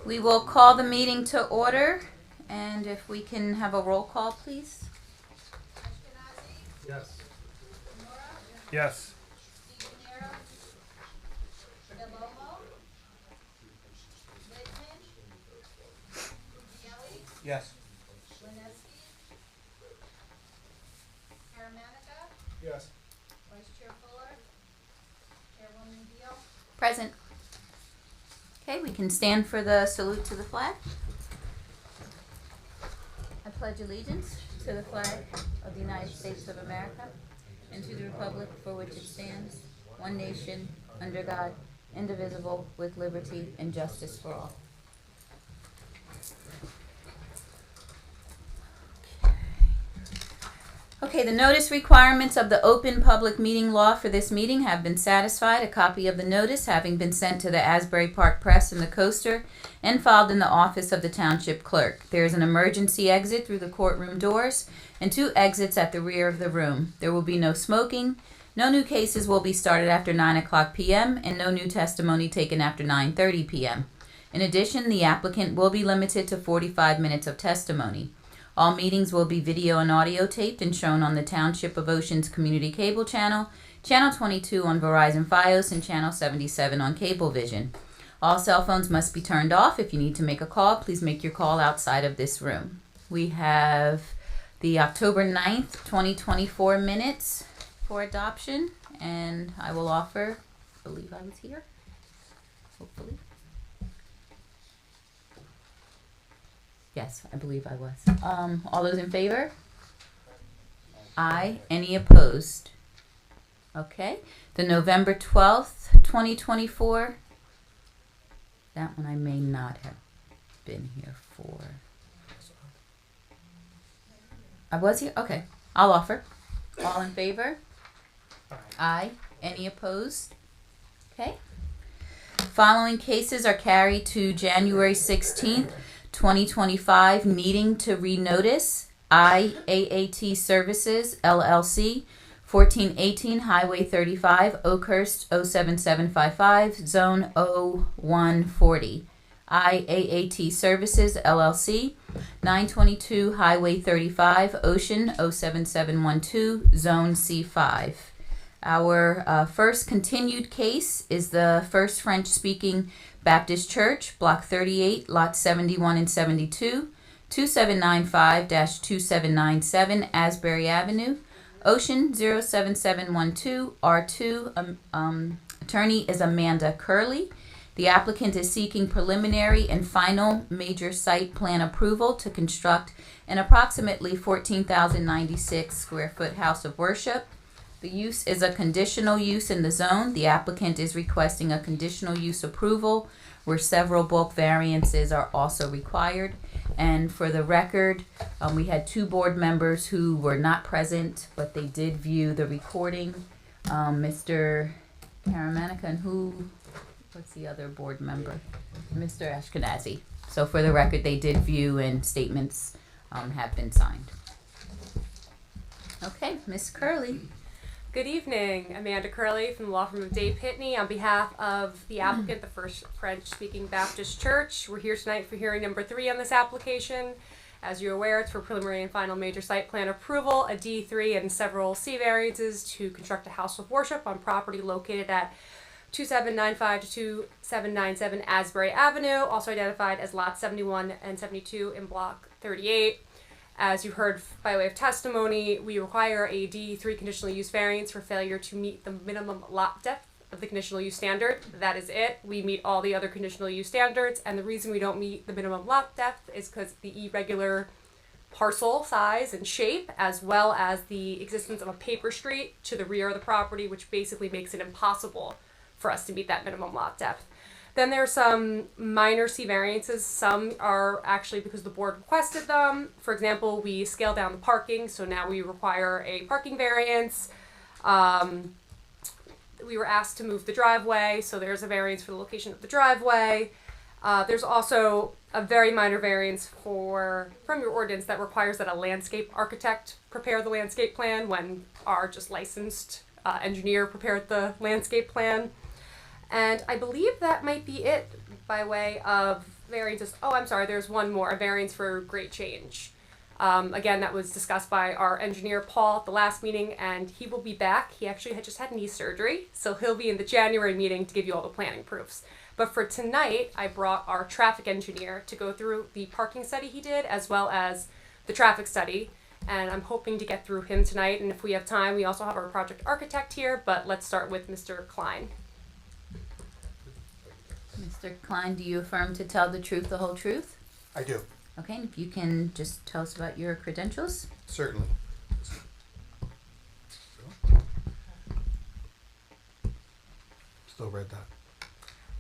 We will call the meeting to order, and if we can have a roll call, please. Yes. Yes. Yes. Yes. Vice Chair Fuller, Chairwoman Deal. Present. Okay, we can stand for the salute to the flag. I pledge allegiance to the flag of the United States of America and to the republic for which it stands, one nation, under God, indivisible, with liberty and justice for all. Okay, the notice requirements of the open public meeting law for this meeting have been satisfied. A copy of the notice having been sent to the Asbury Park Press and the Coaster and filed in the office of the Township Clerk. There is an emergency exit through the courtroom doors and 2 exits at the rear of the room. There will be no smoking. No new cases will be started after 9 o'clock p.m. and no new testimony taken after 9:30 p.m. In addition, the applicant will be limited to 45 minutes of testimony. All meetings will be video and audio taped and shown on the Township of Ocean's Community Cable Channel, Channel 22 on Verizon Fios, and Channel 77 on Cablevision. All cell phones must be turned off. If you need to make a call, please make your call outside of this room. We have the October 9th, 2024 minutes for adoption, and I will offer, I believe I was here, hopefully. Yes, I believe I was. All those in favor? Aye. Any opposed? Okay. The November 12th, 2024. That one I may not have been here for. I was here? Okay. I'll offer. All in favor? Aye. Any opposed? Okay. Following cases are carried to January 16th, 2025, needing to renotice. IAAT Services, LLC, 1418 Highway 35, Oakhurst 07755, Zone 0140. IAAT Services, LLC, 922 Highway 35, Ocean 07712, Zone C5. Our first continued case is the First French-Speaking Baptist Church, Block 38, Lots 71 and 72, 2795-2797 Asbury Avenue, Ocean 07712, R2. Attorney is Amanda Curley. The applicant is seeking preliminary and final major site plan approval to construct an approximately 14,096 square foot house of worship. The use is a conditional use in the zone. The applicant is requesting a conditional use approval where several bulk variances are also required. And for the record, we had 2 board members who were not present, but they did view the recording. Mr. Karamanica and what's the other board member? Mr. Ashkenazi. So for the record, they did view and statements have been signed. Okay, Ms. Curley. Good evening, Amanda Curley from the law firm of Day Pitney on behalf of the applicant, the First French-Speaking Baptist Church. We're here tonight for hearing number 3 on this application. As you're aware, it's for preliminary and final major site plan approval, a D3 and several C variances to construct a house of worship on property located at 2795 to 2797 Asbury Avenue, also identified as lots 71 and 72 in block 38. As you heard by way of testimony, we require a D3 conditional use variance for failure to meet the minimum lot depth of the conditional use standard. That is it. We meet all the other conditional use standards, and the reason we don't meet the minimum lot depth is because the irregular parcel size and shape, as well as the existence of a paper street to the rear of the property, which basically makes it impossible for us to meet that minimum lot depth. Then there are some minor C variances. Some are actually because the board requested them. For example, we scaled down the parking, so now we require a parking variance. We were asked to move the driveway, so there's a variance for the location of the driveway. There's also a very minor variance from your ordinance that requires that a landscape architect prepare the landscape plan when our just licensed engineer prepared the landscape plan. And I believe that might be it by way of variances. Oh, I'm sorry, there's one more, a variance for grade change. Again, that was discussed by our engineer Paul at the last meeting, and he will be back. He actually had just had knee surgery, so he'll be in the January meeting to give you all the planning proofs. But for tonight, I brought our traffic engineer to go through the parking study he did, as well as the traffic study. And I'm hoping to get through him tonight. And if we have time, we also have our project architect here. But let's start with Mr. Klein. Mr. Klein, do you affirm to tell the truth, the whole truth? I do, Okay, and if you can just tell us about your credentials. certainly. Still red dot.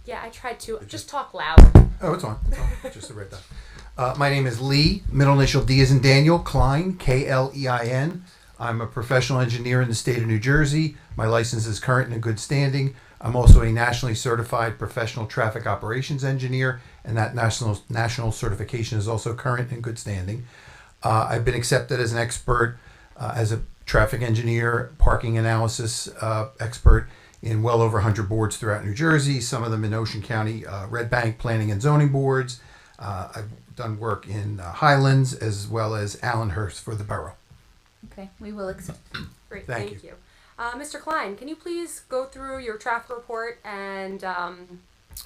Yeah, I tried to. It Just talk loud. Oh, it's on. It's on. Just a red dot. My name is Lee, middle initial D as in Daniel, Klein, Klein. I'm a professional engineer in the state of New Jersey. My license is current and in good standing. I'm also a nationally certified professional traffic operations engineer, and that national certification is also current and good standing. I've been accepted as an expert, as a traffic engineer, parking analysis expert in well over 100 boards throughout New Jersey, some of them in Ocean County, Red Bank planning and zoning boards. I've done work in Highlands as well as Allenhurst for the borough. Okay, we will accept. Great, Thank thank you. Mr. Klein, can you please go through your traffic report and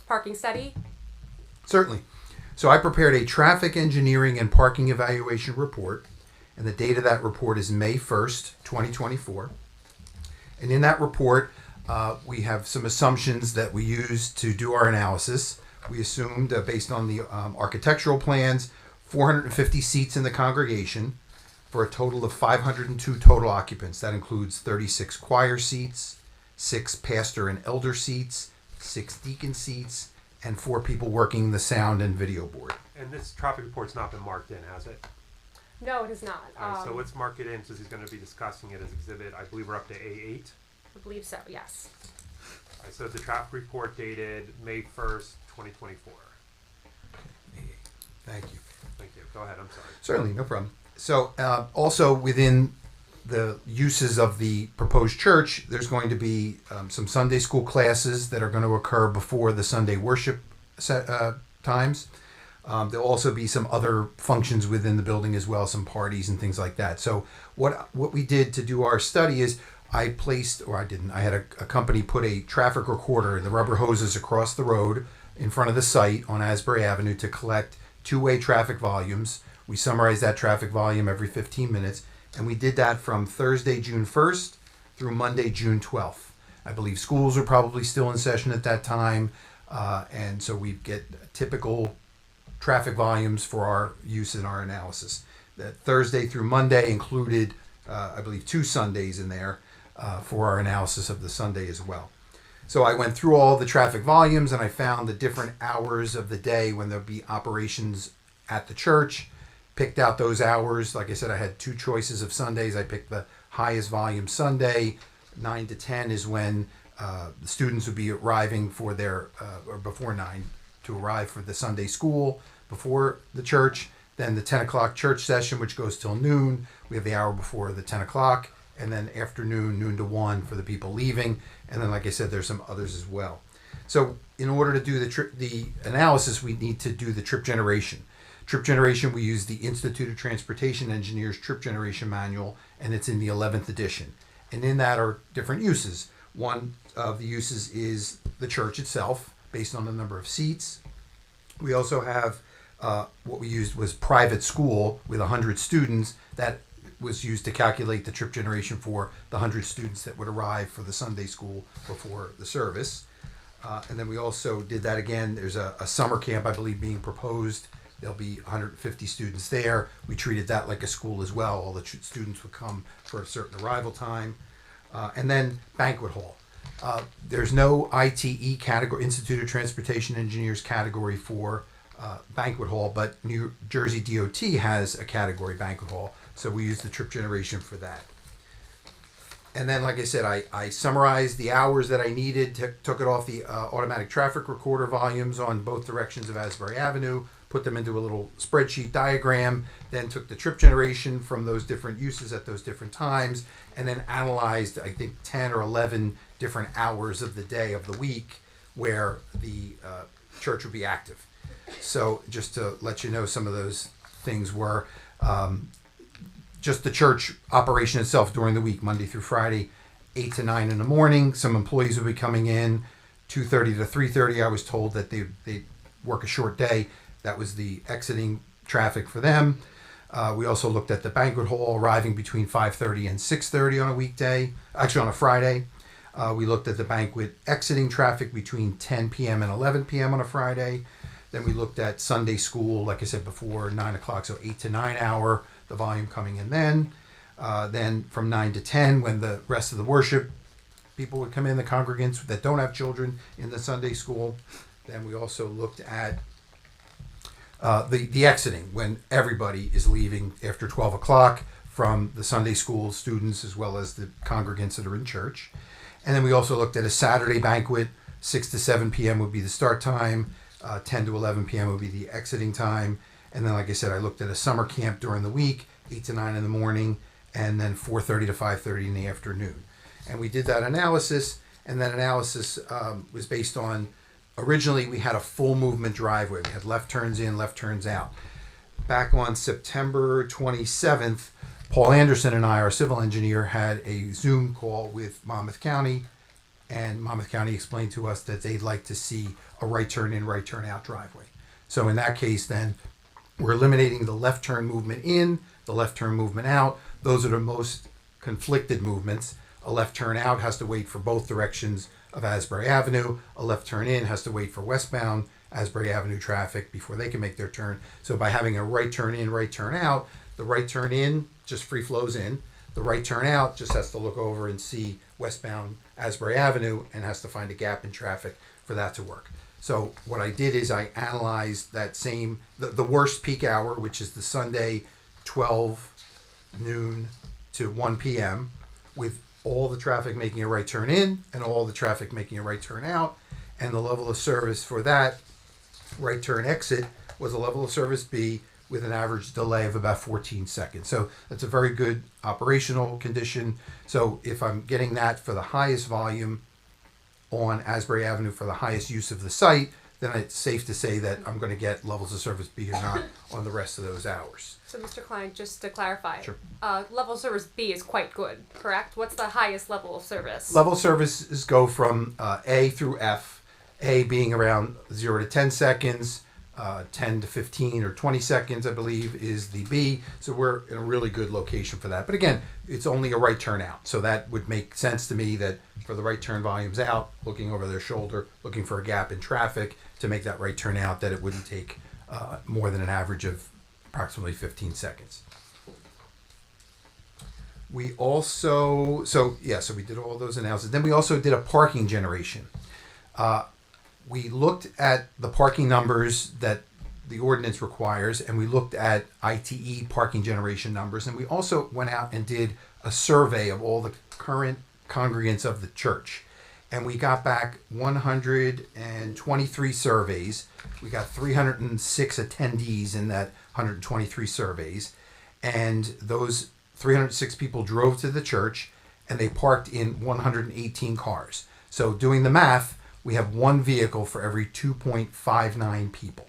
parking study? Certainly. So I prepared a traffic engineering and parking evaluation report, and the date of that report is May 1st, 2024. And in that report, we have some assumptions that we used to do our analysis. We assumed, based on the architectural plans, 450 seats in the congregation for a total of 502 total occupants. That includes 36 choir seats, 6 pastor and elder seats, 6 deacon seats, and 4 people working the sound and video board. And this traffic report's not been marked in, has it? No, it is not. All right, so let's mark it in since he's going to be discussing it as exhibit. I believe we're up to A8. I believe so, yes. All right, so the traffic report dated May 1st, 2024. Thank you. Thank you. Go ahead. I'm sorry. Certainly, no problem. So also within the uses of the proposed church, there's going to be some Sunday school classes that are going to occur before the Sunday worship times. There'll also be some other functions within the building as well, some parties and things like that. So what we did to do our study is I had a company put a traffic recorder, the rubber hoses across the road in front of the site on Asbury Avenue to collect two-way traffic volumes. We summarize that traffic volume every 15 minutes, and we did that from Thursday, June 1st through Monday, June 12th. I believe schools are probably still in session at that time, and so we get typical traffic volumes for our use in our analysis. That Thursday through Monday included, I believe, 2 Sundays in there for our analysis of the Sunday as well. So I went through all the traffic volumes, and I found the different hours of the day when there'll be operations at the church. Picked out those hours. Like I said, I had 2 choices of Sundays. I picked the highest volume Sunday. 9 to 10 is when the students would be arriving for their, or before 9 to arrive for the Sunday school before the church. Then the 10 o'clock church session, which goes till noon. We have the hour before the 10 o'clock. And then afternoon, noon to 1 for the people leaving. And then, like I said, there's some others as well. So in order to do the analysis, we need to do the trip generation. Trip generation, we use the Institute of Transportation Engineers Trip Generation Manual, and it's in the 11th edition. And in that are different uses. One of the uses is the church itself, based on the number of seats. We also have what we used was private school with 100 students. That was used to calculate the trip generation for the 100 students that would arrive for the Sunday school before the service. And then we also did that again. There's a summer camp, I believe, being proposed. There'll be 150 students there. We treated that like a school as well. All the students would come for a certain arrival time. And then banquet hall. There's no ITE category, Institute of Transportation Engineers category for banquet hall, but New Jersey DOT has a category banquet hall. So we use the trip generation for that. And then, like I said, I summarized the hours that I needed, took it off the automatic traffic recorder volumes on both directions of Asbury Avenue, put them into a little spreadsheet diagram, then took the trip generation from those different uses at those different times, and then analyzed, I think, 10 or 11 different hours of the day of the week where the church would be active. So just to let you know, some of those things were just the church operation itself during the week, Monday through Friday, 8 to 9 in the morning. Some employees would be coming in 2:30 to 3:30. I was told that they work a short day. That was the exiting traffic for them. We also looked at the banquet hall arriving between 5:30 and 6:30 on a weekday, actually on a Friday. We looked at the banquet exiting traffic between 10 p.m. and 11 p.m. on a Friday. Then we looked at Sunday school, like I said before, 9 o'clock, so 8 to 9 hour, the volume coming in then. Then from 9 to 10, when the rest of the worship people would come in, the congregants that don't have children in the Sunday school. Then we also looked at the exiting, when everybody is leaving after 12 o'clock from the Sunday school students as well as the congregants that are in church. And then we also looked at a Saturday banquet. 6 to 7 p.m. would be the start time. 10 to 11 p.m. would be the exiting time. And then, like I said, I looked at a summer camp during the week, 8 to 9 in the morning, and then 4:30 to 5:30 in the afternoon. And we did that analysis, and that analysis was based on, originally we had a full movement driveway. We had left turns in, left turns out. Back on September 27th, Paul Anderson and I, our civil engineer, had a Zoom call with Monmouth County, and Monmouth County explained to us that they'd like to see a right turn in, right turn out driveway. So in that case, then, we're eliminating the left turn movement in, the left turn movement out. Those are the most conflicted movements. A left turn out has to wait for both directions of Asbury Avenue. A left turn in has to wait for westbound Asbury Avenue traffic before they can make their turn. So by having a right turn in, right turn out, the right turn in just free flows in. The right turn out just has to look over and see westbound Asbury Avenue and has to find a gap in traffic for that to work. So what I did is I analyzed that same, the worst peak hour, which is the Sunday 12 noon to 1 p.m. with all the traffic making a right turn in and all the traffic making a right turn out. And the level of service for that right turn exit was a level of service B with an average delay of about 14 seconds. So that's a very good operational condition. So if I'm getting that for the highest volume on Asbury Avenue for the highest use of the site, then it's safe to say that I'm going to get levels of service B or not on the rest of those hours. So, Mr. Klein, just to clarify, Sure. Level of service B is quite good, correct? What's the highest level of service? Level of services go from A through F, A being around 0 to 10 seconds, 10 to 15 or 20 seconds, I believe, is the B. So we're in a really good location for that. But again, it's only a right turn out. So that would make sense to me that for the right turn volumes out, looking over their shoulder, looking for a gap in traffic to make that right turn out, that it wouldn't take more than an average of approximately 15 seconds. We also, so we did all those analyses. Then we also did a parking generation. We looked at the parking numbers that the ordinance requires, and we looked at ITE parking generation numbers, and we also went out and did a survey of all the current congregants of the church. And we got back 123 surveys. We got 306 attendees in that 123 surveys. And those 306 people drove to the church, and they parked in 118 cars. So doing the math, we have one vehicle for every 2.59 people.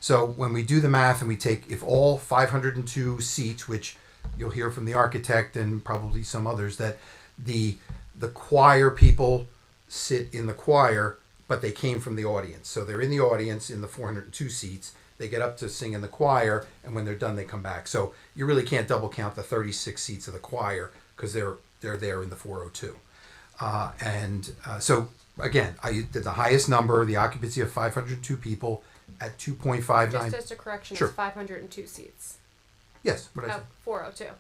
So when we do the math and we take, if all 502 seats, which you'll hear from the architect and probably some others, that the choir people sit in the choir, but they came from the audience. So they're in the audience in the 402 seats. They get up to sing in the choir, and when they're done, they come back. So you really can't double count the 36 seats of the choir because they're there in the 402. So again, I did the highest number, the occupancy of 502 people at 2.59. Just as a correction, Sure. it's 502 seats. Yes, what did I say? 402.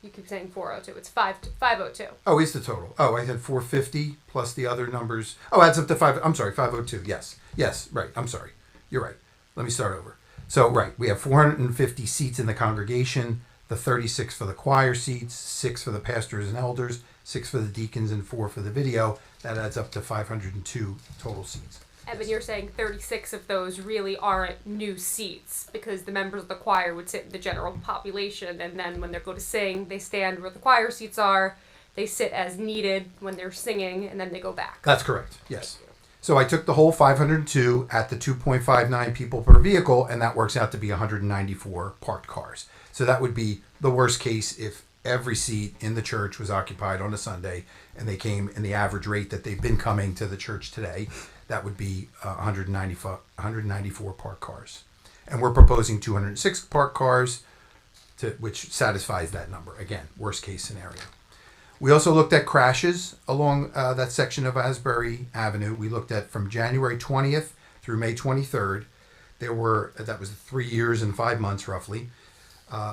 You keep saying 402. It's 502. Oh, is the total. Oh, I had 450 plus the other numbers. Oh, adds up to 502. Yes, right. I'm sorry. You're right. Let me start over. So, right, we have 450 seats in the congregation, the 36 for the choir seats, 6 for the pastors and elders, 6 for the deacons, and 4 for the video. That adds up to 502 total seats. Evan, you're saying 36 of those really aren't new seats because the members of the choir would sit in the general population, and then when they go to sing, they stand where the choir seats are. They sit as needed when they're singing, and then they go back. That's correct. Yes. So I took the whole 502 at the 2.59 people per vehicle, and that works out to be 194 parked cars. So that would be the worst case if every seat in the church was occupied on a Sunday and they came in the average rate that they've been coming to the church today. That would be 194 parked cars. And we're proposing 206 parked cars, which satisfies that number. Again, worst case scenario. We also looked at crashes along that section of Asbury Avenue. We looked at from January 20th through May 23rd. That was 3 years and 5 months roughly.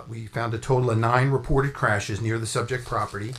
We found a total of 9 reported crashes near the subject property.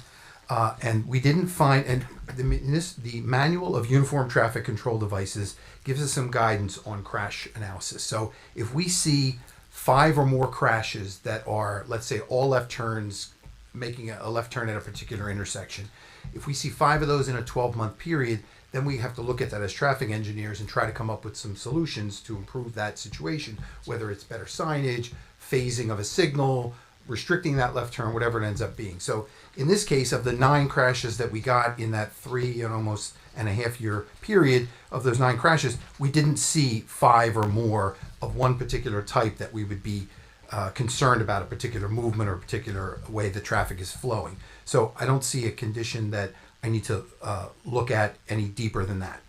And we didn't find, and the Manual of Uniform Traffic Control Devices gives us some guidance on crash analysis. So if we see 5 or more crashes that are, let's say, all left turns, making a left turn at a particular intersection, if we see 5 of those in a 12-month period, then we have to look at that as traffic engineers and try to come up with some solutions to improve that situation, whether it's better signage, phasing of a signal, restricting that left turn, whatever it ends up being. So in this case, of the 9 crashes that we got in that 3.5 year period, of those 9 crashes, we didn't see 5 or more of one particular type that we would be concerned about a particular movement or a particular way the traffic is flowing. So I don't see a condition that I need to look at any deeper than that.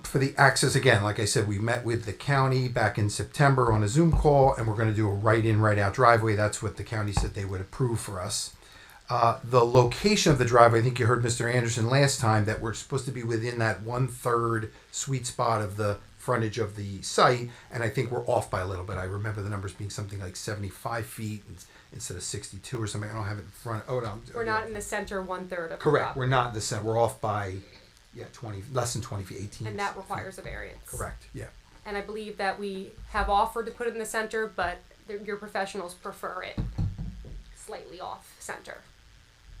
For the access, again, like I said, we met with the county back in September on a Zoom call, and we're going to do a right-in, right-out driveway. That's what the county said they would approve for us. The location of the driveway, I think you heard Mr. Anderson last time, that we're supposed to be within that 1/3 sweet spot of the frontage of the site, and I think we're off by a little bit. I remember the numbers being something like 75 feet instead of 62 or something. I don't have it in front. Oh, no. We're not in the center 1/3 of Correct. the We're not in the center. We're off by 20, less than 20 feet, 18. and that requires a variance. Correct. Yeah. And I believe that we have offered to put it in the center, but your professionals prefer it slightly off center.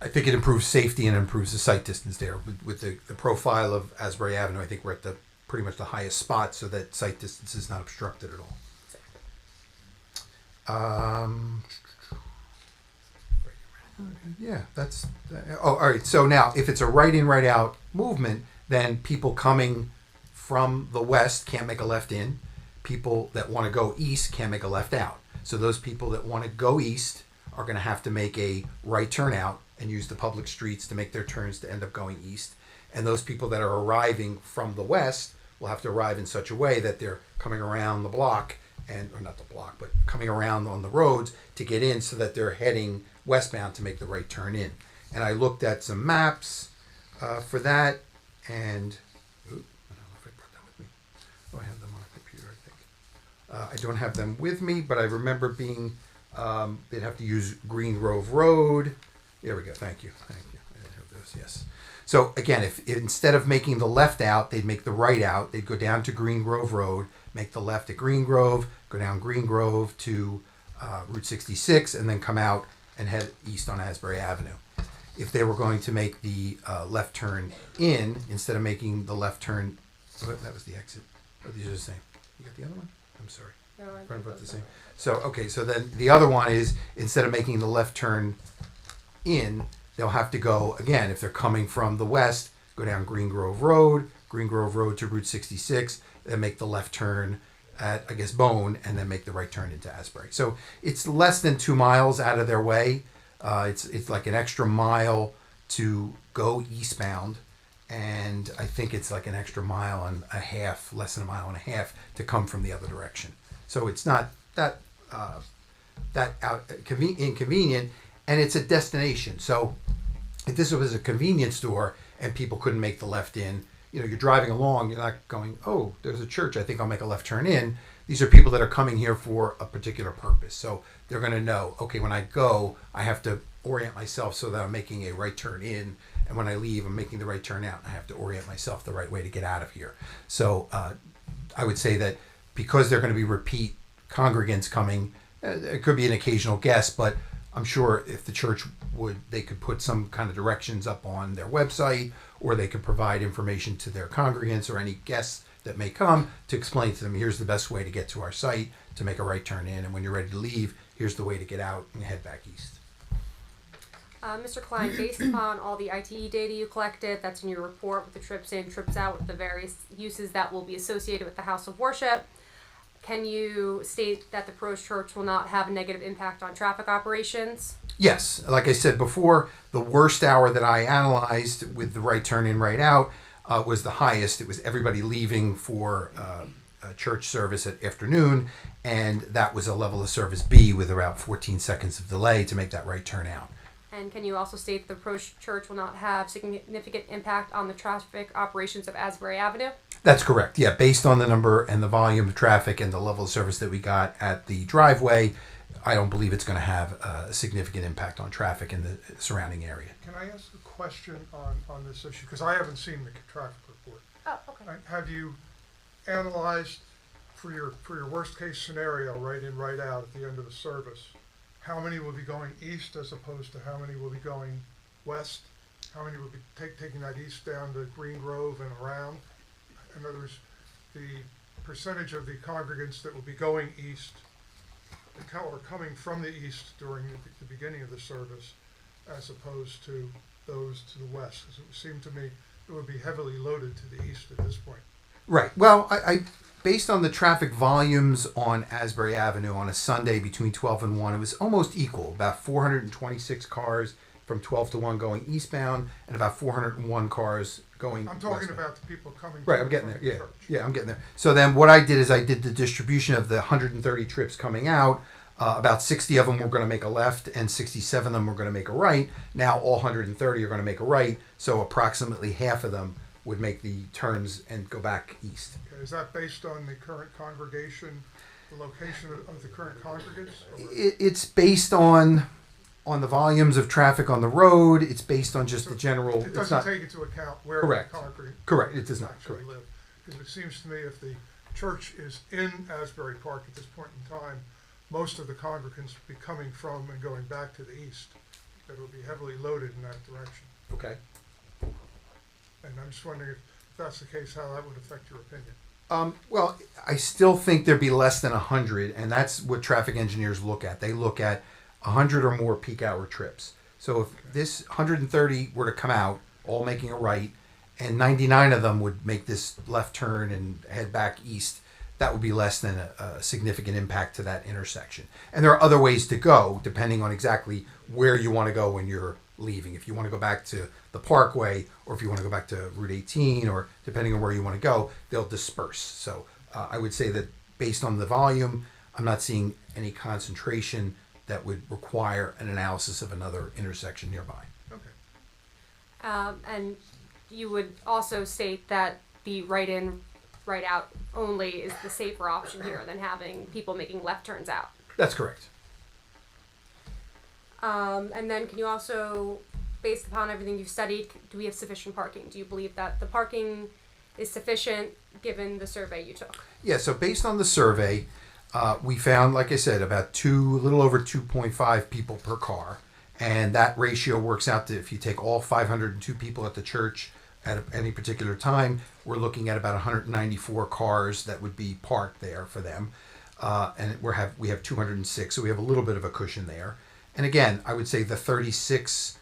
I think it improves safety and improves the sight distance there. With the profile of Asbury Avenue, I think we're at the pretty much the highest spot, so that sight distance is not obstructed at all. Yeah, that's. All right. So now, if it's a right-in, right-out movement, then people coming from the west can't make a left in. People that want to go east can't make a left out. So those people that want to go east are going to have to make a right turn out and use the public streets to make their turns to end up going east. And those people that are arriving from the west will have to arrive in such a way that they're coming around the block, or not the block, but coming around on the roads to get in, so that they're heading westbound to make the right turn in. And I looked at some maps for that, and I don't know if I brought them with me. Oh, I have them on a computer, I think. I don't have them with me, but I remember being, they'd have to use Green Grove Road. There we go. Thank you. I didn't have those. Yes. So again, if instead of making the left out, they'd make the right out. They'd go down to Green Grove Road, make the left at Green Grove, go down Green Grove to Route 66, and then come out and head east on Asbury Avenue. If they were going to make the left turn in, instead of making the left turn, that was the exit. Oh, these are the same. You got the other one? I'm sorry. No, I Front about the same. So, okay, so then the other one is, instead of making the left turn in, they'll have to go, again, if they're coming from the west, go down Green Grove Road to Route 66, then make the left turn at, I guess, Bone, and then make the right turn into Asbury. So it's less than 2 miles out of their way. It's like an extra mile to go eastbound, and I think it's like an extra mile and a half, less than a mile and a half, to come from the other direction. So it's not that inconvenient, and it's a destination. So if this was a convenience store and people couldn't make the left in, you're driving along, you're not going, oh, there's a church, I think I'll make a left turn in. These are people that are coming here for a particular purpose. So they're going to know, okay, when I go, I have to orient myself so that I'm making a right turn in. And when I leave, I'm making the right turn out. I have to orient myself the right way to get out of here. So I would say that because they're going to be repeat congregants coming, it could be an occasional guest, but I'm sure if the church they could put some kind of directions up on their website, or they could provide information to their congregants or any guests that may come to explain to them, here's the best way to get to our site to make a right turn in, and when you're ready to leave, here's the way to get out and head back east. Mr. Klein, based upon all the ITE data you collected, that's in your report with the trips in, trips out, with the various uses that will be associated with the house of worship, can you state that the proposed church will not have a negative impact on traffic operations? Yes, like I said before, the worst hour that I analyzed with the right turn in, right out was the highest. It was everybody leaving for a church service at afternoon, and that was a level of service B with about 14 seconds of delay to make that right turn out. And can you also state that the proposed church will not have significant impact on the traffic operations of Asbury Avenue? That's correct. Yeah, based on the number and the volume of traffic and the level of service that we got at the driveway, I don't believe it's going to have a significant impact on traffic in the surrounding area. Can I ask a question on this issue? Because I haven't seen the traffic report. Oh, okay. Have you analyzed for your worst case scenario, right in, right out at the end of the service, how many will be going east as opposed to how many will be going west? How many will be taking that east down to Green Grove and around? In other words, the percentage of the congregants that will be going east or coming from the east during the beginning of the service as opposed to those to the west. Because it would seem to me it would be heavily loaded to the east at this point. Right. Well, I based on the traffic volumes on Asbury Avenue on a Sunday between 12 and 1, it was almost equal. About 426 cars from 12 to 1 going eastbound, and about 401 cars going I'm talking westbound. about the people coming Right, from I'm getting the there. Yeah, church. yeah, I'm getting there. So then what I did is I did the distribution of the 130 trips coming out. About 60 of them were going to make a left and 67 of them were going to make a right. Now all 130 are going to make a right, so approximately half of them would make the turns and go back east. Okay, is that based on the current congregation, the location of the current congregants? Or- It's based on the volumes of traffic on the road. It's based on just the general. It It's doesn't not take into account where Correct. the congregants correct. It does not. actually Correct. live. Because it seems to me if the church is in Asbury Park at this point in time, most of the congregants will be coming from and going back to the east. That will be heavily loaded in that direction. Okay. And I'm just wondering if that's the case, how that would affect your opinion. Well, I still think there'd be less than 100, and that's what traffic engineers look at. They look at 100 or more peak hour trips. So if this 130 were to come out, all making a right, and 99 of them would make this left turn and head back east, that would be less than a significant impact to that intersection. And there are other ways to go, depending on exactly where you want to go when you're leaving. If you want to go back to the Parkway, or if you want to go back to Route 18, or depending on where you want to go, they'll disperse. So I would say that based on the volume, I'm not seeing any concentration that would require an analysis of another intersection nearby. Okay. And you would also state that the right in, right out only is the safer option here than having people making left turns out. That's correct. And then can you also, based upon everything you've studied, do we have sufficient parking? Do you believe that the parking is sufficient given the survey you took? Yeah, so based on the survey, we found, like I said, about a little over 2.5 people per car. And that ratio works out to, if you take all 502 people at the church at any particular time, we're looking at about 194 cars that would be parked there for them. And we have 206, so we have a little bit of a cushion there. And again, I would say the 36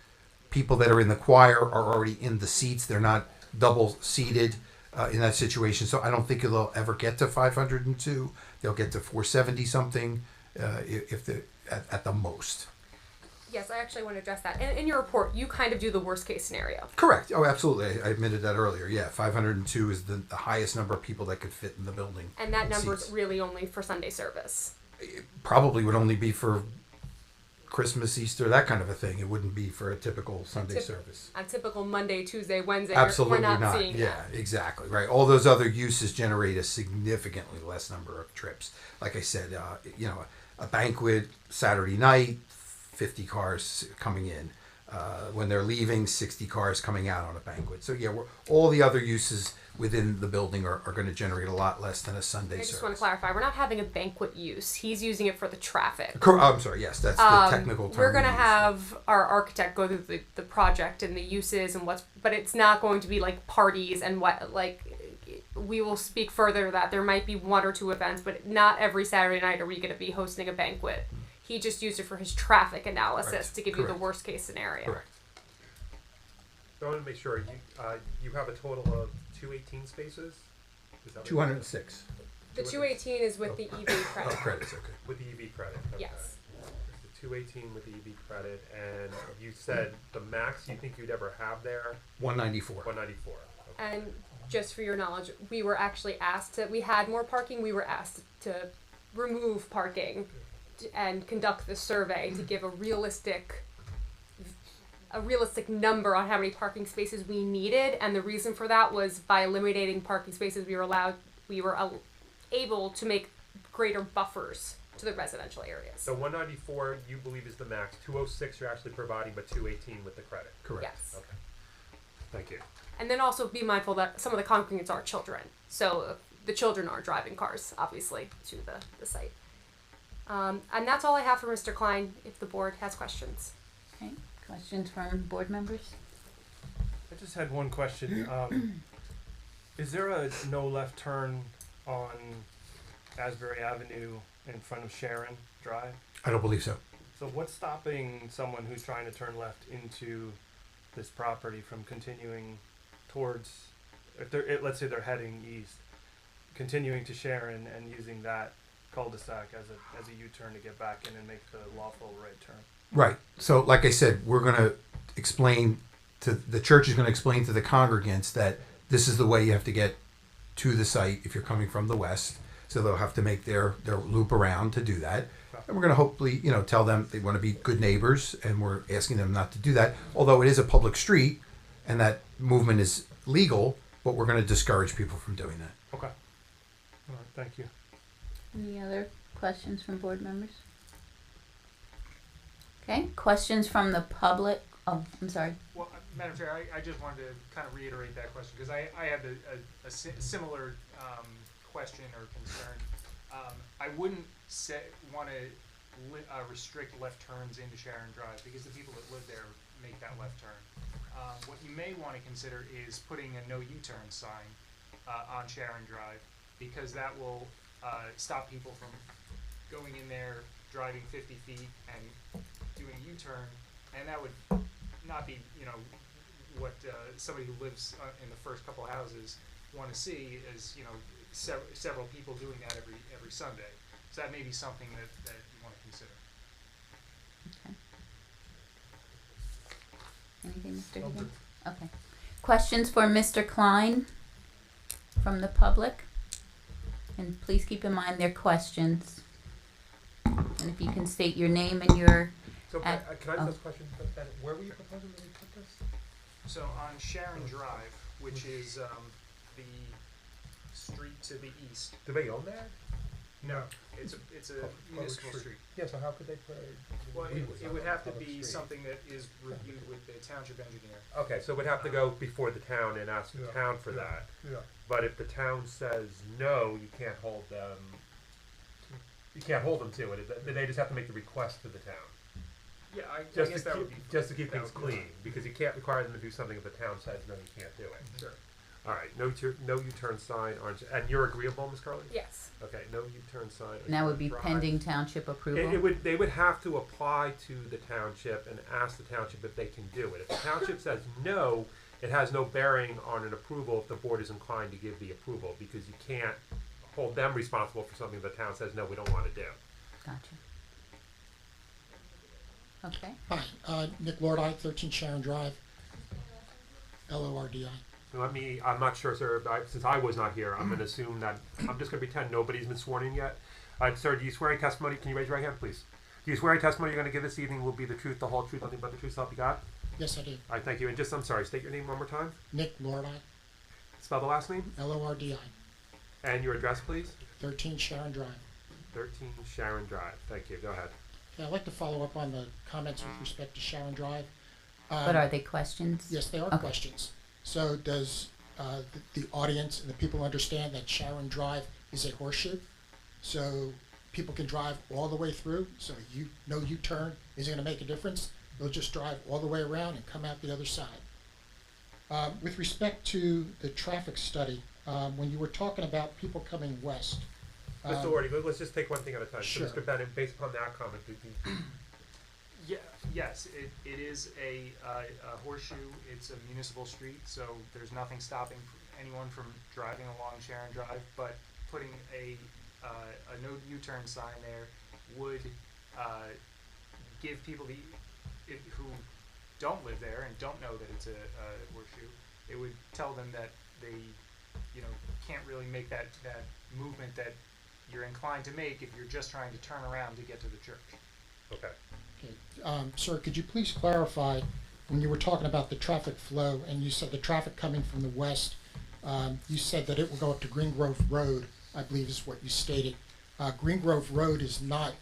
people that are in the choir are already in the seats. They're not double seated in that situation. So I don't think they'll ever get to 502. They'll get to 470 something at the most. Yes, I actually want to address that. In your report, you kind of do the worst case scenario. Correct. Oh, absolutely. I admitted that earlier. Yeah, 502 is the highest number of people that could fit in the building. And that number is Seats. really only for Sunday service. It probably would only be for Christmas, Easter, that kind of a thing. It wouldn't be for a typical Sunday service. A typical Monday, Tuesday, Wednesday, Absolutely we're not not. seeing Yeah, that. exactly. Right. All those other uses generate a significantly less number of trips. Like I said, a banquet Saturday night, 50 cars coming in. When they're leaving, 60 cars coming out on a banquet. So yeah, all the other uses within the building are going to generate a lot less than a Sunday I just service. want to clarify, we're not having a banquet use. He's using it for the traffic. I'm sorry. Yes, that's the technical term. We're going to we use. have our architect go through the project and the uses and but it's not going to be like parties and we will speak further that there might be one or two events, but not every Saturday night are we going to be hosting a banquet He just used it for his traffic analysis Right. to give you the Correct. worst case scenario. Correct. So I want to make sure you have a total of 218 spaces. Is that what- 206. The 218 is with the EV Oh, credit. credits, okay. with the EV credit. Okay. Yes. The 218 with the EV credit, and you said the max you think you'd ever have there 194. 194. Okay. And just for your knowledge, we were actually asked to, we had more parking, we were asked to remove parking and conduct the survey to give a realistic number on how many parking spaces we needed, and the reason for that was by eliminating parking spaces we were able to make greater buffers to the residential areas. So 194 you believe is the max. 206 you're actually providing, but 218 with the credit. Correct. Yes. Okay. Thank you. And then also be mindful that some of the congregants are children, so the children aren't driving cars, obviously, to the site. And that's all I have for Mr. Klein, if the board has questions. Okay, questions from board members? I just had one question. Is there a no left turn on Asbury Avenue in front of Sharon Drive? I don't believe so. So what's stopping someone who's trying to turn left into this property from continuing towards, if they're, let's say they're heading east, continuing to Sharon and using that cul-de-sac as a U-turn to get back in and make the lawful right turn? Right. So, like I said, we're going to explain to the church is going to explain to the congregants that this is the way you have to get to the site if you're coming from the west. So they'll have to make their loop around to do that. And we're going to hopefully, tell them they want to be good neighbors, and we're asking them not to do that. Although it is a public street, and that movement is legal, but we're going to discourage people from doing that. Okay. All right, thank you. Any other questions from board members? Okay, questions from the public? Oh, I'm sorry. Well, Madam Chair, I just wanted to kind of reiterate that question because I had a similar question or concern. I wouldn't want to restrict left turns into Sharon Drive because the people that live there make that left turn. What you may want to consider is putting a no U-turn sign on Sharon Drive because that will stop people from going in there, driving 50 feet and doing a U-turn, and that would not be, what somebody who lives in the first couple houses want to see is, several people doing that every Sunday. So that may be something that you want to consider. Okay. Anything, Mr. Higgins? Okay. Questions for Mr. Klein from the public? And please keep in mind their questions. And if you can state your name and your... So can I just ask a question? Where were you proposing that we put this? So on Sharon Drive, which is the street to the east. Do they own that? No, it's a municipal street. Yeah, so how could they put Well, it would have to be something that is reviewed with the township engineer. Okay, so it would have to go before the town and ask the Yeah, town for yeah, that. Yeah. But if the town says no, you can't hold them. You can't hold them to it. They just have to make the request to the town. Yeah, I Just guess to that keep, would be. just to keep that things would be clean, because you can't require them to do something if the town says no, you can't do it. Sure. All right, no U-turn sign on, and you're agreeable, Ms. Carly? Yes. Okay, no U-turn sign. on And that would be Drive. pending township approval? They would have to apply to the township and ask the township if they can do it. If the township says no, it has no bearing on an approval if the board is inclined to give the approval, because you can't hold them responsible for something the town says no, we don't want to do. Gotcha. Okay. Hi, Nick Lordi, 13 Sharon Drive, Lordi. I'm not sure, sir, since I was not here, I'm going to assume that, I'm just going to pretend nobody's been sworn in yet. Sir, do you swear any testimony, can you raise your right hand, please? Do you swear any testimony you're going to give this evening will be the truth, the whole truth, nothing but the truth, so help you God? Yes, I do. All right, thank you. And just, I'm sorry, state your name one more time. Nick Lordi, Spell the last name. Lordi, And your address, please. 13 Sharon Drive. 13 Sharon Drive. Thank you. Go ahead. Yeah, I'd like to follow up on the comments with respect to Sharon Drive. But are they questions? Yes, they are Okay. questions. So does the audience and the people understand that Sharon Drive is a horseshoe? So people can drive all the way through, so no U-turn isn't going to make a difference. They'll just drive all the way around and come out the other side. With respect to the traffic study, when you were talking about people coming west, Mr. Orty, let's just take one thing at a time. Sure. So, Mr. Bennett, based upon that comment, Yeah, yes, it is a horseshoe. It's a municipal street, so there's nothing stopping anyone from driving along Sharon Drive. But putting a no U-turn sign there would give people who don't live there and don't know that it's a horseshoe, it would tell them that they, can't really make that movement that you're inclined to make if you're just trying to turn around to get to the church. okay. Okay. Sir, could you please clarify, when you were talking about the traffic flow, and you said the traffic coming from the west, you said that it will go up to Green Grove Road, I believe is what you stated. Green Grove Road is not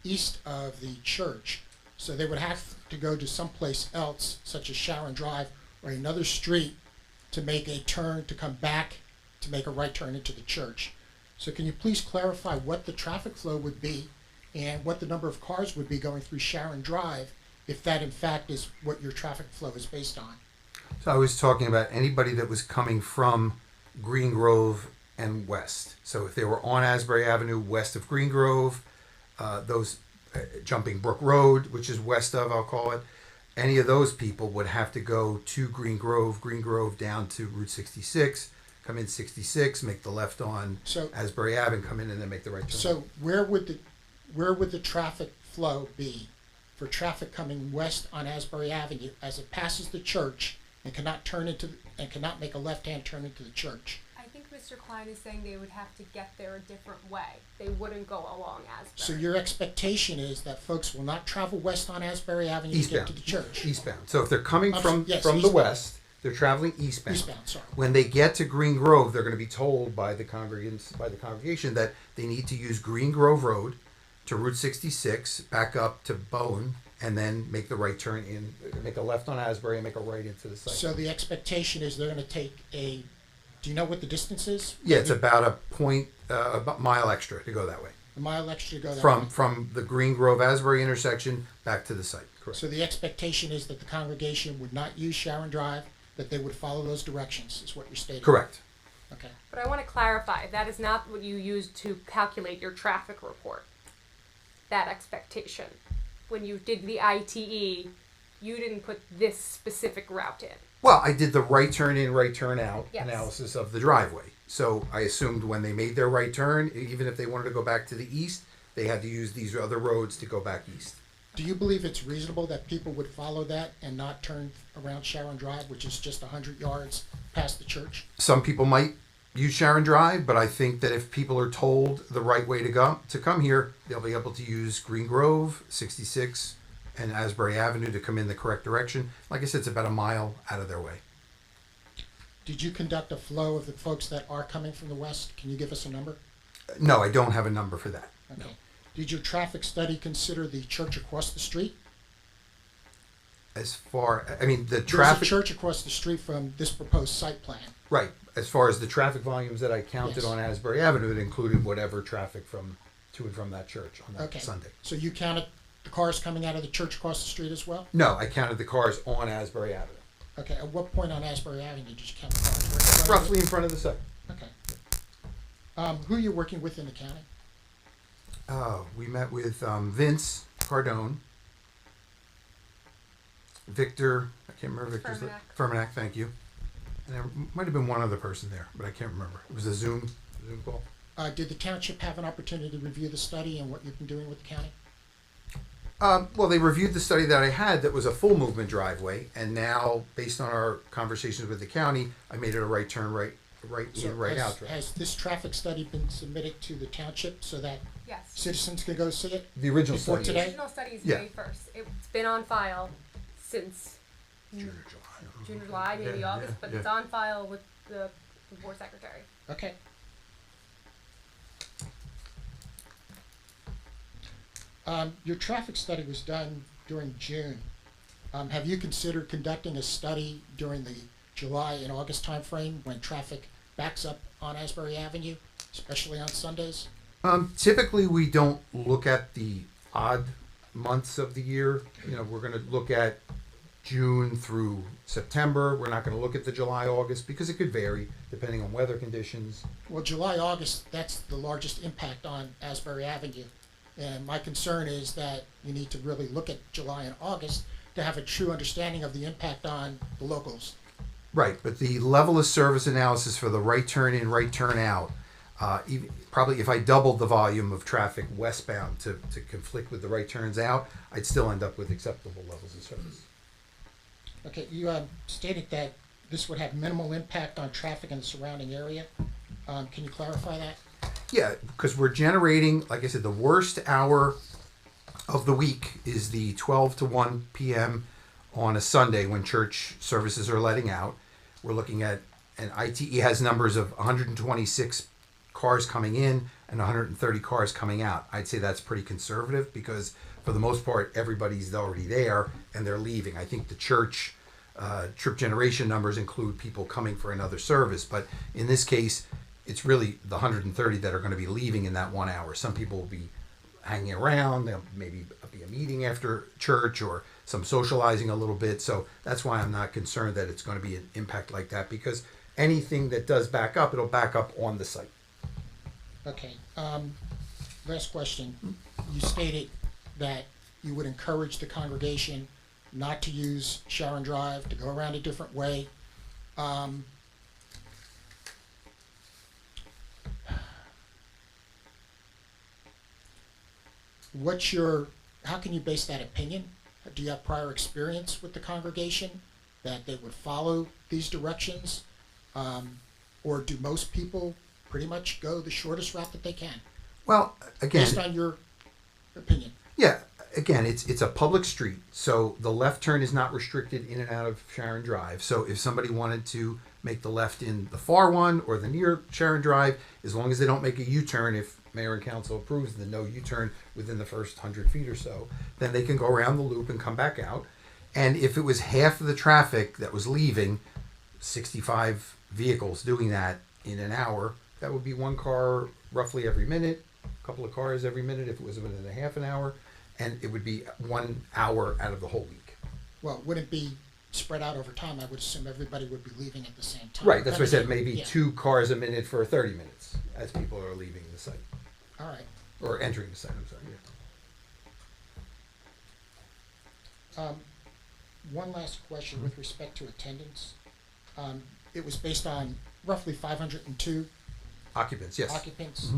east of the church, so they would have to go to someplace else, such as Sharon Drive or another street, to make a turn to come back to make a right turn into the church. So can you please clarify what the traffic flow would be and what the number of cars would be going through Sharon Drive, if that in fact is what your traffic flow is based on? So I was talking about anybody that was coming from Green Grove and west. So if they were on Asbury Avenue west of Green Grove, those jumping Brook Road, which is west of, I'll call it, any of those people would have to go to Green Grove down to Route 66, come in 66, make the left on Asbury Ave and come in and then make the right turn. So where would the traffic flow be for traffic coming west on Asbury Avenue as it passes the church and cannot make a left-hand turn into the church? I think Mr. Klein is saying they would have to get there a different way. They wouldn't go along Asbury. So your expectation is that folks will not travel west on Asbury Avenue Eastbound. to get to the church? Eastbound. So if they're coming from the eastbound. west, they're traveling eastbound. Eastbound, sorry. When they get to Green Grove, they're going to be told by the congregation that they need to use Green Grove Road to Route 66, back up to Bowen, and then make the right turn in, make a left on Asbury and make a right into the site. So the expectation is they're going to take do you know what the distance is? Yeah, it's about about mile extra to go that way. A mile extra to go that way. From the Green Grove Asbury intersection back to the site. Correct. So the expectation is that the congregation would not use Sharon Drive, that they would follow those directions, is what you're stating? Correct. Okay. But I want to clarify, that is not what you used to calculate your traffic report. That expectation. When you did the ITE, you didn't put this specific route in. Well, I did the right turn in, right turn out Yes. analysis of the driveway. So I assumed when they made their right turn, even if they wanted to go back to the east, they had to use these other roads to go back east. Do you believe it's reasonable that people would follow that and not turn around Sharon Drive, which is just 100 yards past the church? Some people might use Sharon Drive, but I think that if people are told the right way to come here, they'll be able to use Green Grove, 66, and Asbury Avenue to come in the correct direction. Like I said, it's about a mile out of their way. Did you conduct a flow of the folks that are coming from the west? Can you give us a number? No, I don't have a number for that. Okay. No. Did your traffic study consider the church across the street? As far, I mean, the There's a traffic, church across the street from this proposed site plan. right, as far as the traffic volumes that I counted Yes. on Asbury Avenue, it included whatever traffic to and from that church on that Okay. Sunday. So you counted the cars coming out of the church across the street as well? No, I counted the cars on Asbury Avenue, Okay, at what point on Asbury Avenue did you count the cars? Right- roughly in front of the site. Okay. Who are you working with in the county? We met with Vince Cardone, Victor, I can't remember Victor's name. Fermanac, thank you. And there might have been one other person there, but I can't remember. It was a Zoom call. Did the township have an opportunity to review the study and what you've been doing with the county? Well, they reviewed the study that I had that was a full movement driveway, and now, based on our conversations with the county, I made it a right turn, right in, right out. Has this traffic study been submitted to the township so that Yes. citizens can go see it? The original Before study. The today? original study is Yeah. May 1st. It's been on file since June or July. June or July, maybe Yeah, August, but yeah. it's on file with the board secretary. Okay. Your traffic study was done during June. Have you considered conducting a study during the July and August timeframe when traffic backs up on Asbury Avenue, especially on Sundays? Typically, we don't look at the odd months of the year. We're going to look at June through September. We're not going to look at the July, August because it could vary depending on weather conditions. Well, July, August, that's the largest impact on Asbury Avenue. And my concern is that you need to really look at July and August to have a true understanding of the impact on the locals. Right, but the level of service analysis for the right turn in, right turn out, probably if I doubled the volume of traffic westbound to conflict with the right turns out, I'd still end up with acceptable levels of service. Okay, you stated that this would have minimal impact on traffic in the surrounding area. Can you clarify that? Yeah, because we're generating, like I said, the worst hour of the week is the 12 to 1 p.m. on a Sunday when church services are letting out. We're looking at, and ITE has numbers of 126 cars coming in and 130 cars coming out. I'd say that's pretty conservative because for the most part, everybody's already there and they're leaving. I think the church trip generation numbers include people coming for another service, but in this case, it's really the 130 that are going to be leaving in that 1 hour. Some people will be hanging around. There'll maybe be a meeting after church or some socializing a little bit. So that's why I'm not concerned that it's going to be an impact like that because anything that does back up, it'll back up on the site. Okay. Last question. You stated that you would encourage the congregation not to use Sharon Drive, to go around a different way. How can you base that opinion? Do you have prior experience with the congregation that they would follow these directions? Or do most people pretty much go the shortest route that they can? Well, again, Based on your opinion. yeah, again, it's a public street, so the left turn is not restricted in and out of Sharon Drive. So if somebody wanted to make the left in the far one or the near Sharon Drive, as long as they don't make a U-turn, if mayor and council approves the no U-turn within the first 100 feet or so, then they can go around the loop and come back out. And if it was half of the traffic that was leaving, 65 vehicles doing that in an hour, that would be one car roughly every minute, a couple of cars every minute if it was within a half an hour, and it would be 1 hour out of the whole week. Well, would it be spread out over time? I would assume everybody would be leaving at the same time. Right, that's what I said, maybe Yeah. 2 cars a minute for 30 minutes as people are leaving the site, All right. or entering the site, I'm sorry. Yeah. One last question with respect to attendance. It was based on roughly 502 Occupants, yes. occupants.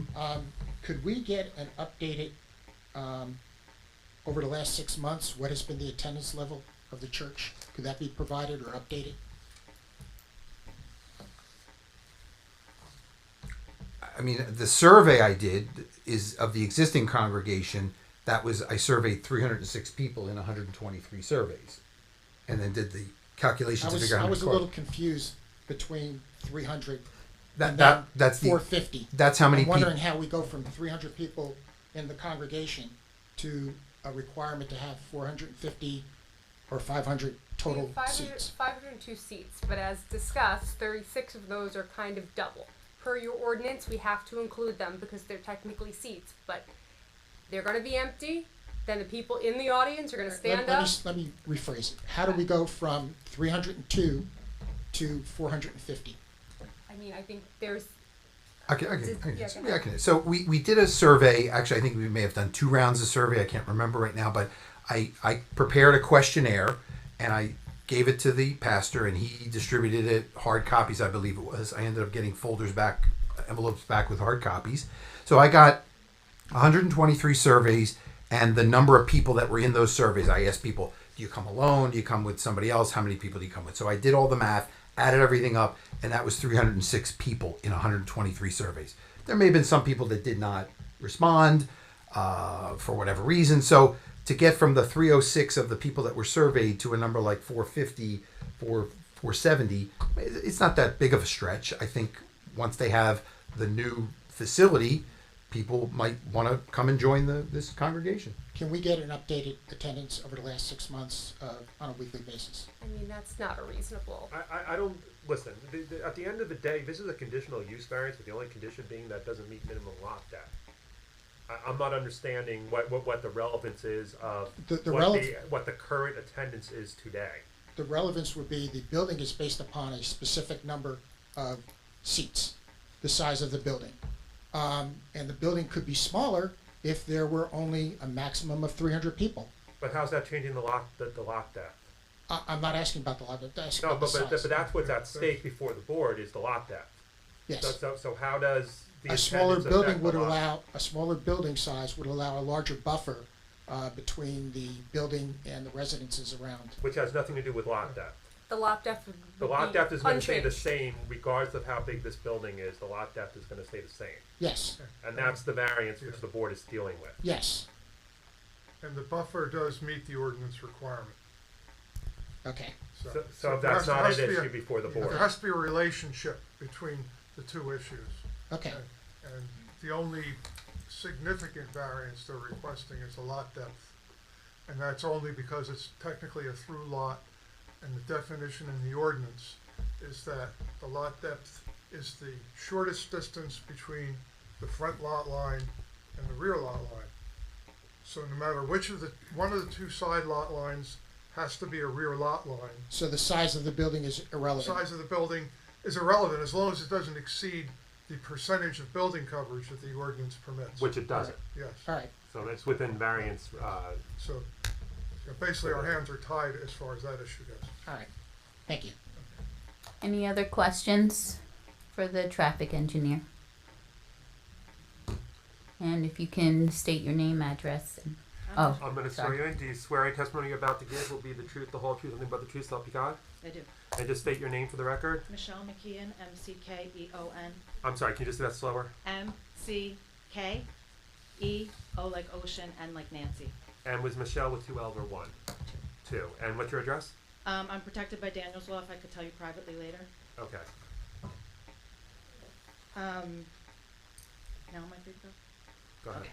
Could we get an updated, over the last 6 months, what has been the attendance level of the church? Could that be provided or updated? I mean, the survey I did is of the existing congregation. I surveyed 306 people in 123 surveys, and then did the calculations to figure out how I many was a cars. little confused between 300 and That's the 450. that's how many I'm wondering people. how we go from 300 people in the congregation to a requirement to have 450 or 500 total seats. 502 seats, but as discussed, 36 of those are kind of double. Per your ordinance, we have to include them because they're technically seats, but they're going to be empty. Then the people in the audience are going to stand up. Let me rephrase it. How do we go from 302 to 450? I mean, I think there's I can Yeah, go ahead. So we did a survey. Actually, I think we may have done 2 rounds of survey. I can't remember right now, but I prepared a questionnaire and I gave it to the pastor and he distributed it, hard copies, I believe it was. I ended up getting folders back, envelopes back with hard copies. So I got 123 surveys, and the number of people that were in those surveys, I asked people, do you come alone? Do you come with somebody else? How many people do you come with? So I did all the math, added everything up, and that was 306 people in 123 surveys. There may have been some people that did not respond for whatever reason. So to get from the 306 of the people that were surveyed to a number like 450, 470, it's not that big of a stretch. I think once they have the new facility, people might want to come and join this congregation. Can we get an updated attendance over the last 6 months on a weekly basis? I mean, that's not a reasonable. I don't, listen, at the end of the day, this is a conditional use variance, with the only condition being that doesn't meet minimum lot depth. I'm not understanding what the relevance is of what the current attendance is today. the relevance would be the building is based upon a specific number of seats, the size of the building. And the building could be smaller if there were only a maximum of 300 people. But how's that changing the lot depth? I'm not asking about the lot, I'm asking No, about the but size. that's what's at stake before the board is the lot depth. Yes. So how does the A smaller attendance building affect would the lot? allow, a smaller building size would allow a larger buffer between the building and the residences around. Which has nothing to do with lot depth. The lot depth would The be lot depth is going to stay the unchanged. same regardless of how big this building is. The lot depth is going to stay the same. Yes, And that's the variance which the board is dealing with. yes, And the buffer does meet the ordinance requirement. okay. So there that's has- not there has an to be a- issue before the There board. has to be a relationship between the two issues. Okay, And the only significant variance they're requesting is the lot depth. And that's only because it's technically a through lot, and the definition in the ordinance is that the lot depth is the shortest distance between the front lot line and the rear lot line. So no matter which of one of the two side lot lines has to be a rear lot line. so the size of the building is The irrelevant. size of the building is irrelevant as long as it doesn't exceed the percentage of building coverage that the ordinance permits. Which it doesn't. Yes, All right, So it's within variance. so basically our hands are tied as far as that issue goes. all right, thank you. Any other questions for the traffic engineer? And if you can state your name, address, and, oh, I'm going to swear you in. Do you swear any testimony you're about to give will be the truth, the whole truth, and nothing but the truth, so help you God? I do. And just state your name for the record. Michelle McKeon, M-C-K-E-O-N. I'm sorry, can you just do that slower? M-C-K-E-O like ocean, N like Nancy. And was Michelle with 2 L's or 1? 2. And what's your address? I'm protected by Daniel's law, if I could tell you privately later. Okay. Now am I free to go? Go ahead. Okay.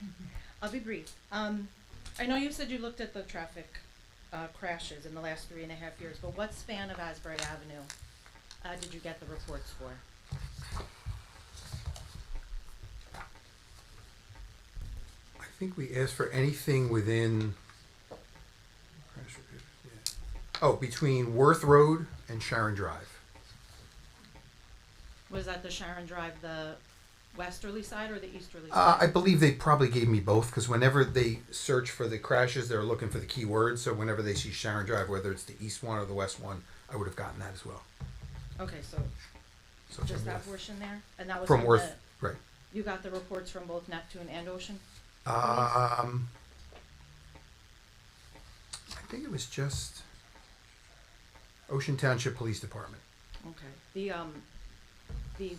I'll be brief. I know you said you looked at the traffic crashes in the last 3.5 years, but what span of Asbury Avenue did you get the reports for? I think we asked for anything within, between Worth Road and Sharon Drive. Was that the Sharon Drive, the westerly side or the easterly I side? believe they probably gave me both, because whenever they search for the crashes, they're looking for the key words. So whenever they see Sharon Drive, whether it's the east one or the west one, I would have gotten that as well. Okay, so So just from that Worth. portion there? And that was From from Worth, the, right. you got the reports from both Neptune and Ocean? I think it was just Ocean Township Police Department. Okay. The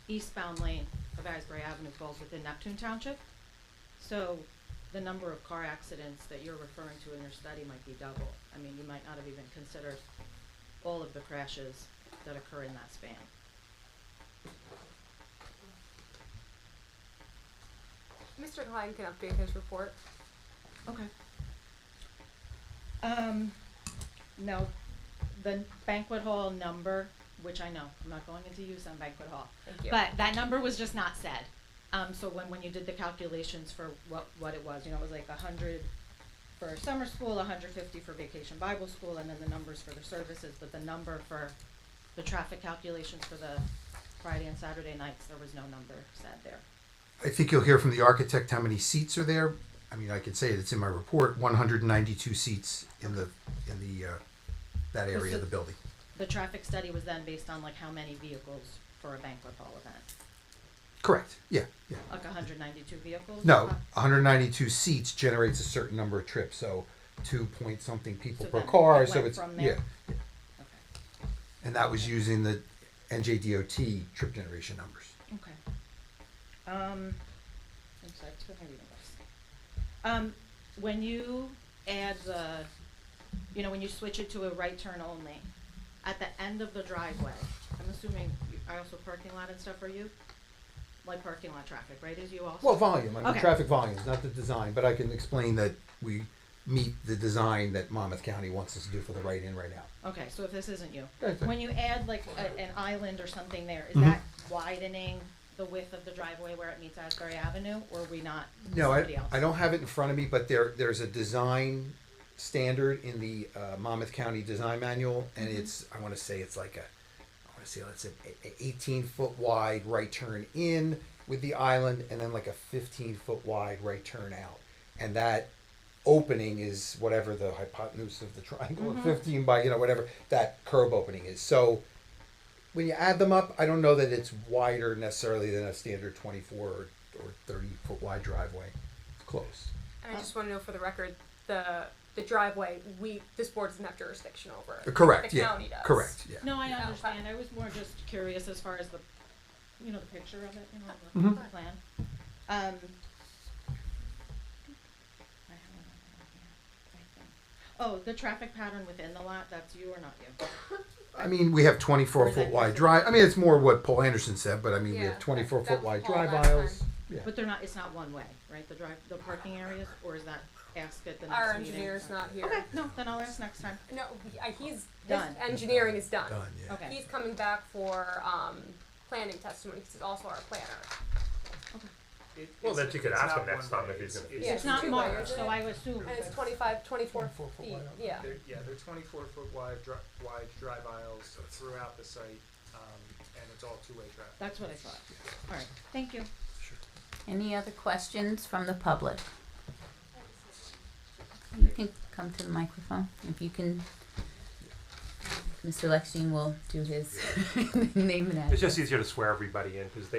eastbound lane of Asbury Avenue falls within Neptune Township. So the number of car accidents that you're referring to in your study might be double. I mean, you might not have even considered all of the crashes that occur in that span. Mr. Klein can update his report. Okay. No, the banquet hall number, which I know, I'm not going into use on banquet hall. Thank you. But that number was just not said. So when you did the calculations for what it was, it was like 100 for summer school, 150 for vacation Bible school, and then the numbers for the services, but the number for the traffic calculations for the Friday and Saturday nights, there was no number said there. I think you'll hear from the architect how many seats are there. I mean, I can say it, it's in my report, 192 seats in that area of the building. The traffic study was then based on like how many vehicles for a banquet hall event? Correct, yeah. Like 192 vehicles? No, 192 seats generates a certain number of trips, so 2 point something people So per then car, it so went it's, from yeah. there? Yeah. Okay. And that was using the NJDOT trip generation numbers. Okay. I'm sorry, it's been reading this. When you add when you switch it to a right turn only, at the end of the driveway, I'm assuming are also parking lot and stuff, are you? Like parking lot traffic, right, is you also? Well, volume, I mean, Okay. traffic volumes, not the design, but I can explain that we meet the design that Monmouth County wants us to do for the right in, right out. Okay, so if this isn't you, That's it. when you add like an island or something there, is Mhm. that widening the width of the driveway where it meets Asbury Avenue, or are we not? No, somebody else? I don't have it in front of me, but there's a design standard in the Monmouth County Design Manual, and it's, I want to say it's like let's say 18-foot wide right turn in with the island, and then like a 15-foot wide right turn out. And that opening is whatever the hypotenuse of the triangle, 15 by, whatever that curb opening is. So when you add them up, I don't know that it's wider necessarily than a standard 24 or 30-foot wide driveway. It's close. And I just want to know for the record, the driveway, this board doesn't have jurisdiction over it. Correct, The yeah. county does. Correct, yeah. No, I Yeah, understand. okay. I was more just curious as far as the picture of it, the plan. I have it on here, I think. Oh, the traffic pattern within the lot, that's you or not you? I mean, we have 24-foot wide drive. I mean, it's more what Paul Anderson said, but I mean, we have Yeah, 24-foot that was wide Paul drive last aisles. time. Yeah. But it's not one way, right? The parking areas, or is that asked at the next Our meeting? engineer's not here. Okay, no, then I'll ask next time. No, his Done. engineering is done. Done, yeah. Okay. He's coming back for planning testimony because he's also our planner. Well, then you could ask him not next one time way, if he's gonna. Yeah, It's not two-way, marked, isn't so it? I would assume. And it's 24 feet. Yeah. They're 24-foot wide drive aisles throughout the site, and it's all two-way traffic. That's what I thought. All right, thank you. Any other questions from the public? You can come to the microphone. If you can, Mr. Lexstein will do his name and address. It's just easier to swear everybody in because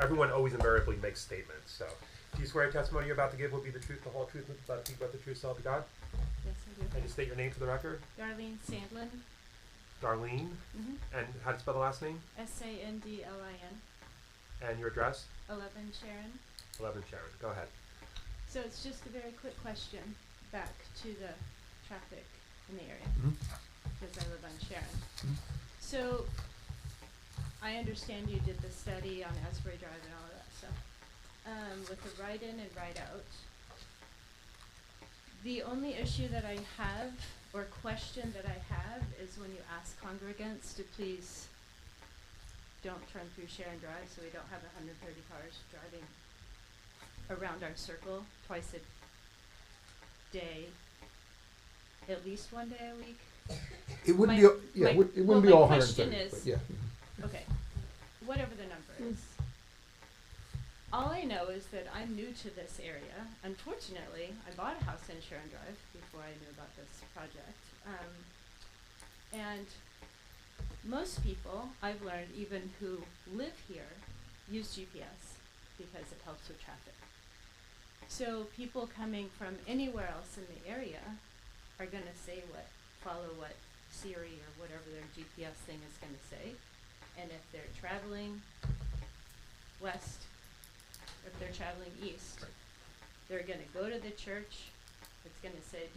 everyone always invariably makes statements. So, do you swear testimony you're about to give will be the truth, the whole truth, but the truth, so help you God? Yes, I do. And just state your name for the record. Darlene Sandlin, Darlene. And how do you spell the last name? Sandlin, And your address? 11 Sharon. 11 Sharon. Go ahead. So it's just a very quick question back to the traffic in the area, because I live on Sharon. So I understand you did the study on Asbury Drive and all of that stuff. With the right in and right out, the only issue that I have, or question that I have, is when you ask congregants to please don't turn through Sharon Drive, so we don't have 130 cars driving around our circle twice a day, at least one day a week. It wouldn't My- be, yeah, my- it wouldn't well, be my all question 130, is- but yeah. Okay, whatever the number is. All I know is that I'm new to this area. Unfortunately, I bought a house in Sharon Drive before I knew about this project. And most people, I've learned, even who live here, use GPS because it helps with traffic. So people coming from anywhere else in the area are gonna follow what Siri or whatever their GPS thing is gonna say. And if they're traveling west, if they're traveling east, they're gonna go to the church, it's gonna say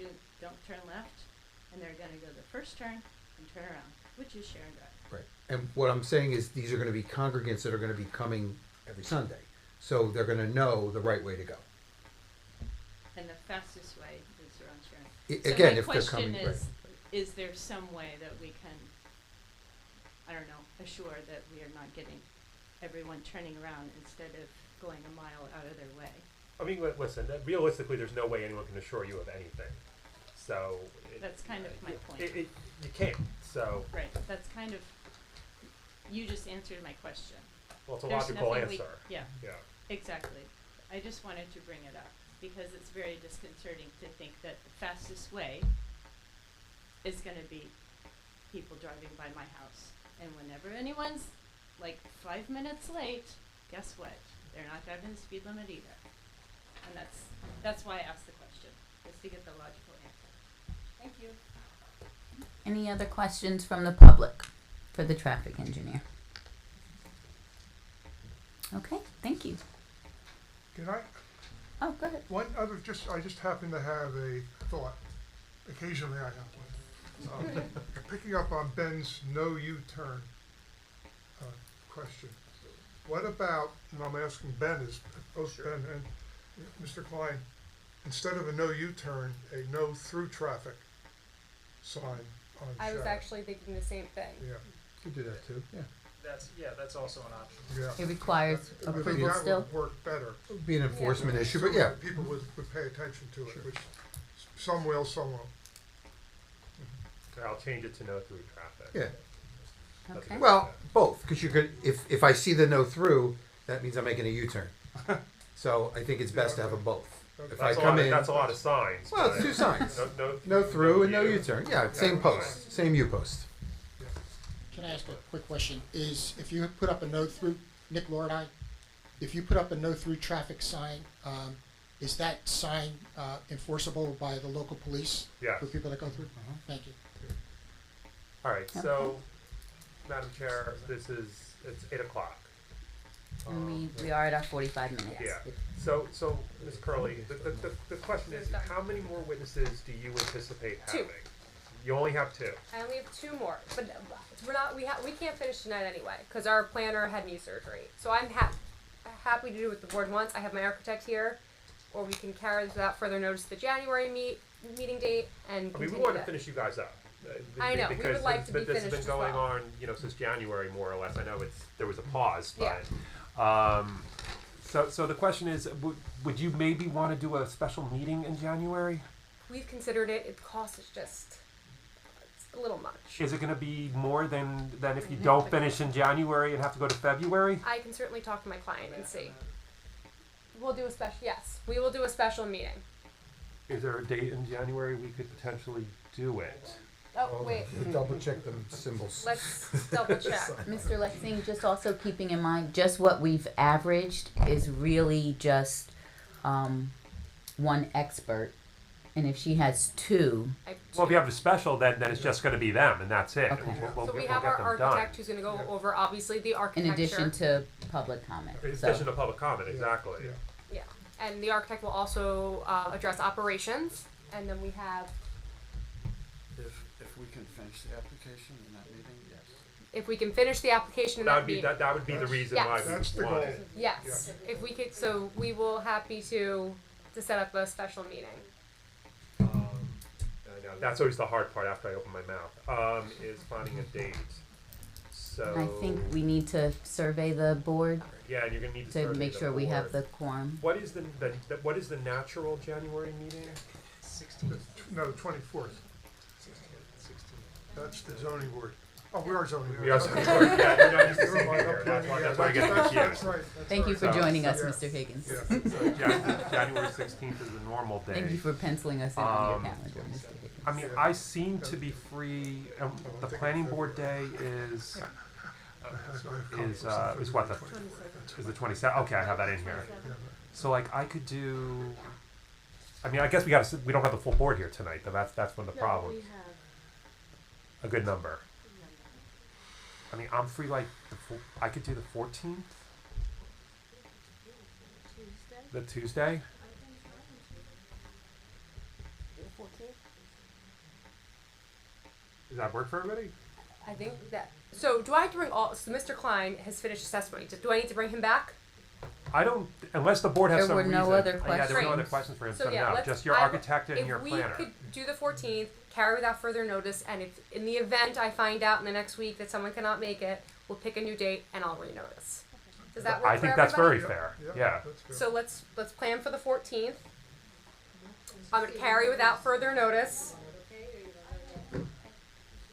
don't turn left, and they're gonna go the first turn and turn around, which is Sharon Drive. Right. And what I'm saying is these are going to be congregants that are going to be coming every Sunday. So they're going to know the right way to go. And the fastest way is around Sharon. I- again, so if my they're question coming, is there some way that we can, I don't know, assure that we are not getting everyone turning around instead of going a mile out of their way? I mean, listen. Realistically, there's no way anyone can assure you of anything. So That's kind of my point. You can't. So Right, that's kind of, you just answered my question. well, it's a There's logical nothing answer. Yeah, Yeah. exactly. I just wanted to bring it up because it's very disconcerting to think that the fastest way is gonna be people driving by my house. And whenever anyone's like 5 minutes late, guess what? They're not driving the speed limit either. And that's why I asked the question, is to get the logical answer. Thank you. Any other questions from the public for the traffic engineer? Okay, thank you. Can I, Oh, go ahead. I just happen to have a thought. Occasionally I have one. Picking up on Ben's no U-turn question. What about, and I'm asking Ben, both Ben and Mr. Klein, instead of a no U-turn, a no through traffic sign on I was Sharon? actually thinking the same thing. Yeah, could do that too. Yeah. That's also an option. yeah. It requires I think approval that still. would work better. It would be an enforcement issue, but So yeah. that people would pay attention to it, which Some will, some won't. Okay, I'll change it to no through traffic. Yeah. That's Okay. good. Well, both, because you could, if I see the no through, that means I'm making a U-turn. So I think it's best to have a both. If I That's a come lot of, in, that's a lot of signs. well, but- it's 2 signs. No No through and no U. U-turn. Yeah, same post, same U-post. Can I ask a quick question? Is, if you put up a no through, Nick Lordi, if you put up a no through traffic sign, is that sign enforceable by the local police? Yes. For people that go through? Thank you. All right, so, Madam Chair, it's 8 o'clock. And we are at our 45 minutes. Yeah. So, Ms. Curley, the question is, how many more witnesses do you anticipate Two. having? You only have 2. I only have 2 more, but we can't finish tonight anyway because our planner had knee surgery. So I'm happy to do what the board wants. I have my architect here, or we can carry this without further notice to the January meeting date and I mean, we continue want to that. finish you guys up. I know, we would like to be This has finished been as going well. on, since January, more or less. I know there was a pause, Yeah. but, so the question is, would you maybe want to do a special meeting in January? We've considered it. It costs us it's a little much. Is it going to be more than if you don't finish in January and have to go to February? I can certainly talk to my client and see. We'll do a special. Yes, we will do a special meeting. Is there a date in January we could potentially do it? Oh wait, Double check them symbols. let's double check. Mr. Lexing, just also keeping in mind, just what we've averaged is really just one expert. And if she has 2, Well, if you have a special, then it's just going to be them, and that's it. Okay. We'll So we get have our them done. architect who's going to go over obviously the in architecture. addition to public comment. In So- addition to public comment, exactly. Yeah. Yeah, and the architect will also address operations, and then we have, If we can finish the application in that meeting, yes. if we can finish the application in That that would be meeting. that would be the reason Yes. why we That's the want goal. it. Yes, if we could, so we will happy to set up a special meeting. I know that's always the hard part after I open my mouth. Is finding a date. So I think we need to survey the board yeah, and you're gonna need to to survey make the sure we have board. the quorum. What is the natural January meeting? 16. No, the 24th. That's the zoning board. Oh, we are zoning board. We also yeah, you're not used to Never seeing mind, here. okay, That's why yeah, I get that's confused. right, that's Thank you right. for So- joining us, Yeah. Mr. Higgins. Yeah. So January 16th is the normal day. Thank you for penciling us in on your Um, calendar, Mr. Higgins. I mean, I seem to be free. The planning board day is what the 27th. Okay, I have that in here. So like I could do. I mean, I guess we don't have the full board here tonight. Though that's one of the problems. A good number. I mean, I'm free like I could do the 14th. The Tuesday. Does that work for everybody? I think that, so do I have to bring so Mr. Klein has finished his testimony, do I need to bring him back? I don't, unless the board has There some were reason. no other Yeah, there were no other questions. questions for him. So So yeah, no, let's, just your I- architect and your planner. If we could do the 14th, carry without further notice, and if in the event I find out in the next week that someone cannot make it, we'll pick a new date and I'll renotice. Does that work I for think that's very everybody? fair. Yeah, Yeah. that's good. So let's plan for the 14th. I'm gonna carry without further notice.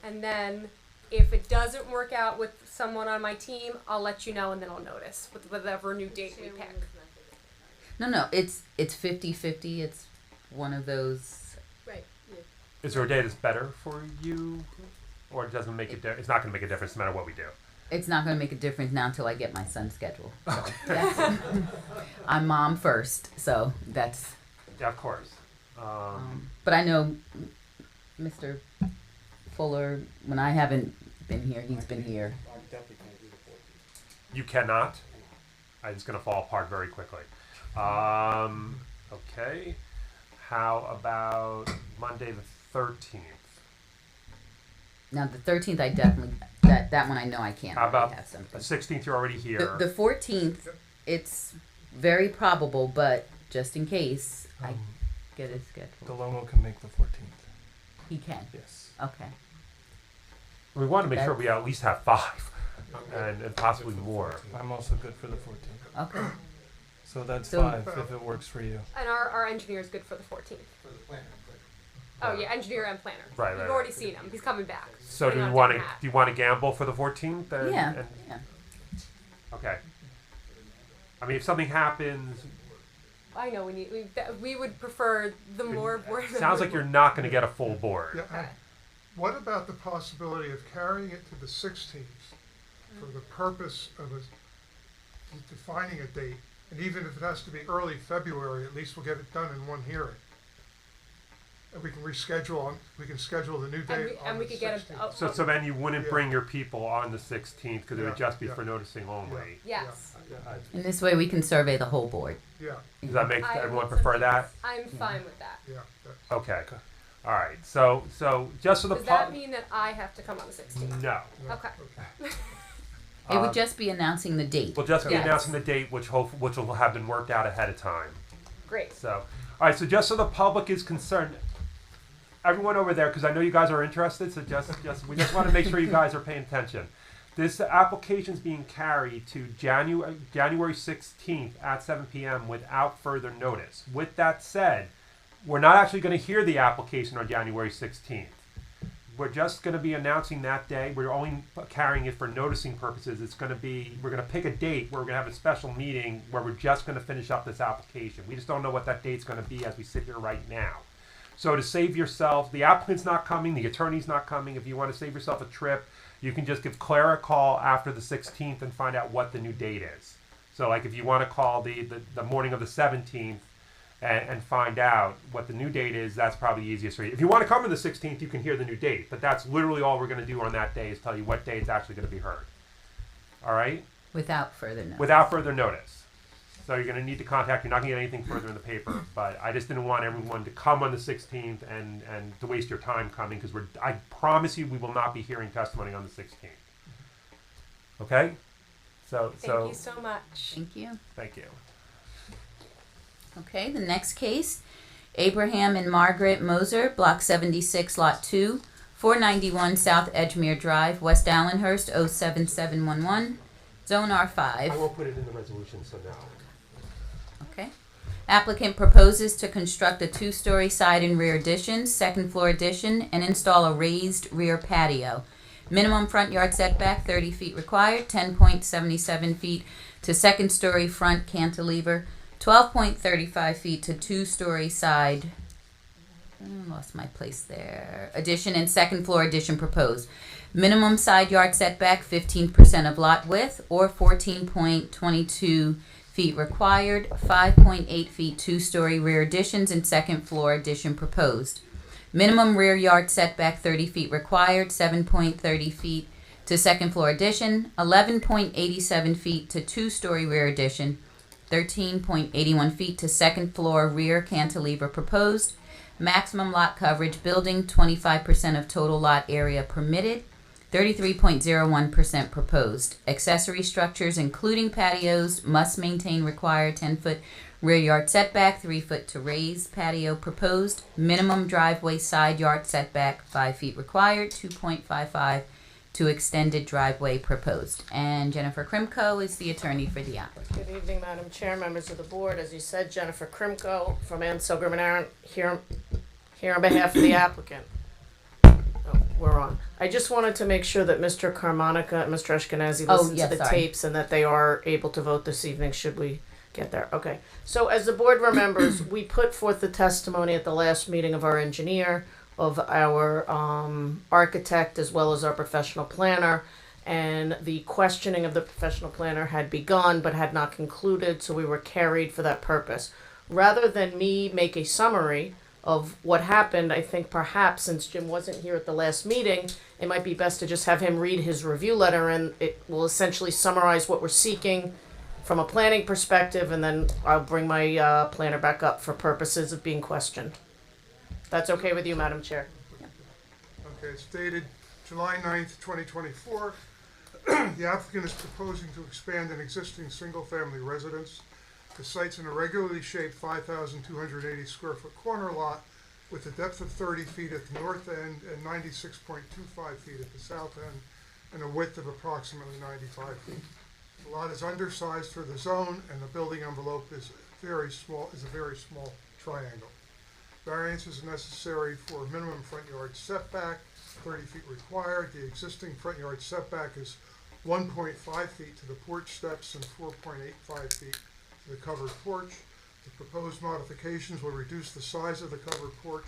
And then if it doesn't work out with someone on my team, I'll let you know and then I'll notice with whatever new date we pick. No, it's 50-50. It's one of those. Right. Is there a day that's better for you, or it doesn't make it? It's not going to make a difference no matter what we do. It's not going to make a difference now until I get my son's schedule. So that's, I'm mom first, so that's. Yeah, of course. But I know Mr. Fuller, when I haven't been here, he's been here. You cannot. It's going to fall apart very quickly. Okay. How about Monday the 13th? Now the 13th, I definitely that one I know I can't How already about have the something. 16th? You're already here. The 14th, it's very probable, but just in case I get his schedule, DeLomo can make the 14th. he can. Yes. Okay. We want to make sure we at least have 5, and possibly more. I'm also good for the 14th. Okay. So that's So- 5 if it works for you. And our engineer is good for the 14th. For the planner, but Oh yeah, engineer and planner. Right, You've right, already right. seen him. He's coming back. So do Putting you on want to different hat. do you want to gamble for the 14th? Yeah. Yeah. Okay. I mean, if something happens, I know we would prefer the more board. sounds like you're not going to get a full board. Yeah, and what about the possibility of carrying it to the 16th for the purpose of defining a date? And even if it has to be early February, at least we'll get it done in one hearing. And we can schedule the new date on and we the could get 16th. So then you wouldn't Yeah. bring your people on the 16th because it would Yeah, just be yeah. for noticing only. Yes, And this way we can survey the whole board. Yeah, Does that make I everyone will prefer send- that? I'm fine with that. yeah. Okay. All right. So just for the Does that pub. mean that I have to come on the 16th? No. Okay. It would just be announcing the date. We'll just be Yes. announcing the date, which will have been worked out ahead of time. Great. So, all right. So just so the public is concerned, everyone over there, because I know you guys are interested. So we just want to make sure you guys are paying attention. This application is being carried to January 16th at 7 p.m. without further notice. With that said, we're not actually going to hear the application on January 16th. We're just going to be announcing that day. We're only carrying it for noticing purposes. We're going to pick a date where we're going to have a special meeting where we're just going to finish up this application. We just don't know what that date's going to be as we sit here right now. So to save yourself, the applicant's not coming, the attorney's not coming. If you want to save yourself a trip, you can just give Claire a call after the 16th and find out what the new date is. So like if you want to call the morning of the 17th and find out what the new date is, that's probably easiest for you. If you want to come to the 16th, you can hear the new date. But that's literally all we're going to do on that day is tell you what day it's actually going to be heard. All right? Without further notice. Without further notice. So you're going to need to contact, you're not going to get anything further in the paper. But I just didn't want everyone to come on the 16th and to waste your time coming because I promise you we will not be hearing testimony on the 16th. Okay? Thank you so much. Thank you. Thank you. Okay, the next case, Abraham and Margaret Moser, Block 76, Lot 2, 491 South Edgemere Drive, West Allenhurst, 07711, Zone R5. I will put it in the resolution, so no. Okay. Applicant proposes to construct a two-story side and rear addition, second floor addition, and install a raised rear patio. Minimum front yard setback, 30 feet required, 10.77 feet to second story front cantilever, 12.35 feet to two-story side. I lost my place there. Addition and second floor addition proposed. Minimum side yard setback, 15% of lot width, or 14.22 feet required. 5.8 feet two-story rear additions and second floor addition proposed. Minimum rear yard setback, 30 feet required. 7.30 feet to second floor addition. 11.87 feet to two-story rear addition. 13.81 feet to second floor rear cantilever proposed. Maximum lot coverage building, 25% of total lot area permitted. 33.01% proposed. Accessory structures including patios must maintain required 10-foot rear yard setback, 3 foot to raised patio proposed. Minimum driveway side yard setback, 5 feet required, 2.55 to extended driveway proposed. And Jennifer Krimko is the attorney for the applicant. Good evening, Madam Chair, members of the board. As you said, Jennifer Krimko from Ann Silgerman and Aaron here on behalf of the applicant. Oh, we're on. I just wanted to make sure that Mr. Carmonica and Mr. Ashkenazi listen to the tapes and that they are able to vote this evening should we get there. Okay. So as the board remembers, we put forth the testimony at the last meeting of our engineer, of our architect, as well as our professional planner, and the questioning of the professional planner had begun but had not concluded, so we were carried for that purpose. Rather than me make a summary of what happened, I think perhaps since Jim wasn't here at the last meeting, it might be best to just have him read his review letter, and it will essentially summarize what we're seeking from a planning perspective, and then I'll bring my planner back up for purposes of being questioned. That's okay with you, Madam Chair? Okay, it's dated July 9th, 2024. The applicant is proposing to expand an existing single-family residence. The site's an irregularly shaped 5,280 square foot corner lot with a depth of 30 feet at the north end and 96.25 feet at the south end, and a width of approximately 95 feet. The lot is undersized for the zone, and the building envelope is a very small triangle. Variance is necessary for a minimum front yard setback, 30 feet required. The existing front yard setback is 1.5 feet to the porch steps and 4.85 feet to the covered porch. The proposed modifications will reduce the size of the covered porch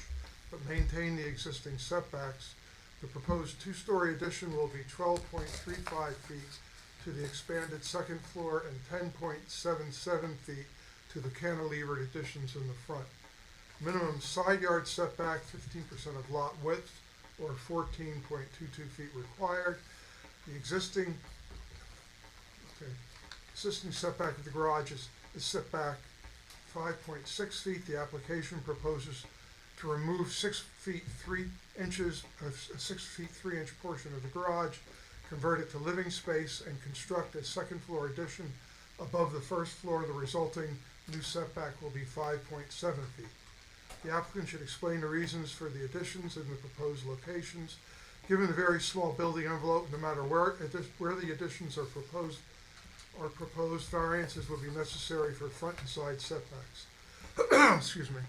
but maintain the existing setbacks. The proposed two-story addition will be 12.35 feet to the expanded second floor and 10.77 feet to the cantilevered additions in the front. Minimum side yard setback, 15% of lot width, or 14.22 feet required. The existing setback of the garage is set back 5.6 feet. The application proposes to remove 6 feet 3 inches, a 6 feet 3 inch portion of the garage, convert it to living space, and construct a second floor addition above the first floor. The resulting new setback will be 5.7 feet. The applicant should explain the reasons for the additions in the proposed locations. Given the very small building envelope, no matter where the additions are proposed, variances will be necessary for front and side setbacks. Excuse me.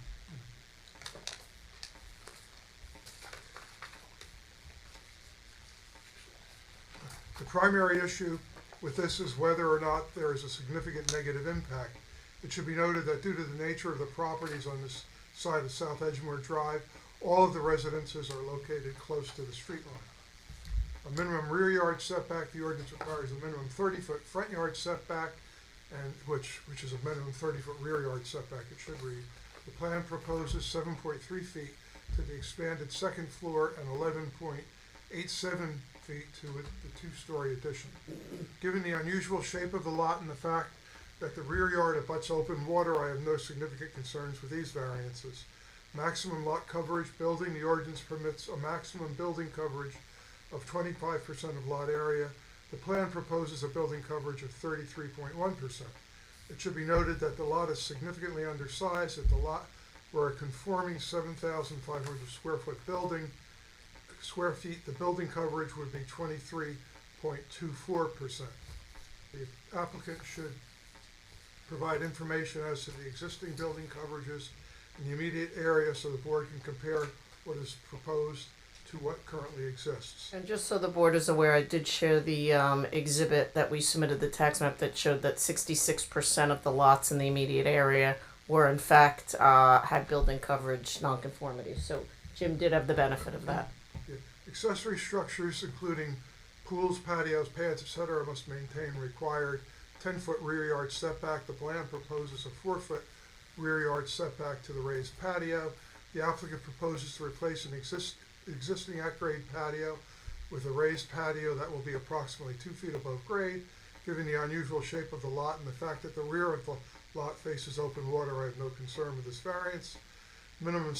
The primary issue with this is whether or not there is a significant negative impact. It should be noted that due to the nature of the properties on this side of South Edgemore Drive, all of the residences are located close to the street line. A minimum rear yard setback, the ordinance requires a minimum 30-foot front yard setback, and which is a minimum 30-foot rear yard setback, it should read. The plan proposes 7.3 feet to the expanded second floor and 11.87 feet to the two-story addition. Given the unusual shape of the lot and the fact that the rear yard abuts open water, I have no significant concerns with these variances. Maximum lot coverage building, the ordinance permits a maximum building coverage of 25% of lot area. The plan proposes a building coverage of 33.1%. It should be noted that the lot is significantly undersized. If the lot were a conforming 7,500 square foot building, the building coverage would be 23.24%. The applicant should provide information as to the existing building coverages in the immediate area so the board can compare what is proposed to what currently exists. And just so the board is aware, I did share the exhibit that we submitted, the tax map that showed that 66% of the lots in the immediate area were in fact had building coverage nonconformity. So Jim did have the benefit of that. Yeah. Accessory structures including pools, patios, pads, etc. must maintain required 10-foot rear yard setback. The plan proposes a 4-foot rear yard setback to the raised patio. The applicant proposes to replace an existing at-grade patio with a raised patio that will be approximately 2 feet above grade. Given the unusual shape of the lot and the fact that the rear of the lot faces open water, I have no concern with this variance. Minimum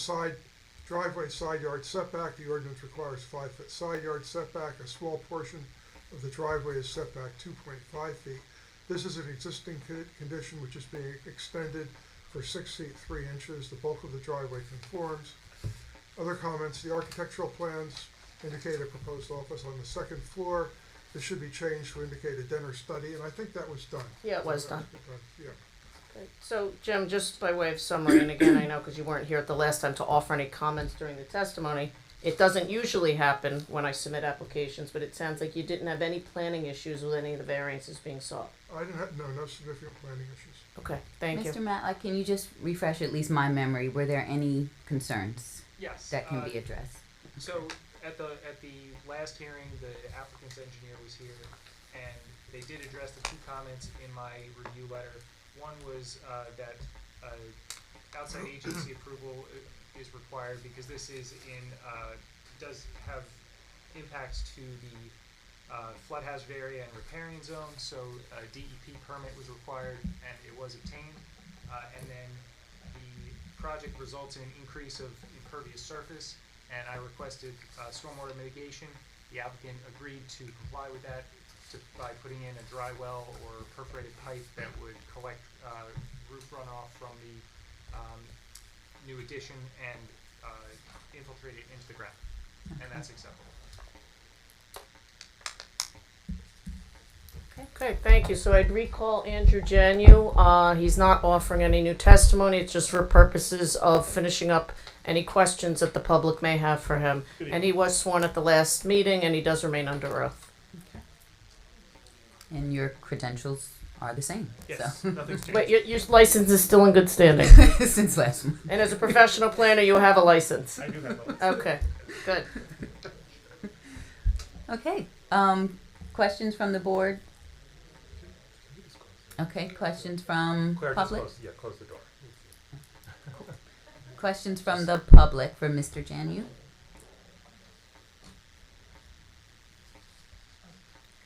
driveway side yard setback. The ordinance requires 5-foot side yard setback. A small portion of the driveway is set back 2.5 feet. This is an existing condition which is being extended for 6 feet 3 inches. The bulk of the driveway conforms. Other comments, the architectural plans indicate a proposed office on the second floor. This should be changed to indicate a den or study, and I think that was done. Yeah, it was done. Yeah. Okay. So Jim, just by way of summary, and again, I know because you weren't here at the last time to offer any comments during the testimony, it doesn't usually happen when I submit applications, but it sounds like you didn't have any planning issues with any of the variances being sought. I didn't have, no significant planning issues. Okay, thank you. Mr. Matlock, can you just refresh at least my memory? Were there any concerns Yes. that can be addressed? So at the last hearing, the applicant's engineer was here, and they did address the 2 comments in my review letter. One was that outside agency approval is required because this is does have impacts to the flood hazard area and riparian zone, so a DEP permit was required and it was obtained. And then the project results in an increase of impervious surface, and I requested stormwater mitigation. The applicant agreed to comply with that by putting in a dry well or perforated pipe that would collect roof runoff from the new addition and infiltrate it into the ground, and that's acceptable. Okay, thank you. So I'd recall Andrew Janu. He's not offering any new testimony. It's just for purposes of finishing up any questions that the public may have for him. And he was sworn at the last meeting, and he does remain under oath. And your credentials are the same. Yes, So. nothing's changed. Wait, your license is still in good standing. Since last month. And as a professional planner, you have a license. I do have one. Okay, good. Okay. Questions from the board? Okay. Questions from Claire, just public? close the door. Questions from the public for Mr. Janu?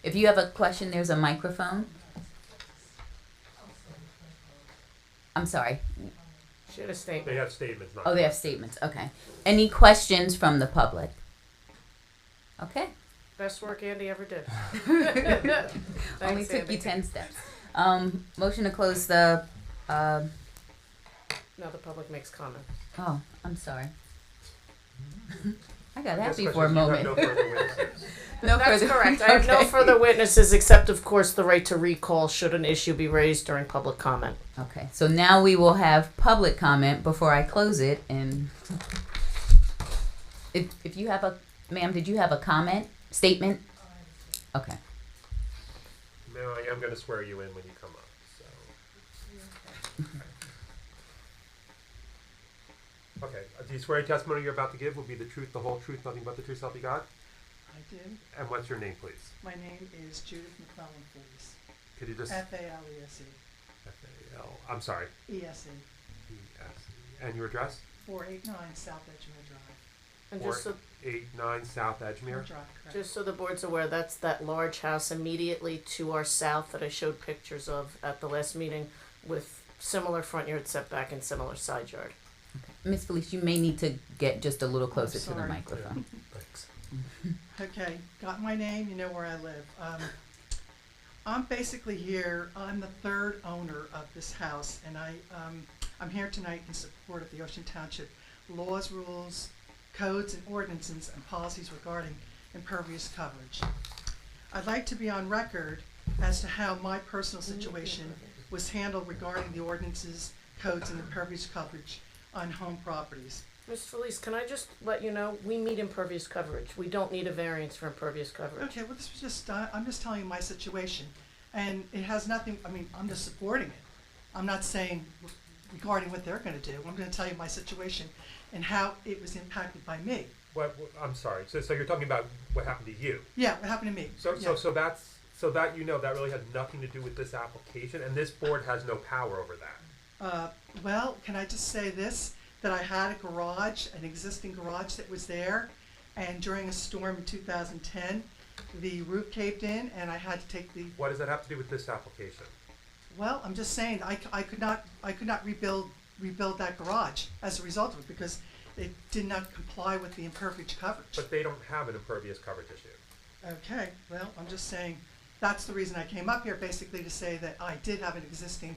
If you have a question, there's a microphone. I'm sorry. She had a statement. They have statements, not. Oh, they have statements. Okay. Any questions from the public? Okay. Best work Andy ever did. Only Thanks, took you Andy. 10 steps. Motion to close the. Now the public makes comment. Oh, I'm sorry. I got This happy question for a is, you have moment. no further witnesses. No That's further- correct. I have no okay. further witnesses except, of course, the right to recall should an issue be raised during public comment. Okay, so now we will have public comment before I close it. And if you have a, ma'am, did you have a comment, statement? Okay. No, I am going to swear you in when you come up. So. Okay. Do you swear any testimony you're about to give will be the truth, the whole truth, nothing but the truth, so help you God? I did. And what's your name, please? My name is Judith McClellan, please. Could you just F-A-L-E-S-E. F-A-L. I'm sorry. E-S-E. E-S-E. And your address? 489 South Edgemere Drive. And just so, 489 South Edgemere. Drive, correct. just so the board's aware, that's that large house immediately to our south that I showed pictures of at the last meeting with similar front yard setback and similar side yard. Miss Felice, you may need to get just a little closer to the sorry. microphone. Thanks. Okay, got my name, you know where I live. I'm basically here, I'm the third owner of this house, and I'm here tonight in support of the Ocean Township laws, rules, codes, and ordinances and policies regarding impervious coverage. I'd like to be on record as to how my personal situation was handled regarding the ordinances, codes, and impervious coverage on home properties. Ms. Felice, can I just let you know, we meet impervious coverage. We don't need a variance for impervious coverage. Okay, well, this was just, I'm just telling you my situation, and it has nothing, I mean, I'm just supporting it. I'm not saying regarding what they're gonna do, I'm gonna tell you my situation and how it was impacted by me. I'm sorry. So you're talking about what happened to you. Yeah, what happened to me. So Yeah. that that really has nothing to do with this application, and this board has no power over that. Well, can I just say this, that I had a garage, an existing garage that was there, and during a storm in 2010, the roof caved in, and I had to take the, What does that have to do with this application? well, I'm just saying, I could not rebuild that garage as a result of it, because it did not comply with the impervious coverage. But they don't have an impervious coverage issue. Okay, well, I'm just saying, that's the reason I came up here, basically to say that I did have an existing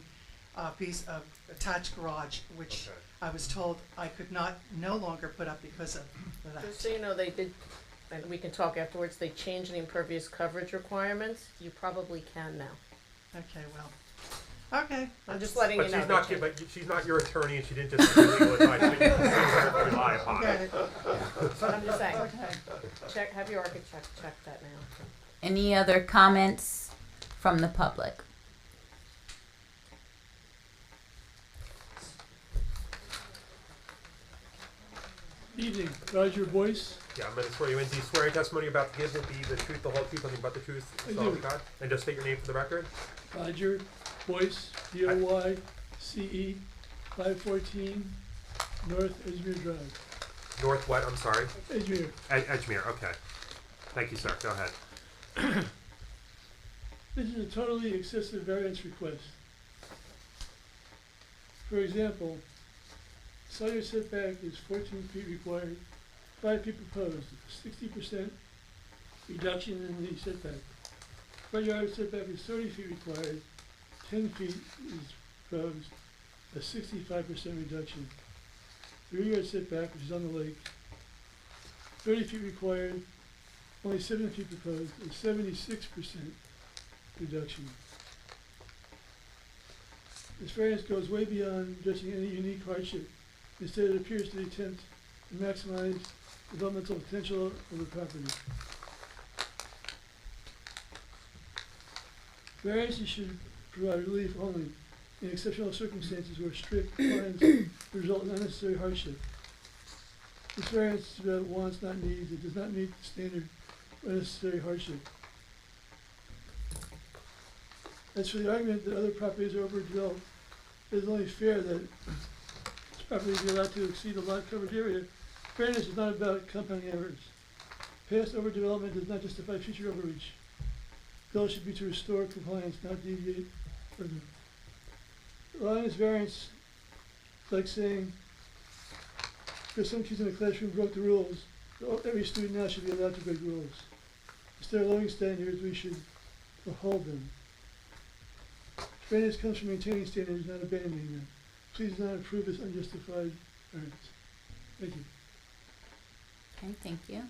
piece of attached garage, which Okay. I was told I could no longer put up because of Just that. so you know, they did, and we can talk afterwards, they changed the impervious coverage requirements. You probably can now. Okay, well, okay. I'm just that's- letting you But know. she's they not. changed- But she's not your attorney, and she didn't just give you legal advice. But you can rely upon Got it. it. But I'm just saying, Okay. have your architect check that now. Any other comments from the public? Evening, Roger Boyce. Yeah, I'm going to swear you in. Do you swear any testimony you're about to give will be the truth, the whole truth, nothing but the truth, I so help do. you God? And just state your name for the record. Roger Boyce, B-O-Y-C-E, 514 North Edgemere Drive. North what? I'm sorry. Edgemere. Edgemere. Okay. Thank you, sir. Go ahead. This is a totally excessive variance request. For example, side yard setback is 14 feet required, 5 feet proposed, 60% reduction in the setback. Front yard setback is 30 feet required, 10 feet is proposed, a 65% reduction. Rear yard setback, which is on the lake, 30 feet required, only 7 feet proposed, a 76% reduction. This variance goes way beyond addressing any unique hardship Instead, it appears to attempt to maximize developmental potential of the property. Variances should provide relief only in exceptional circumstances where strict compliance result in unnecessary hardship. This variance is about wants, not needs. It does not meet the standard for unnecessary hardship. As for the argument that other properties are overdeveloped, it is only fair that this property be allowed to exceed the lot coverage area. Fairness is not about compounding errors. Past overdevelopment does not justify future overreach. The goal should be to restore compliance, not deviate further. Allowing this variance is like saying, because some kids in the classroom broke the rules, every student now should be allowed to break rules. Instead of lowering standards, we should uphold them. Fairness comes from maintaining standards, not abandoning them. Please do not approve this unjustified variance. Thank you. Okay, thank you.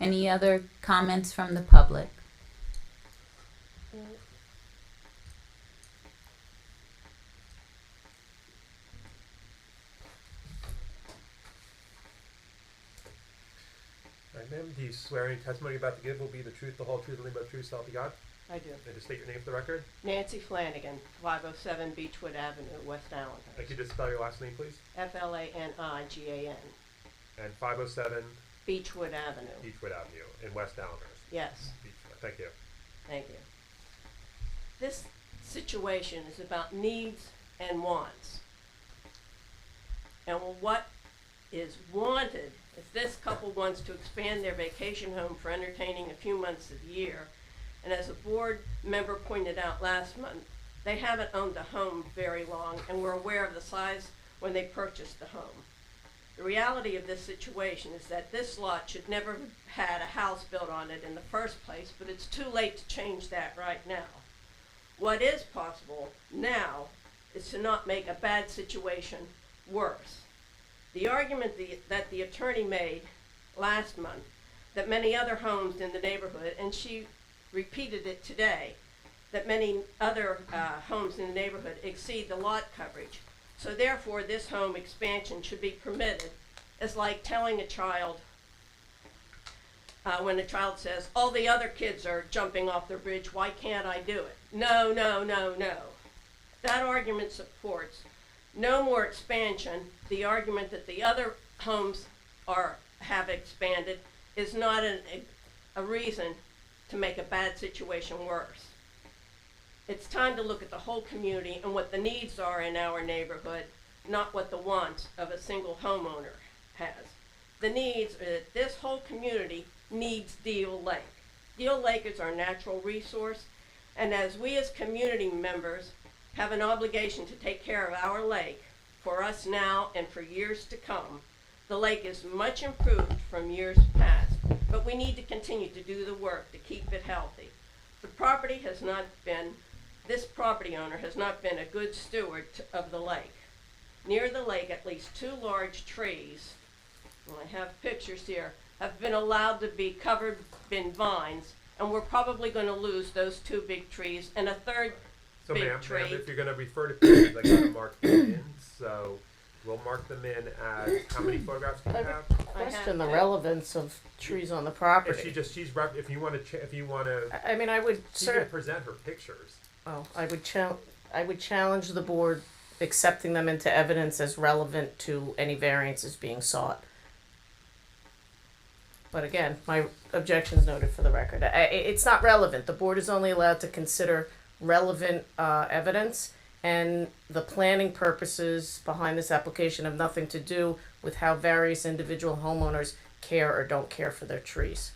Any other comments from the public? All right, ma'am, do you swear any testimony you're about to give will be the truth, the whole truth, and nothing but the truth, so help you God? I do. And just state your name for the record. Nancy Flanagan, 507 Beechwood Avenue, West Could Allenhurst. you just spell your last name, please? Flanigian, And 507 Beechwood Avenue. Beechwood Avenue in West Allenhurst. Yes, Beechwood. Thank you. thank you. This situation is about needs and wants. And what is wanted, if this couple wants to expand their vacation home for entertaining a few months of the year, and as a board member pointed out last month, they haven't owned a home very long and were aware of the size when they purchased the home. The reality of this situation is that this lot should never have had a house built on it in the first place, but it's too late to change that right now. What is possible now is to not make a bad situation worse. The argument that the attorney made last month, that many other homes in the neighborhood, and she repeated it today, that many other homes in the neighborhood exceed the lot coverage. So therefore, this home expansion should be permitted. It's like telling a child, when a child says, all the other kids are jumping off the bridge, why can't I do it? No, no, no, no. That argument supports no more expansion. The argument that the other homes have expanded is not a reason to make a bad situation worse. It's time to look at the whole community and what the needs are in our neighborhood, not what the wants of a single homeowner has. The needs are that this whole community needs Deal Lake. Deal Lake is our natural resource, and as we as community members have an obligation to take care of our lake for us now and for years to come, the lake is much improved from years past, but we need to continue to do the work to keep it healthy. This property owner has not been a good steward of the lake. Near the lake, at least 2 large trees, and I have pictures here, have been allowed to be covered in vines, and we're probably going to lose those 2 big trees and a third So big ma'am, tree. if you're going to refer to pictures, I got to mark them in. So we'll mark them in as, how many photographs do you have? Question the relevance of trees on the property. If you want to, I mean, I would she can present her pictures. I would challenge the board accepting them into evidence as relevant to any variances being sought. But again, my objection's noted for the record. It's not relevant. The board is only allowed to consider relevant evidence, and the planning purposes behind this application have nothing to do with how various individual homeowners care or don't care for their trees.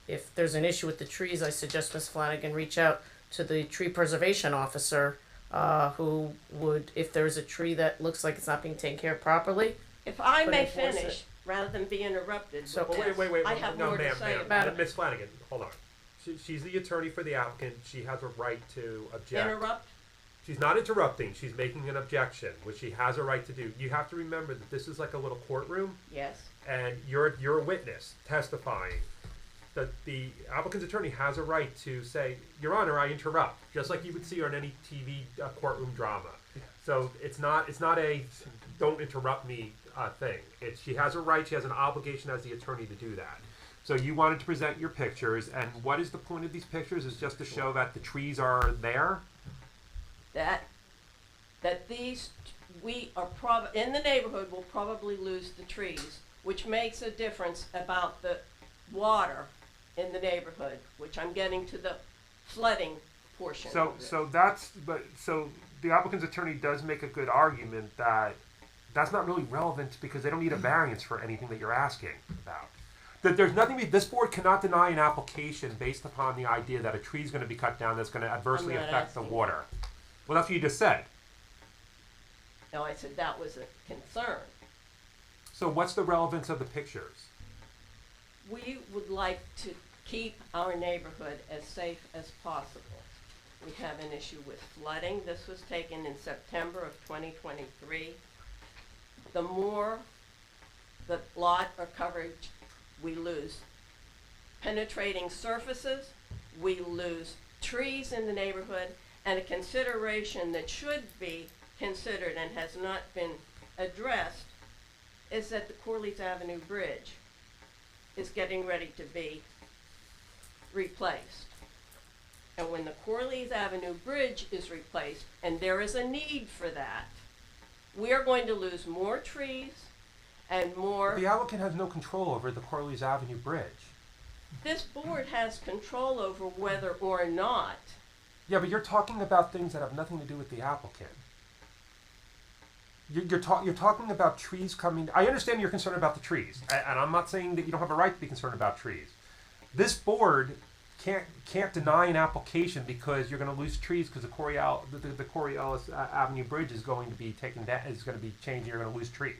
If there's an issue with the trees, I suggest Ms. Flanagan reach out to the tree preservation officer, who would, if there's a tree that looks like it's not being taken care of properly. If I could may enforce finish, it. rather than be interrupted, So- yes, Wait, I have no, more to ma'am, say ma'am. about it. Miss Flanagan, hold on. She's the attorney for the applicant. She has a right to object. Interrupt? She's not interrupting. She's making an objection, which she has a right to do. You have to remember that this is like a little courtroom, Yes. and you're a witness testifying. the applicant's attorney has a right to say, Your Honor, I interrupt, just like you would see on any TV courtroom drama. So it's not a don't interrupt me thing. She has a right, she has an obligation as the attorney to do that. So you wanted to present your pictures, and what is the point of these pictures? Is just to show that the trees are there? That these, we are in the neighborhood will probably lose the trees, which makes a difference about the water in the neighborhood, which I'm getting to the flooding portion of it. So the applicant's attorney does make a good argument that that's not really relevant because they don't need a variance for anything that you're asking about. That there's nothing, this board cannot deny an application based upon the idea that a tree is going to be cut down that's going to adversely affect the water. Well, that's what you just said. No, I said that was a concern. So what's the relevance of the pictures? We would like to keep our neighborhood as safe as possible. We have an issue with flooding. This was taken in September of 2023. The more the lot or coverage we lose penetrating surfaces, we lose trees in the neighborhood, and a consideration that should be considered and has not been addressed is that the Corley's Avenue Bridge is getting ready to be replaced. And when the Corley's Avenue Bridge is replaced, and there is a need for that, we are going to lose more trees and more. The applicant has no control over the Corley's Avenue Bridge. This board has control over whether or not. Yeah, but you're talking about things that have nothing to do with the applicant. You're talking about trees coming. I understand you're concerned about the trees, and I'm not saying that you don't have a right to be concerned about trees. This board can't deny an application because you're going to lose trees because the Coriolis Avenue Bridge is going to be taken down. Is going to be changed. You're going to lose trees.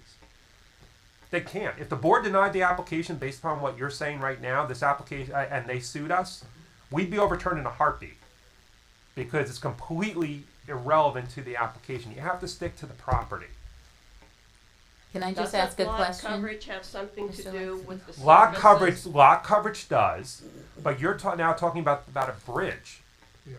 They can't. If the board denied the application based upon what you're saying right now, this application, and they sued us, we'd be overturned in a heartbeat because it's completely irrelevant to the application. You have to stick to the property. Can I just ask a question? Does lot coverage have something to do with the services? Lot coverage does, but you're now talking about a bridge,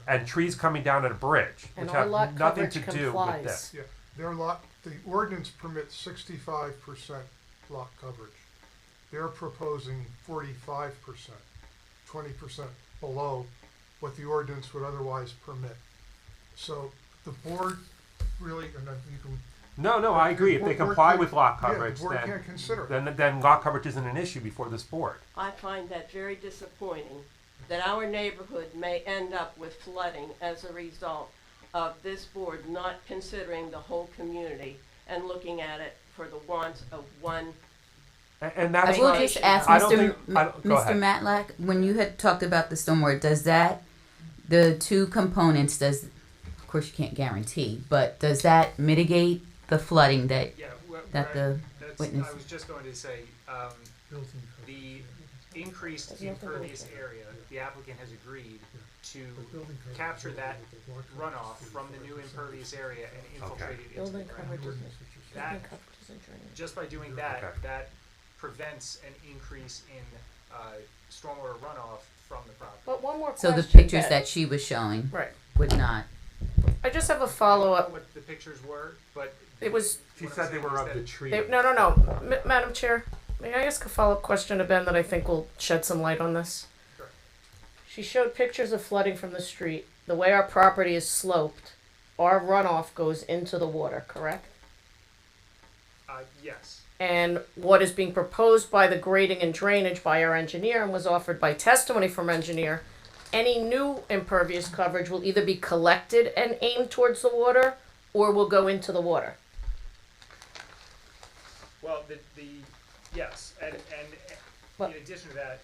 and trees coming down at a bridge, And which our have lot nothing to coverage do complies. with this. Yeah, the ordinance permits 65% lot coverage. They're proposing 45%, 20% below what the ordinance would otherwise permit. So the board really, and then you can. No, I agree. If they comply with lot coverage, the board can't consider it. then lot coverage isn't an issue before this board. I find that very disappointing that our neighborhood may end up with flooding as a result of this board not considering the whole community and looking at it for the wants of one. And that's I will not, just ask I don't Mr. think, I don't- go Mr. ahead. Matlack, when you had talked about the stormwater, does that, the two components, of course you can't guarantee, but does that mitigate the flooding that Yeah, the that's, witness? I was just going to say, the increased impervious area, the applicant has agreed to capture that runoff from the new impervious area and infiltrate it into the Building ground. coverage That, isn't drainage. just by doing that, Okay. that prevents an increase in stormwater runoff from the property. But one more So question. the pictures that she was showing Right. would not. I just have a I don't follow-up. know what the pictures were, but It was She what said I'm they saying were is of that the tree. no. Madam Chair, may I ask a follow-up question to Ben that I think will shed some light on this? Sure. She showed pictures of flooding from the street. The way our property is sloped, our runoff goes into the water, correct? yes. And what is being proposed by the grading and drainage by our engineer and was offered by testimony from engineer, any new impervious coverage will either be collected and aimed towards the water or will go into the water. Well, yes, and But- in addition to that,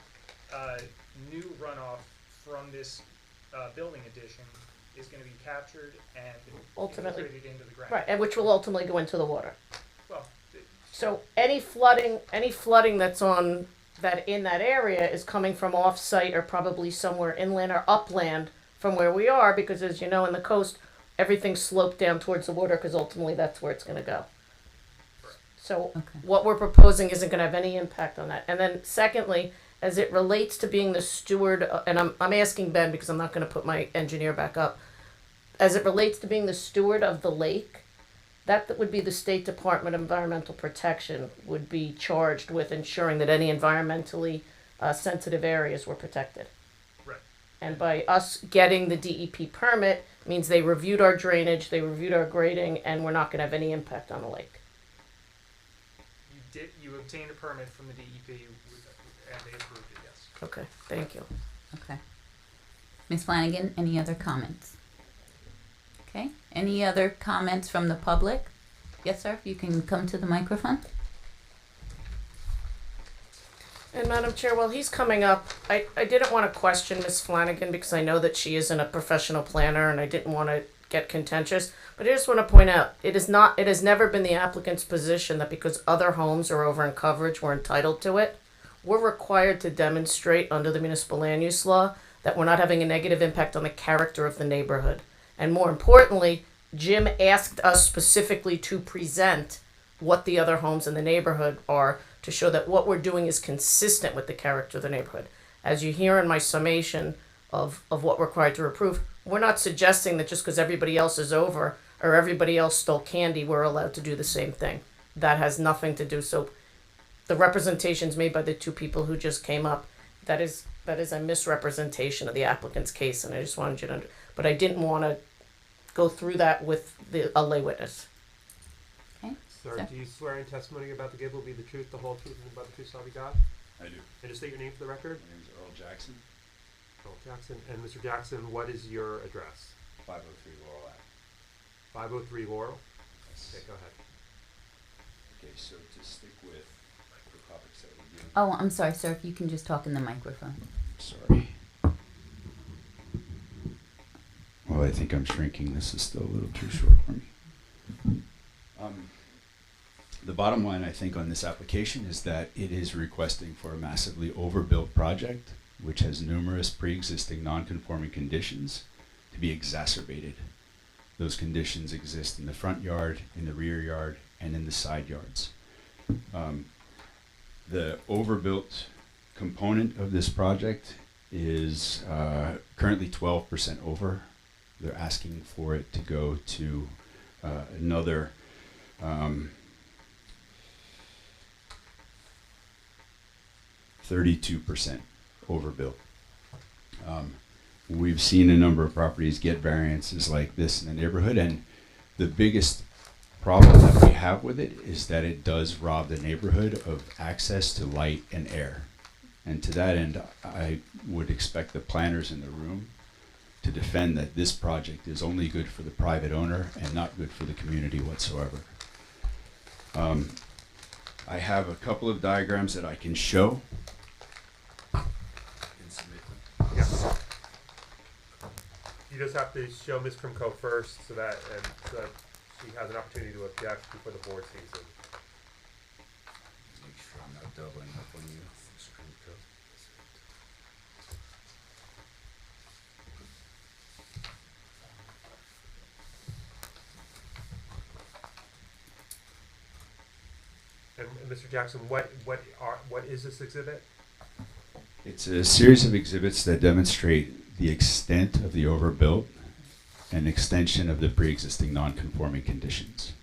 new runoff from this building addition is going to be captured and Ultimately- infiltrated into the ground. Right, and which will ultimately go into the water. Well, So any flooding that's in that area is coming from off-site or probably somewhere inland or upland from where we are, because as you know, in the coast, everything's sloped down towards the water because ultimately that's where it's going to go. So Okay. what we're proposing isn't going to have any impact on that. And then secondly, as it relates to being the steward, and I'm asking Ben because I'm not going to put my engineer back up. As it relates to being the steward of the lake, that would be the State Department of Environmental Protection would be charged with ensuring that any environmentally sensitive areas were protected. Right. And by us getting the DEP permit means they reviewed our drainage, they reviewed our grading, and we're not going to have any impact on the lake. You obtained a permit from the DEP and they approved it, yes. Okay, thank you. Okay. Ms. Flanagan, any other comments? Okay, any other comments from the public? Yes, sir, if you can come to the microphone. And Madam Chair, while he's coming up, I didn't want to question Ms. Flanagan because I know that she isn't a professional planner and I didn't want to get contentious. But I just want to point out, it has never been the applicant's position that because other homes are over in coverage, we're entitled to it. We're required to demonstrate under the municipal land use law that we're not having a negative impact on the character of the neighborhood. And more importantly, Jim asked us specifically to present what the other homes in the neighborhood are to show that what we're doing is consistent with the character of the neighborhood. As you hear in my summation of what we're required to approve, we're not suggesting that just because everybody else is over or everybody else stole candy, we're allowed to do the same thing. That has nothing to do. So the representations made by the two people who just came up, that is a misrepresentation of the applicant's case, and I just wanted you to but I didn't want to go through that with a lay witness. Okay. Sir, do you swear in testimony you're about to give will be the truth, the whole truth, and but the truth so help you God? I do. And just state your name for the record. My name is Earl Jackson, Earl Jackson. And Mr. Jackson, what is your address? 503 Laurel Ave. 503 Laurel? Yes. Okay, go ahead. Okay, so to stick with the topics that we're doing. Oh, I'm sorry, sir, if you can just talk in the microphone. Sorry. Well, I think I'm shrinking. This is still a little too short for me. The bottom line, I think, on this application is that it is requesting for a massively overbuilt project, which has numerous pre-existing non-conforming conditions to be exacerbated. Those conditions exist in the front yard, in the rear yard, and in the side yards. The overbuilt component of this project is currently 12% over. They're asking for it to go to another 32% overbuilt. We've seen a number of properties get variances like this in the neighborhood, and the biggest problem that we have with it is that it does rob the neighborhood of access to light and air. And to that end, I would expect the planners in the room to defend that this project is only good for the private owner and not good for the community whatsoever. I have a couple of diagrams that I can show. Yeah. You just have to show Ms. Krimko first so that she has an opportunity to object before the board sees it. Make sure I'm not doubling up on you, Ms. Krimko. And Mr. Jackson, what is this exhibit? It's a series of exhibits that demonstrate the extent of the overbuilt and extension of the pre-existing non-conforming conditions.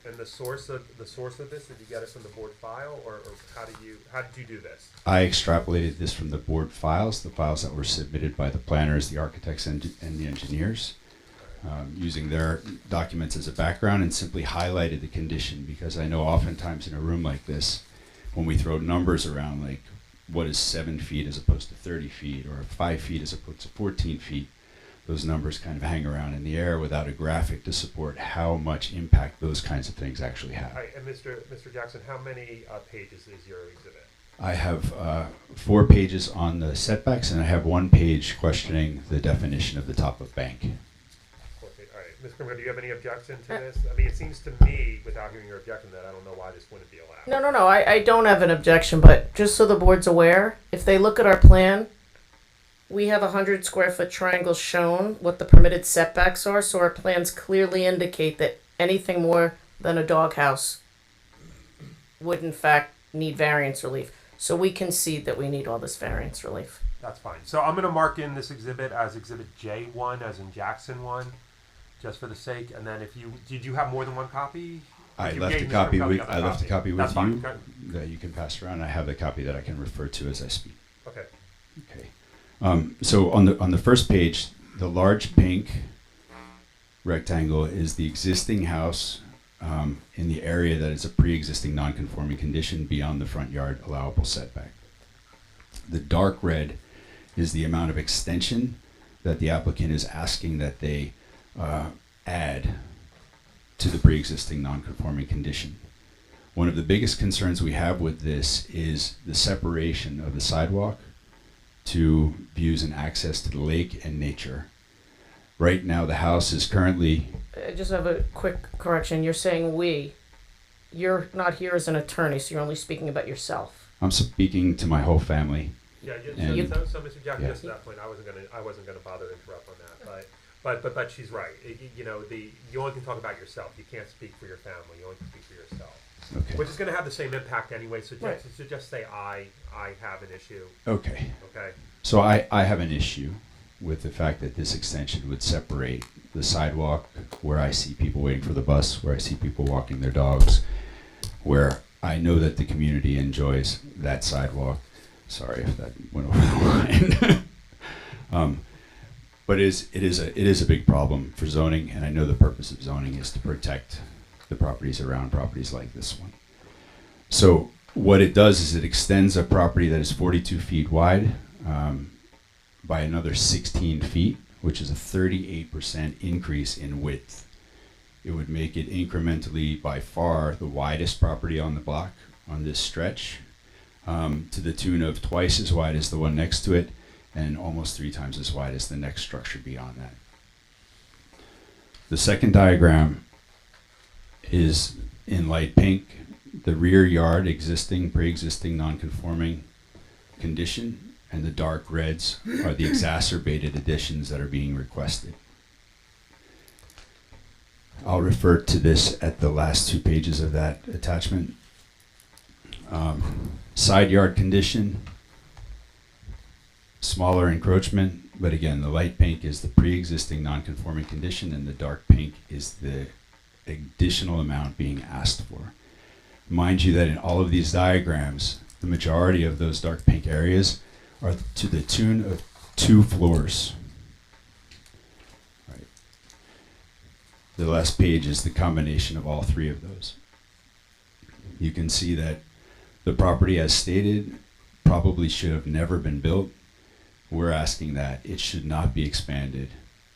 And the source of this, did you get it from the board file, or how did you do this? I extrapolated this from the board files, the files that were submitted by the planners, the architects, and the engineers, using their documents as a background, and simply highlighted the condition, because I know oftentimes in a room like this, when we throw numbers around, like what is 7 feet as opposed to 30 feet, or 5 feet as opposed to 14 feet, those numbers kind of hang around in the air without a graphic to support how much impact those kinds of things actually have. All right, and Mr. Jackson, how many pages is your exhibit? I have 4 pages on the setbacks, and I have 1 page questioning the definition of the top of bank. Okay, all right, Ms. Krimko, do you have any objection to this? I mean, it seems to me, without hearing your objection, that I don't know why this wouldn't be allowed. No, I don't have an objection, but just so the board's aware, if they look at our plan, we have 100 square foot triangles shown what the permitted setbacks are, so our plans clearly indicate that anything more than a doghouse would in fact need variance relief. So we concede that we need all this variance relief. That's fine. So I'm going to mark in this exhibit as Exhibit J1, as in Jackson 1, just for the sake. And then if you, did you have more than one copy? I You left a gave Mr. copy. Kelly With, another I left a copy That's with fine. you Okay. that you can pass around. I have the copy that I can refer to as I speak. Okay. Okay. So on the first page, the large pink rectangle is the existing house in the area that is a pre-existing non-conforming condition beyond the front yard allowable setback. The dark red is the amount of extension that the applicant is asking that they add to the pre-existing non-conforming condition. One of the biggest concerns we have with this is the separation of the sidewalk to views and access to the lake and nature. Right now, the house is currently. I just have a quick correction. You're saying we. You're not here as an attorney, so you're only speaking about yourself. I'm speaking to my whole family. Yeah. And- So Mr. Jackson, yeah. just to that point, I wasn't gonna bother to interrupt on that, but she's right. You only can talk about yourself. You can't speak for your family. You only can speak for yourself. Okay. Which is going to have the same impact anyway. So Right. just say I have an issue. Okay. Okay. So I have an issue with the fact that this extension would separate the sidewalk where I see people waiting for the bus, where I see people walking their dogs, where I know that the community enjoys that sidewalk. Sorry if that went over the line. But it is a big problem for zoning, and I know the purpose of zoning is to protect the properties around properties like this one. So what it does is it extends a property that is 42 feet wide by another 16 feet, which is a 38% increase in width. It would make it incrementally by far the widest property on the block on this stretch, to the tune of twice as wide as the one next to it and almost 3 times as wide as the next structure beyond that. The second diagram is in light pink, the rear yard pre-existing non-conforming condition, and the dark reds are the exacerbated additions that are being requested. I'll refer to this at the last 2 pages of that attachment. Side yard condition, smaller encroachment, but again, the light pink is the pre-existing non-conforming condition and the dark pink is the additional amount being asked for. Mind you that in all of these diagrams, the majority of those dark pink areas are to the tune of 2 floors. Right. The last page is the combination of all 3 of those. You can see that the property, as stated, probably should have never been built. We're asking that it should not be expanded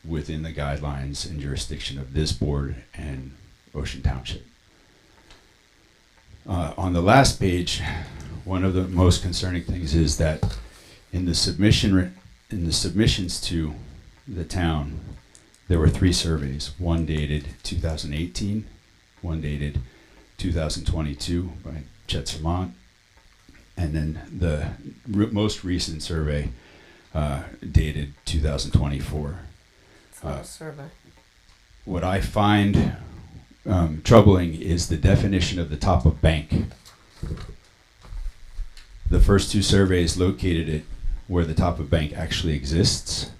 within the guidelines and jurisdiction of this board and Ocean Township. On the last page, one of the most concerning things is that in the submissions to the town, there were 3 surveys. One dated 2018, one dated 2022 by Chet Vermont, and then the most recent survey dated 2024. It's not a survey. What I find troubling is the definition of the top of bank. The first 2 surveys located it where the top of bank actually exists,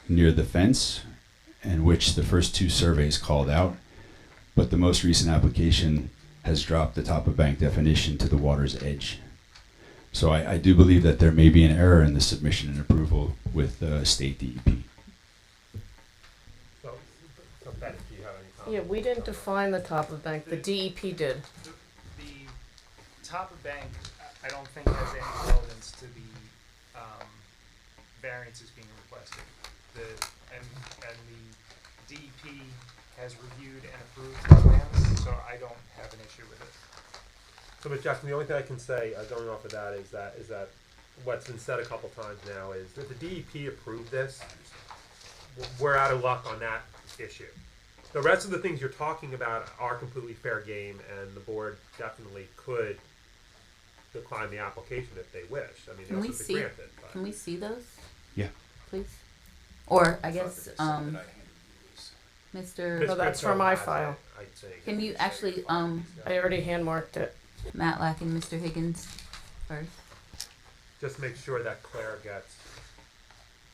near the fence, and which the first 2 surveys called out, but the most recent application has dropped the top of bank definition to the water's edge. So I do believe that there may be an error in the submission and approval with state DEP. So Bennett, do you have any comments? Yeah, we didn't define the top of bank. The DEP did. The top of bank, I don't think has any relevance to the variances being requested. And the DEP has reviewed and approved the plans, so I don't have an issue with it. So, Mr. Jackson, the only thing I can say, going off of that, is that what's been said a couple times now is that the DEP approved this. We're out of luck on that issue. The rest of the things you're talking about are completely fair game, and the board definitely could decline the application if they wish. I mean, Can we also see? grant it. But. Can we see those? Yeah. Please. Or I guess, Mr. No, that's for my file. I think. Can you actually, I already hand marked it. Matlack and Mr. Higgins, first. Just make sure that Claire gets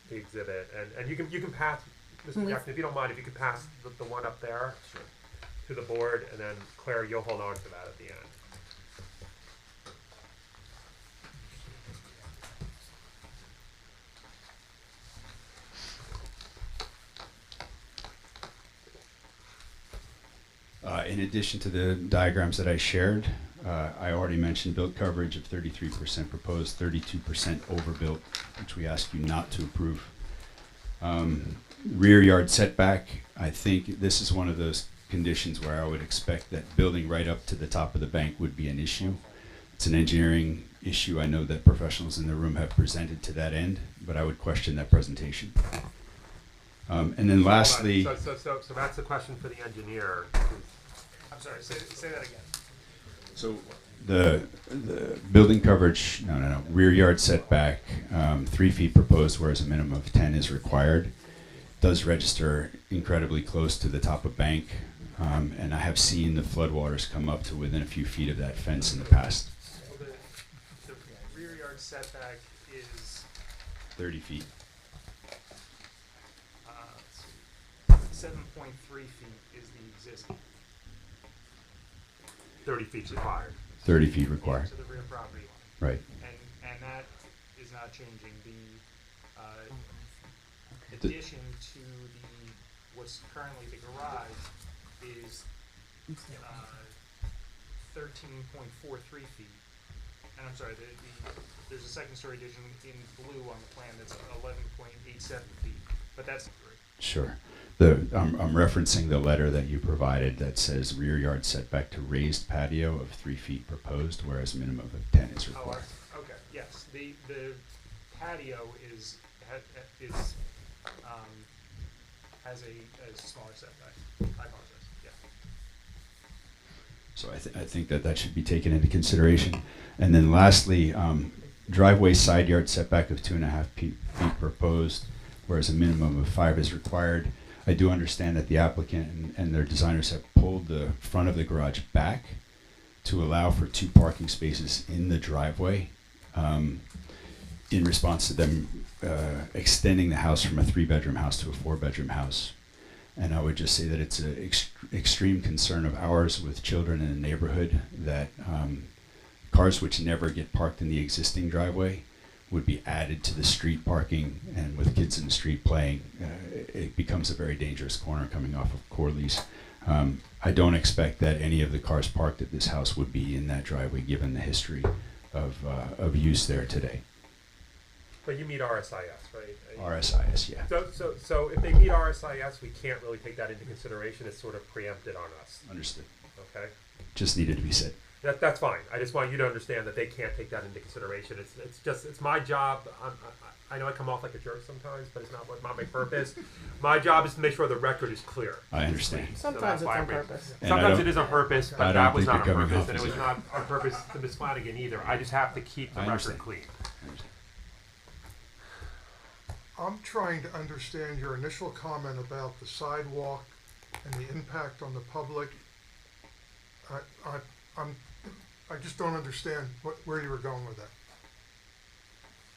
the exhibit, and you can pass, Mr. Can we- Jackson, if you don't mind, if you could pass the one up there to the board, and then Claire, you'll hold on to that at the end. In addition to the diagrams that I shared, I already mentioned built coverage of 33% proposed, 32% overbuilt, which we ask you not to approve. Rear yard setback, I think this is one of those conditions where I would expect that building right up to the top of the bank would be an issue. It's an engineering issue. I know that professionals in the room have presented to that end, but I would question that presentation. And then lastly, So that's the question for the engineer. I'm sorry, say that again. so the building coverage, rear yard setback, 3 feet proposed, whereas a minimum of 10 is required, does register incredibly close to the top of bank, and I have seen the floodwaters come up to within a few feet of that fence in the past. So the rear yard setback is 30 feet. 7.3 feet is the existing. 30 feet required. 30 feet required. To the rear property line. Right. And that is not changing. The addition to what's currently the garage is 13.43 feet. And I'm sorry, there's a second story addition in blue on the plan that's 11.87 feet, but that's Sure. I'm referencing the letter that you provided that says rear yard setback to raised patio of 3 feet proposed, whereas minimum of 10 is required. okay. Yes, the patio has a smaller setback. I apologize. Yeah. So I think that should be taken into consideration. And then lastly, driveway side yard setback of 2.5 feet proposed, whereas a minimum of 5 is required. I do understand that the applicant and their designers have pulled the front of the garage back to allow for 2 parking spaces in the driveway, in response to them extending the house from a 3-bedroom house to a 4-bedroom house. And I would just say that it's an extreme concern of ours with children in the neighborhood that cars which never get parked in the existing driveway would be added to the street parking, and with kids in the street playing, it becomes a very dangerous corner coming off of Corley's. I don't expect that any of the cars parked at this house would be in that driveway given the history of use there today. But you meet RSIS, right? RSIS, yeah. So if they meet RSIS, we can't really take that into consideration. It's sort of preempted on us. Understood. Okay. Just needed to be said. That's fine. I just want you to understand that they can't take that into consideration. It's my job. I know I come off like a jerk sometimes, but it's not my purpose. My job is to make sure the record is clear. I understand. Sometimes it's on purpose. Sometimes it is on purpose, but I that don't was think not you're on coming purpose, off and it as was a- not on purpose to Ms. Flanagan either. I just have to keep the I record understand. clean. I understand. I'm trying to understand your initial comment about the sidewalk and the impact on the public. I just don't understand where you were going with that.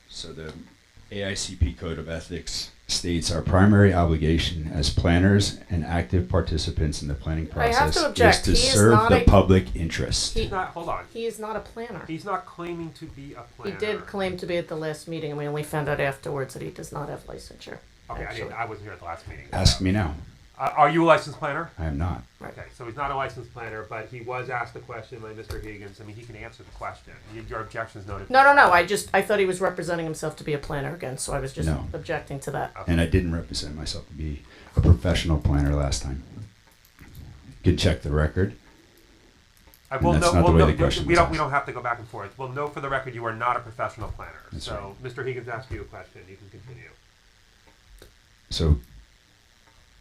So the AICP Code of Ethics states our primary obligation as planners and active participants in the planning I have process to object. is to He is serve not the a- public interest. Hold on. He is not a planner. He's not claiming to be a He planner. did claim to be at the last meeting, and we only found out afterwards that he does not have licensure. Okay, actually. I wasn't here at the last meeting. Ask me now. Are you a licensed planner? I am not. Okay, so he's not a licensed planner, but he was asked a question by Mr. Higgins. I mean, he can answer the question. Your objection's noted. No. I thought he was representing himself to be a planner again, so I was just No. objecting to that. And I didn't represent myself to be a professional planner last time. You can check the record. And that's not the way the question we was don't. asked. We don't have to go back and forth. Well, no, for the record, you are not a professional planner. That's so, Mr. Higgins asked you a question. You can continue. So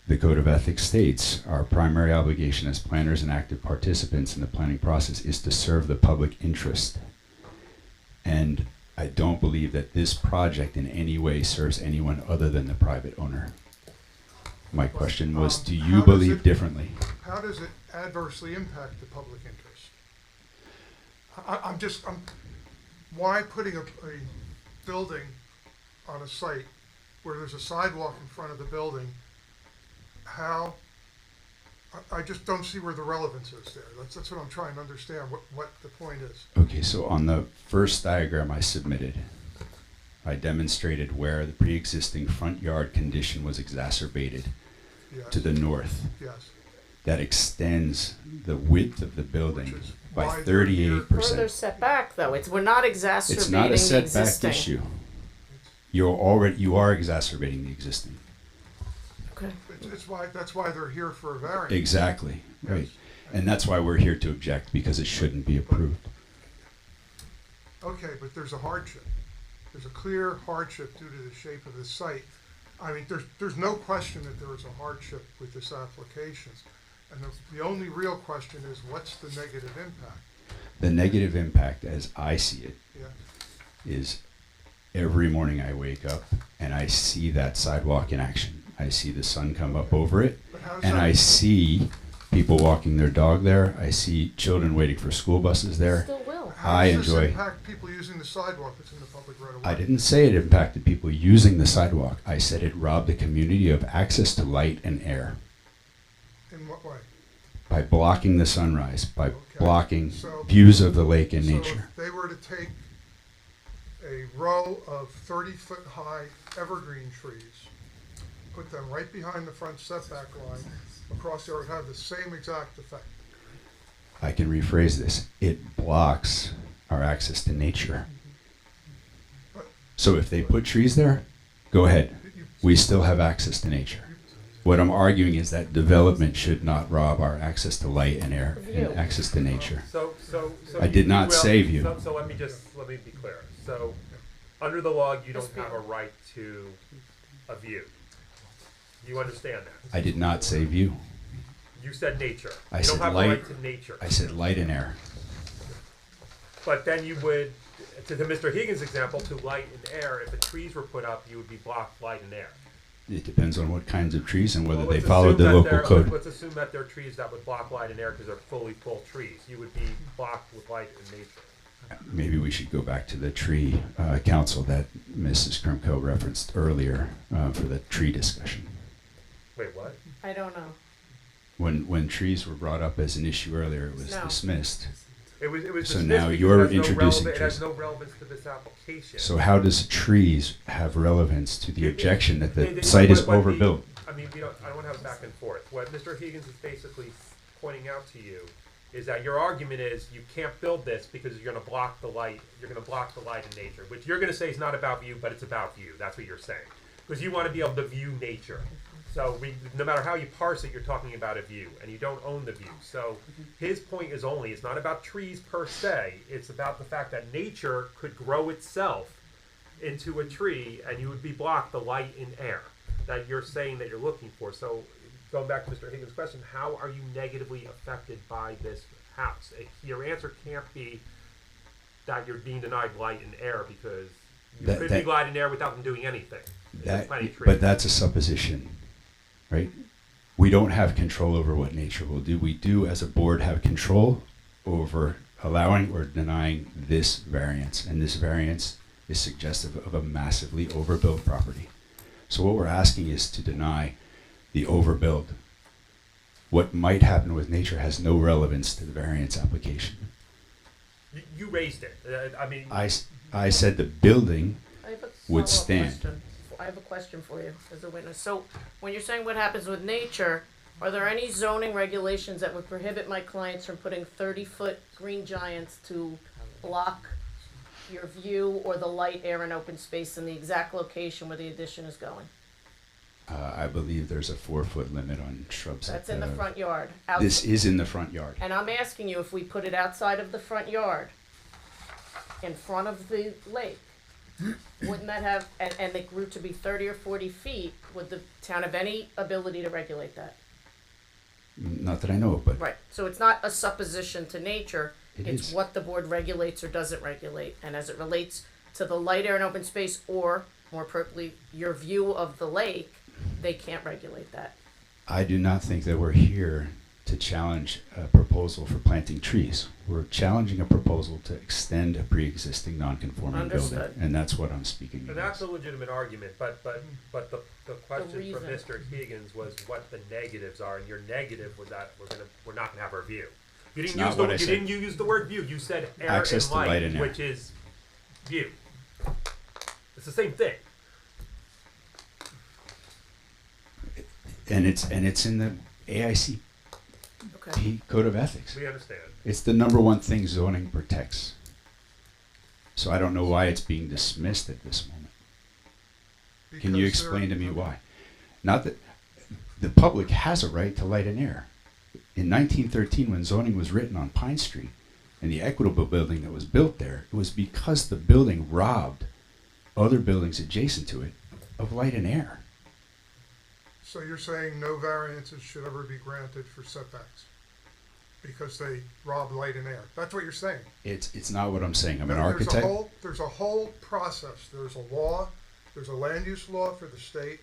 the Code of Ethics states our primary obligation as planners and active participants in the planning process is to serve the public interest. And I don't believe that this project in any way serves anyone other than the private owner. My question was, do you believe differently? How does it adversely impact the public interest? why putting a building on a site where there's a sidewalk in front of the building, how, I just don't see where the relevance is there. That's what I'm trying to understand, what the point is. Okay, so on the first diagram I submitted, I demonstrated where the pre-existing front yard condition was exacerbated Yes, to the north. yes. That extends the width of the building Which is by why they're here. 38%. Further setback, though, we're not exacerbating It's not a the setback existing. issue. You are exacerbating the existing. Okay. That's why they're here for a variance. Exactly, right. Yes. And that's why we're here to object, because it shouldn't be approved. Okay, but there's a hardship. There's a clear hardship due to the shape of the site. I mean, there's no question that there is a hardship with this application. And the only real question is, what's the negative impact? The negative impact, as I see it, Yeah. is every morning I wake up and I see that sidewalk in action. I see the sun come up over it, But how's and that- I see people walking their dog there. I see children waiting for school buses there. Still will. How I does this enjoy. impact people using the sidewalk that's in the public right of way? I didn't say it impacted people using the sidewalk. I said it robbed the community of access to light and air In what way? by blocking the sunrise, by Okay. blocking So- views of the lake and So nature. if they were to take a row of 30-foot high evergreen trees, put them right behind the front setback line, across there, it would have the same exact effect. I can rephrase this. It blocks our access to nature. So if they put trees there, go ahead. We still have access to nature. What I'm arguing is that development should not rob our access to light and air and access to nature. So I did not save you. So let me be clear. So, under the law, you don't have a right to a view. You understand that? I did not save you. You said nature. I You said don't have light. a right to nature. I said light and air. But then you would, to Mr. Higgins' example, to light and air, if the trees were put up, you would be blocked light and air. It depends on what kinds of trees and whether Well, they let's followed assume the that local they're- code. Let's assume that they're trees that would block light and air because they're fully full trees. You would be blocked with light and nature. Maybe we should go back to the tree council that Mrs. Krimko referenced earlier for the tree discussion. Wait, what? I don't know. When trees were brought up as an issue earlier, it was No. dismissed. It was So dismissed now because you're it has no introducing releva- It has trees. no relevance to this application. So how does trees have relevance to the It- objection that they- the site is what the- overbuilt? I mean, I don't want to have a back and forth. What Mr. Higgins is basically pointing out to you is that your argument is you can't build this because you're going to block the light. You're going to block the light in nature, which you're going to say is not about view, but it's about view. That's what you're saying, because you want to be able to view nature. So no matter how you parse it, you're talking about a view, and you don't own the view. So his point is only, it's not about trees per se. It's about the fact that nature could grow itself into a tree, and you would be blocked the light and air that you're saying that you're looking for. So going back to Mr. Higgins' question, how are you negatively affected by this house? Your answer can't be that you're being denied light and air because you could be light and air without them doing anything. There's plenty of trees. But that's a supposition, right? We don't have control over what nature will do. We do, as a board, have control over allowing or denying this variance, and this variance is suggestive of a massively overbuilt property. So what we're asking is to deny the overbuild. What might happen with nature has no relevance to the variance application. You raised it. I mean, I said the building I have a would follow-up stand. question. I have a question for you as a witness. So when you're saying what happens with nature, are there any zoning regulations that would prohibit my clients from putting 30-foot green giants to block your view or the light, air, and open space in the exact location where the addition is going? I believe there's a 4-foot limit on shrubs. That's at in the front yard. This is in the front yard. And I'm asking you, if we put it outside of the front yard, in front of the lake, wouldn't that have, and it grew to be 30 or 40 feet, would the town have any ability to regulate that? Not that I know of, but Right, so it's not a supposition to nature, It it's is. what the board regulates or doesn't regulate. And as it relates to the light, air, and open space, or more appropriately, your view of the lake, they can't regulate that. I do not think that we're here to challenge a proposal for planting trees. We're challenging a proposal to extend a pre-existing non-conforming building, Understood. and that's what I'm speaking And against. that's a legitimate argument, but the question from reason. Mr. Higgins was what the negatives are, and your negative was that we're not gonna have our view. You It's didn't not use the what I you said. didn't use the word view. You said air Access and to light and air. which is view. It's the same thing. And it's in the AICP Okay. Code of Ethics. We understand. It's the number one thing zoning protects. So I don't know why it's being dismissed at this moment. Can you Because explain to they're- me why? Not that the public has a right to light and air. In 1913, when zoning was written on Pine Street and the Equitable building that was built there, it was because the building robbed other buildings adjacent to it of light and air. So you're saying no variances should ever be granted for setbacks? Because they rob light and air? That's what you're saying? It's not what I'm saying. I'm an There's architect. There's a whole process. There's a law, there's a land use law for the state,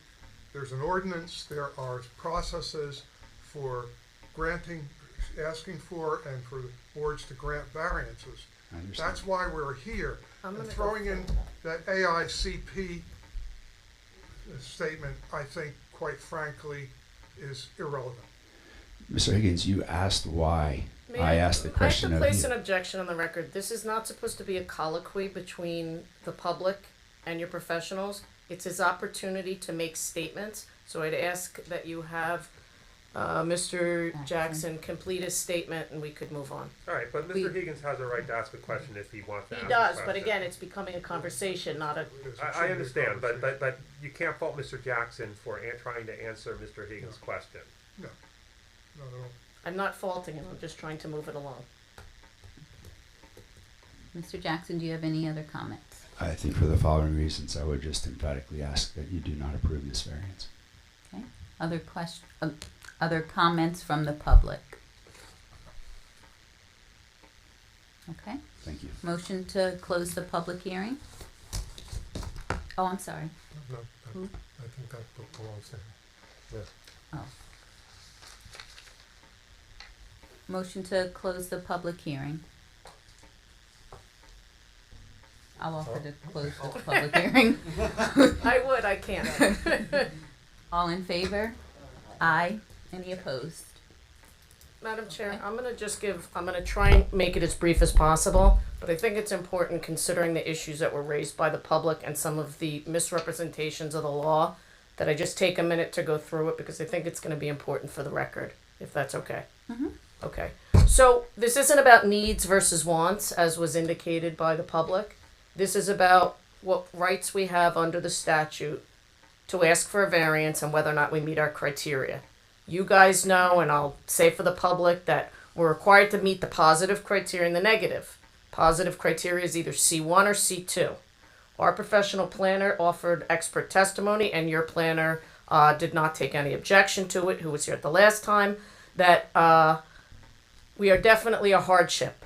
there's an ordinance, there are processes for granting, asking for, and for the boards to grant variances. I understand. That's why we're here. I'm And gonna throwing in that AICP statement, I think, quite frankly, is irrelevant. Mr. Higgins, you asked why. May I asked the question I have of to place you. an objection on the record. This is not supposed to be a colloquy between the public and your professionals. It's his opportunity to make statements. So I'd ask that you have Mr. Jackson complete his statement and we could move on. All right, but Mr. Higgins has a right to ask a question if he wants to He ask does, a but question. again, it's becoming a conversation, not a. I understand, but you can't fault Mr. Jackson for trying to answer Mr. Higgins' question. No, not at all. I'm not faulting him. I'm just trying to move it along. Mr. Jackson, do you have any other comments? I think for the following reasons, I would just emphatically ask that you do not approve this variance. Okay. Other comments from the public? Okay. Thank you. Motion to close the public hearing? Oh, I'm sorry. No, Who? I think that belongs to him. Yeah. Oh. Motion to close the public hearing. I'll offer to close the public hearing. I would, I can't. All in favor? Aye. Any opposed? Madam Chair, I'm gonna try and make it as brief as possible, but I think it's important considering the issues that were raised by the public and some of the misrepresentations of the law, that I just take a minute to go through it because I think it's gonna be important for the record, if that's okay. Mhm. Okay. So this isn't about needs versus wants, as was indicated by the public. This is about what rights we have under the statute to ask for a variance and whether or not we meet our criteria. You guys know, and I'll say for the public, that we're required to meet the positive criteria and the negative. Positive criteria is either C1 or C2. Our professional planner offered expert testimony, and your planner did not take any objection to it, who was here at the last time, that we are definitely a hardship.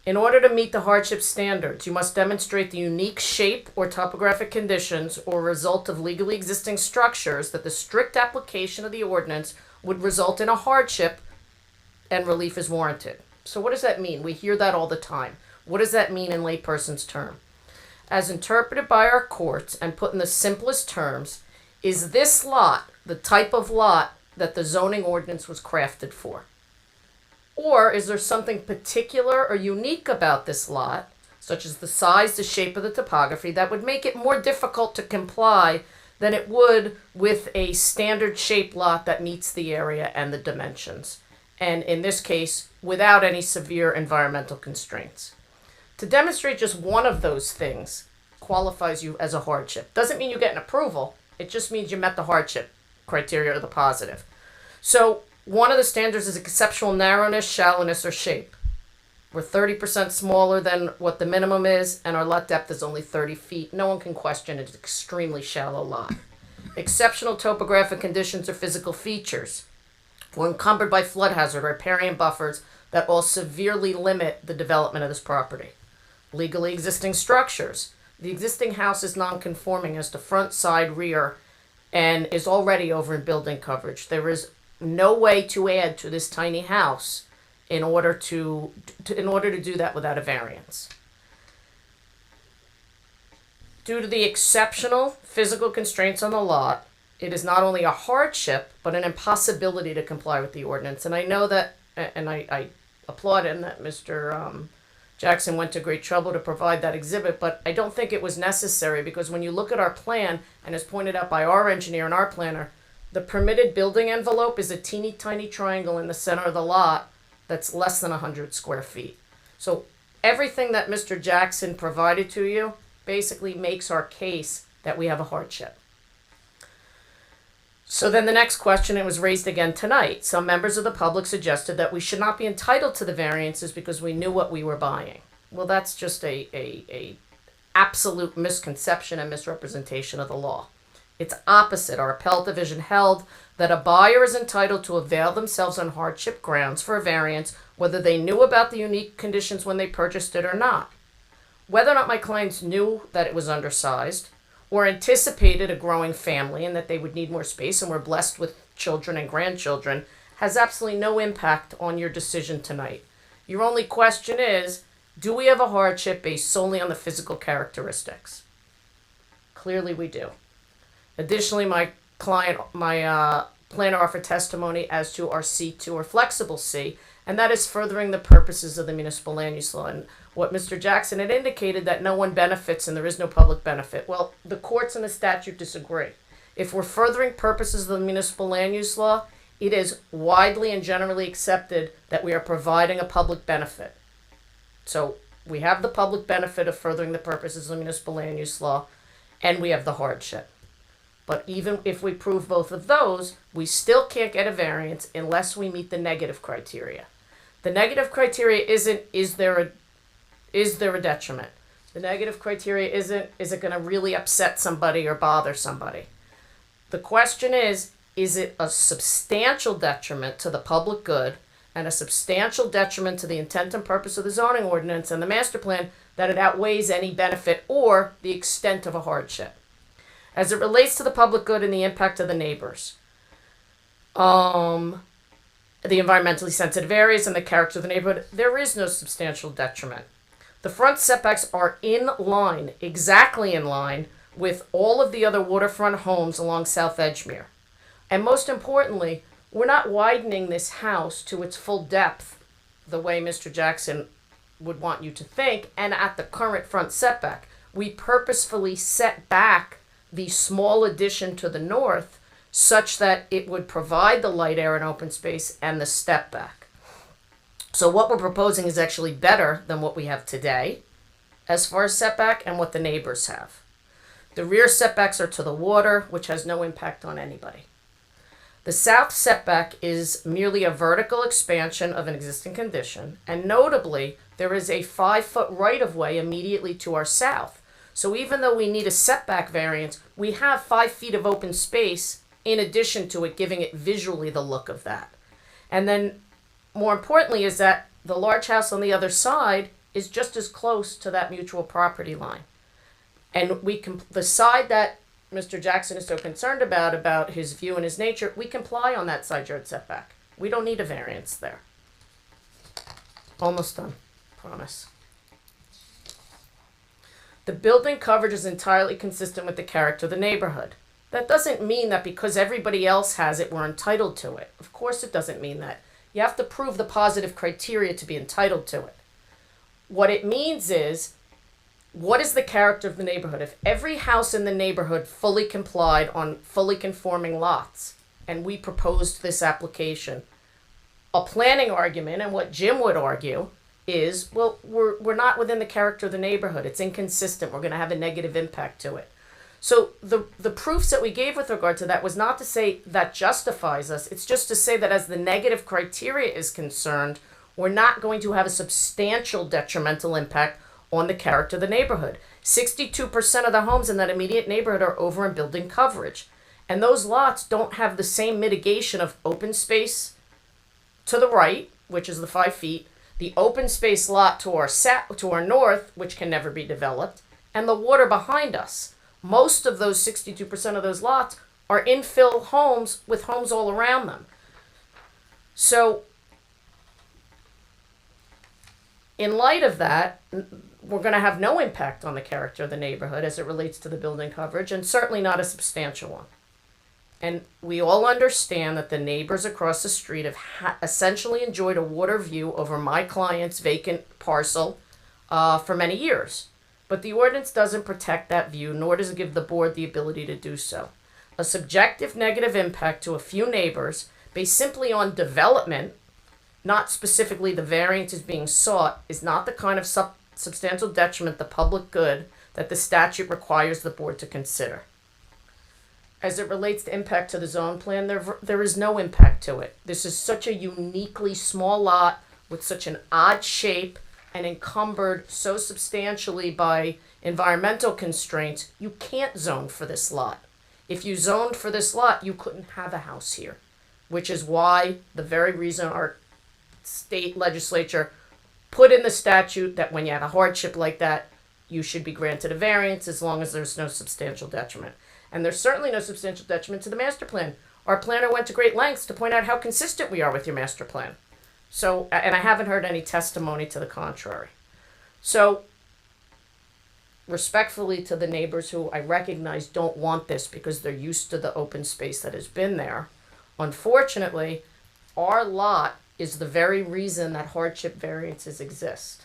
In order to meet the hardship standards, you must demonstrate the unique shape or topographic conditions or result of legally existing structures that the strict application of the ordinance would result in a hardship and relief is warranted. So what does that mean? We hear that all the time. What does that mean in layperson's term? As interpreted by our courts and put in the simplest terms, is this lot the type of lot that the zoning ordinance was crafted for? Or is there something particular or unique about this lot, such as the size, the shape, or the topography, that would make it more difficult to comply than it would with a standard shaped lot that meets the area and the dimensions? And in this case, without any severe environmental constraints. To demonstrate just one of those things qualifies you as a hardship. Doesn't mean you get an approval. It just means you met the hardship criteria or the positive. So one of the standards is exceptional narrowness, shallowness, or shape. We're 30% smaller than what the minimum is, and our lot depth is only 30 feet. No one can question it's an extremely shallow lot. Exceptional topographic conditions or physical features. We're encumbered by flood hazard, riparian buffers that all severely limit the development of this property. Legally existing structures. The existing house is non-conforming as to front, side, rear, and is already over in building coverage. There is no way to add to this tiny house in order to do that without a variance. Due to the exceptional physical constraints on the lot, it is not only a hardship, but an impossibility to comply with the ordinance. And I know that, and I applaud him that Mr. Jackson went to great trouble to provide that exhibit, but I don't think it was necessary, because when you look at our plan, and as pointed out by our engineer and our planner, the permitted building envelope is a teeny tiny triangle in the center of the lot that's less than 100 square feet. So everything that Mr. Jackson provided to you basically makes our case that we have a hardship. So then the next question, it was raised again tonight. Some members of the public suggested that we should not be entitled to the variances because we knew what we were buying. Well, that's just a absolute misconception and misrepresentation of the law. It's opposite. Our appellate division held that a buyer is entitled to avail themselves on hardship grounds for a variance, whether they knew about the unique conditions when they purchased it or not. Whether or not my clients knew that it was undersized, or anticipated a growing family and that they would need more space and were blessed with children and grandchildren, has absolutely no impact on your decision tonight. Your only question is, do we have a hardship based solely on the physical characteristics? Clearly we do. Additionally, my planner offered testimony as to our C2 or flexible C, and that is furthering the purposes of the municipal land use law. And what Mr. Jackson had indicated, that no one benefits and there is no public benefit. Well, the courts and the statute disagree. If we're furthering purposes of the municipal land use law, it is widely and generally accepted that we are providing a public benefit. So we have the public benefit of furthering the purposes of the municipal land use law, and we have the hardship. But even if we prove both of those, we still can't get a variance unless we meet the negative criteria. The negative criteria isn't, is there a detriment? The negative criteria isn't, is it going to really upset somebody or bother somebody? The question is it a substantial detriment to the public good and a substantial detriment to the intent and purpose of the zoning ordinance and the master plan that it outweighs any benefit or the extent of a hardship? As it relates to the public good and the impact of the neighbors, the environmentally sensitive areas and the character of the neighborhood, there is no substantial detriment. The front setbacks are in line, exactly in line, with all of the other waterfront homes along South Edgemere. And most importantly, we're not widening this house to its full depth the way Mr. Jackson would want you to think, and at the current front setback. We purposefully set back the small addition to the north such that it would provide the light, air, and open space and the step back. So what we're proposing is actually better than what we have today as far as setback and what the neighbors have. The rear setbacks are to the water, which has no impact on anybody. The south setback is merely a vertical expansion of an existing condition, and notably, there is a 5-foot right-of-way immediately to our south. So even though we need a setback variance, we have 5 feet of open space in addition to it, giving it visually the look of that. And then more importantly is that the large house on the other side is just as close to that mutual property line. And the side that Mr. Jackson is so concerned about his view and his nature, we comply on that side yard setback. We don't need a variance there. Almost done, promise. The building coverage is entirely consistent with the character of the neighborhood. That doesn't mean that because everybody else has it, we're entitled to it. Of course it doesn't mean that. You have to prove the positive criteria to be entitled to it. What it means is, what is the character of the neighborhood? If every house in the neighborhood fully complied on fully conforming lots, and we proposed this application, a planning argument, and what Jim would argue, is, well, we're not within the character of the neighborhood. It's inconsistent. We're going to have a negative impact to it. So the proofs that we gave with regard to that was not to say that justifies us. It's just to say that as the negative criteria is concerned, we're not going to have a substantial detrimental impact on the character of the neighborhood. 62% of the homes in that immediate neighborhood are over in building coverage. And those lots don't have the same mitigation of open space to the right, which is the 5 feet, the open space lot to our north, which can never be developed, and the water behind us. Most of those 62% of those lots are infill homes with homes all around them. So, in light of that, we're going to have no impact on the character of the neighborhood as it relates to the building coverage, and certainly not a substantial one. And we all understand that the neighbors across the street have essentially enjoyed a water view over my client's vacant parcel for many years. But the ordinance doesn't protect that view, nor does it give the board the ability to do so. A subjective negative impact to a few neighbors based simply on development, not specifically the variances being sought, is not the kind of substantial detriment to public good that the statute requires the board to consider. As it relates to impact to the zone plan, there is no impact to it. This is such a uniquely small lot with such an odd shape and encumbered so substantially by environmental constraints, you can't zone for this lot. If you zoned for this lot, you couldn't have a house here, which is why the very reason our state legislature put in the statute that when you have a hardship like that, you should be granted a variance as long as there's no substantial detriment. And there's certainly no substantial detriment to the master plan. Our planner went to great lengths to point out how consistent we are with your master plan. So, and I haven't heard any testimony to the contrary. So, respectfully to the neighbors who I recognize don't want this because they're used to the open space that has been there, unfortunately, our lot is the very reason that hardship variances exist.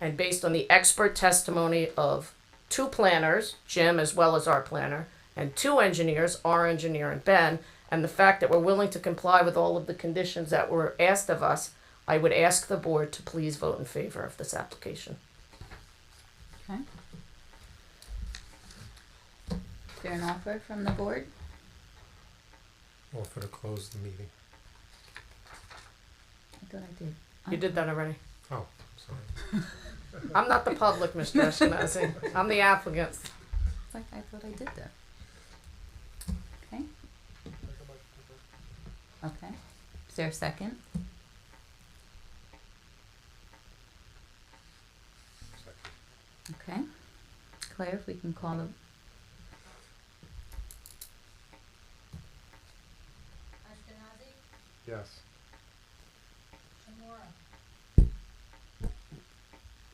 And based on the expert testimony of 2 planners, Jim as well as our planner, and 2 engineers, our engineer and Ben, and the fact that we're willing to comply with all of the conditions that were asked of us, I would ask the board to please vote in favor of this application. Okay. Is there an offer from the board? Offer to close the meeting. I thought I did. You did that already. Oh, sorry. I'm not the public, Mr. Ashkenazi. I'm the applicant. It's like I thought I did that. Okay. Okay. Is there a second? Okay. Claire, if we can call the... Yes.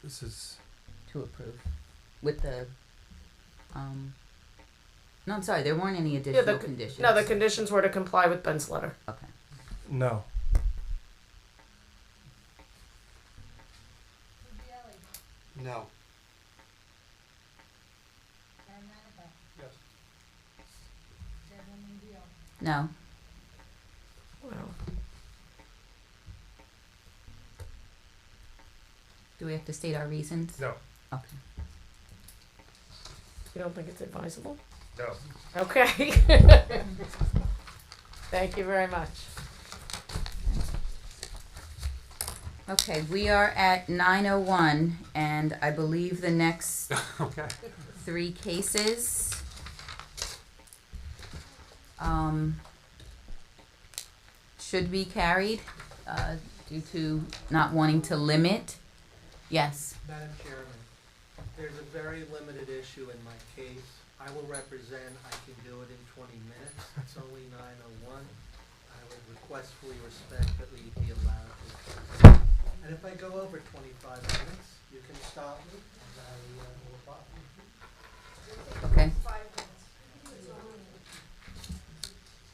This is To approve. With the, no, I'm sorry, there weren't any additional conditions. No, the conditions were to comply with Ben's letter. Okay. No. No. No. Well, Do we have to state our reasons? no, Okay. you don't think it's advisable? no. Okay. Thank you very much. Okay, we are at 9:01, and I believe the next Okay. 3 cases should be carried due to not wanting to limit. Yes. Madam Chairman, there's a very limited issue in my case. I will represent, I can do it in 20 minutes. It's only 9:01. I would requestfully, respectfully be allowed to. And if I go over 25 minutes, you can stop me and I will follow. Okay.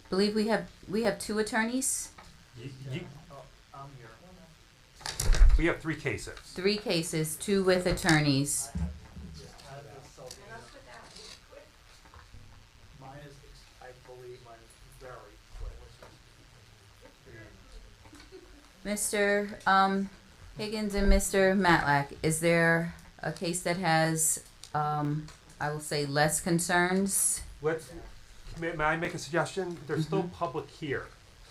Believe we have 2 attorneys. I'm here. We have 3 cases. 3 cases, 2 with attorneys. Mine is, I believe mine is very quick. Mr. Higgins and Mr. Matlack, is there a case that has, I will say, less concerns? May I make a suggestion? There's still public here.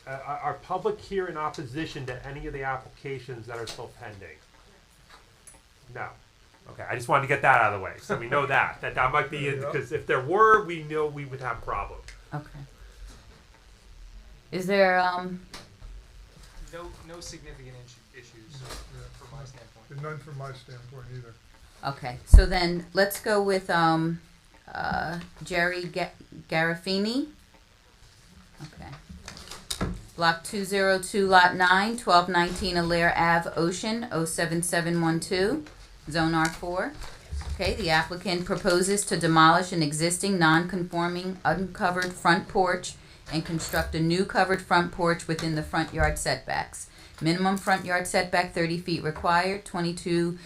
Are public here in opposition to any of the applications that are still pending? No. Okay, I just wanted to get that out of the way, so we know that might be it, because if there were, we know we would have a problem. Okay. Is there, No significant issues from my standpoint. And none from my standpoint either. okay, so then let's go with, Jerry Garafini. Okay. Block 202, Lot 9, 1219 Alaire Ave, Ocean, 07712, Zone R4. Okay, the applicant proposes to demolish an existing non-conforming uncovered front porch and construct a new covered front porch within the front yard setbacks. Minimum front yard setback 30 feet required, 22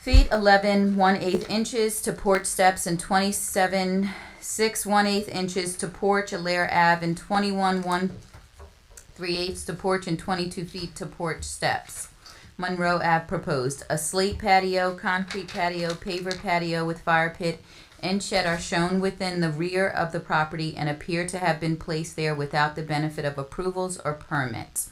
feet 11 1/8 inches to porch steps and 27 6 1/8 inches to porch Alaire Ave and 21 1/3 to porch and 22 feet to porch steps. Monroe Ave proposed. A slate patio, concrete patio, paver patio with fire pit and shed are shown within the rear of the property and appear to have been placed there without the benefit of approvals or permits.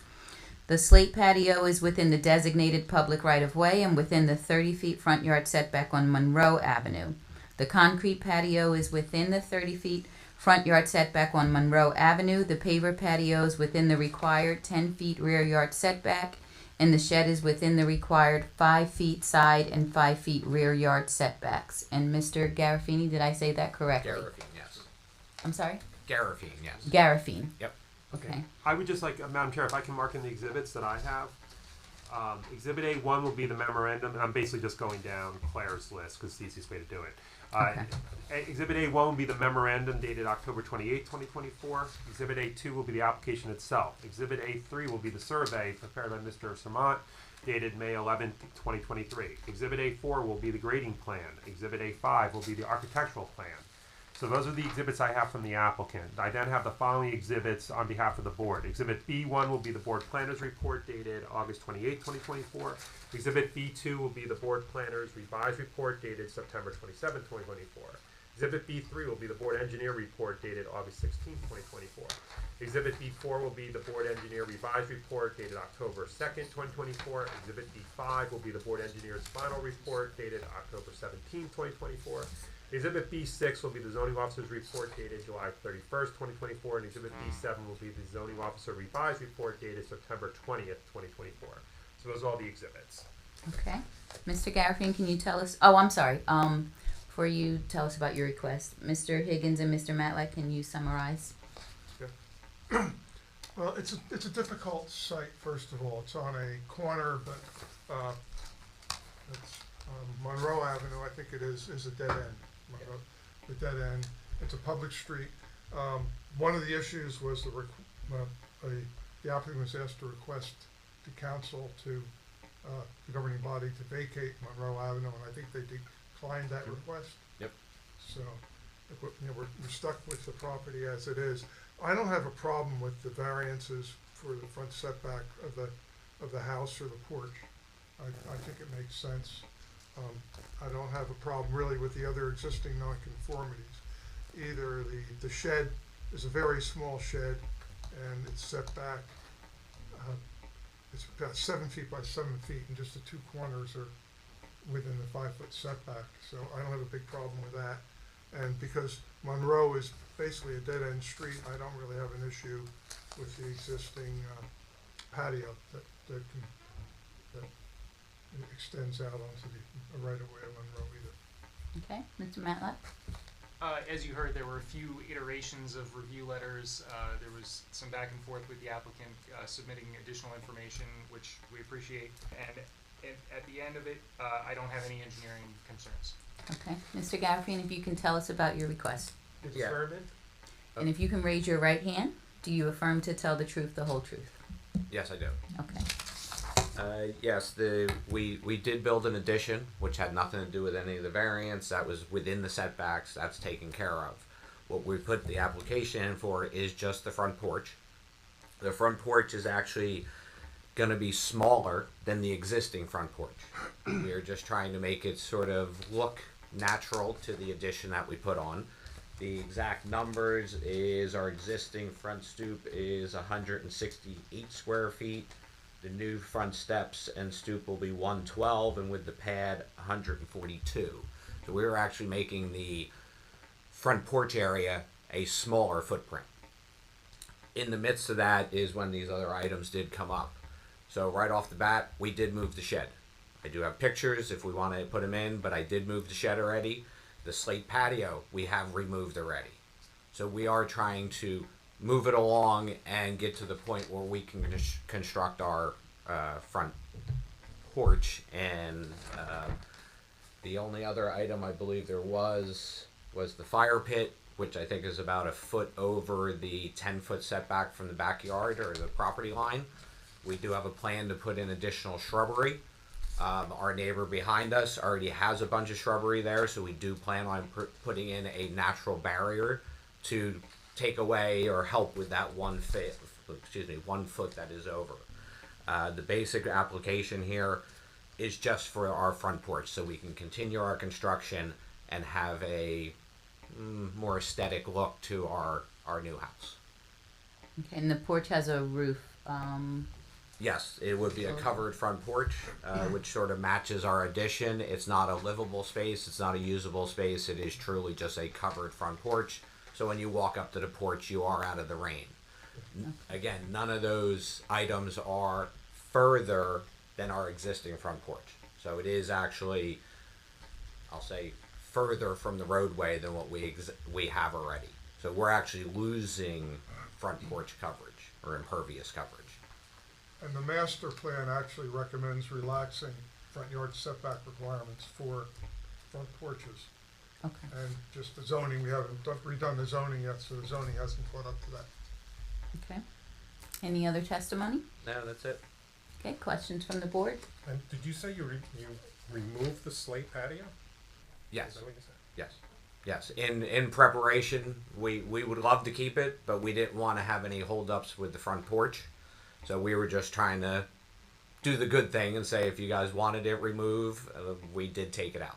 The slate patio is within the designated public right-of-way and within the 30 feet front yard setback on Monroe Avenue. The concrete patio is within the 30 feet front yard setback on Monroe Avenue. The paver patio is within the required 10 feet rear yard setback, and the shed is within the required 5 feet side and 5 feet rear yard setbacks. And Mr. Garafini, did I say that correctly? Garafine, yes. I'm sorry? Garafine, yes. Garafine. Yep. Okay. I would just like, Madam Chair, if I can mark in the exhibits that I have. Exhibit A1 will be the memorandum, and I'm basically just going down Claire's list because it's the easiest way to do it. Exhibit A1 will be the memorandum dated October 28, 2024. Exhibit A2 will be the application itself. Exhibit A3 will be the survey prepared by Mr. Sermont dated May 11, 2023. Exhibit A4 will be the grading plan. Exhibit A5 will be the architectural plan. So those are the exhibits I have from the applicant. I then have the following exhibits on behalf of the board. Exhibit B1 will be the board planners report dated August 28, 2024. Exhibit B2 will be the board planners revised report dated September 27, 2024. Exhibit B3 will be the board engineer report dated August 16, 2024. Exhibit B4 will be the board engineer revised report dated October 2nd, 2024. Exhibit B5 will be the board engineer's final report dated October 17, 2024. Exhibit B6 will be the zoning officer's report dated July 31st, 2024, and Exhibit B7 will be the zoning officer revised report dated September 20th, 2024. So those are all the exhibits. Okay. Mr. Garafine, can you tell us, oh, I'm sorry, before you tell us about your request, Mr. Higgins and Mr. Matlack, can you summarize? Yeah. Well, it's a difficult site, first of all. It's on a corner, but it's Monroe Avenue, I think it is a dead end. The dead end. It's a public street. One of the issues was the applicant was asked to request to council to the governing body to vacate Monroe Avenue, and I think they declined that request. Yep. So, we're stuck with the property as it is. I don't have a problem with the variances for the front setback of the house or the porch. I think it makes sense. I don't have a problem really with the other existing nonconformities. Either the shed is a very small shed and it's set back, it's about 7 feet by 7 feet, and just the two corners are within the 5 foot setback. So I don't have a big problem with that. And because Monroe is basically a dead end street, I don't really have an issue with the existing patio that extends out onto the right of way of Monroe either. Okay, Mr. Matlack? As you heard, there were a few iterations of review letters. There was some back and forth with the applicant submitting additional information, which we appreciate. And at the end of it, I don't have any engineering concerns. Okay, Mr. Garafine, if you can tell us about your request. Yeah. And if you can raise your right hand, do you affirm to tell the truth, the whole truth? Yes, I do. Okay. Yes, we did build an addition, which had nothing to do with any of the variance. That was within the setbacks. That's taken care of. What we put the application in for is just the front porch. The front porch is actually going to be smaller than the existing front porch. We are just trying to make it sort of look natural to the addition that we put on. The exact numbers is our existing front stoop is 168 square feet. The new front steps and stoop will be 112, and with the pad 142. So we were actually making the front porch area a smaller footprint. In the midst of that is when these other items did come up. So right off the bat, we did move the shed. I do have pictures if we want to put them in, but I did move the shed already. The slate patio we have removed already. So we are trying to move it along and get to the point where we can construct our front porch. And the only other item I believe there was the fire pit, which I think is about a foot over the 10-foot setback from the backyard or the property line. We do have a plan to put in additional shrubbery. Our neighbor behind us already has a bunch of shrubbery there, so we do plan on putting in a natural barrier to take away or help with that 1 foot that is over. The basic application here is just for our front porch, so we can continue our construction and have a more aesthetic look to our new house. Okay, and the porch has a roof. Yes, it would be a covered front porch, which sort of matches our addition. It's not a livable space. It's not a usable space. It is truly just a covered front porch. So when you walk up to the porch, you are out of the rain. Again, none of those items are further than our existing front porch. So it is actually, I'll say, further from the roadway than what we have already. So we're actually losing front porch coverage or impervious coverage. And the master plan actually recommends relaxing front yard setback requirements for front porches. Okay. And just the zoning, we haven't redone the zoning yet, so the zoning hasn't caught up to that. Okay. Any other testimony? No, that's it. Okay, questions from the board? And did you say you removed the slate patio? Yes. Is that what you said? Yes. Yes. In preparation, we would love to keep it, but we didn't want to have any holdups with the front porch. So we were just trying to do the good thing and say if you guys wanted it removed, we did take it out.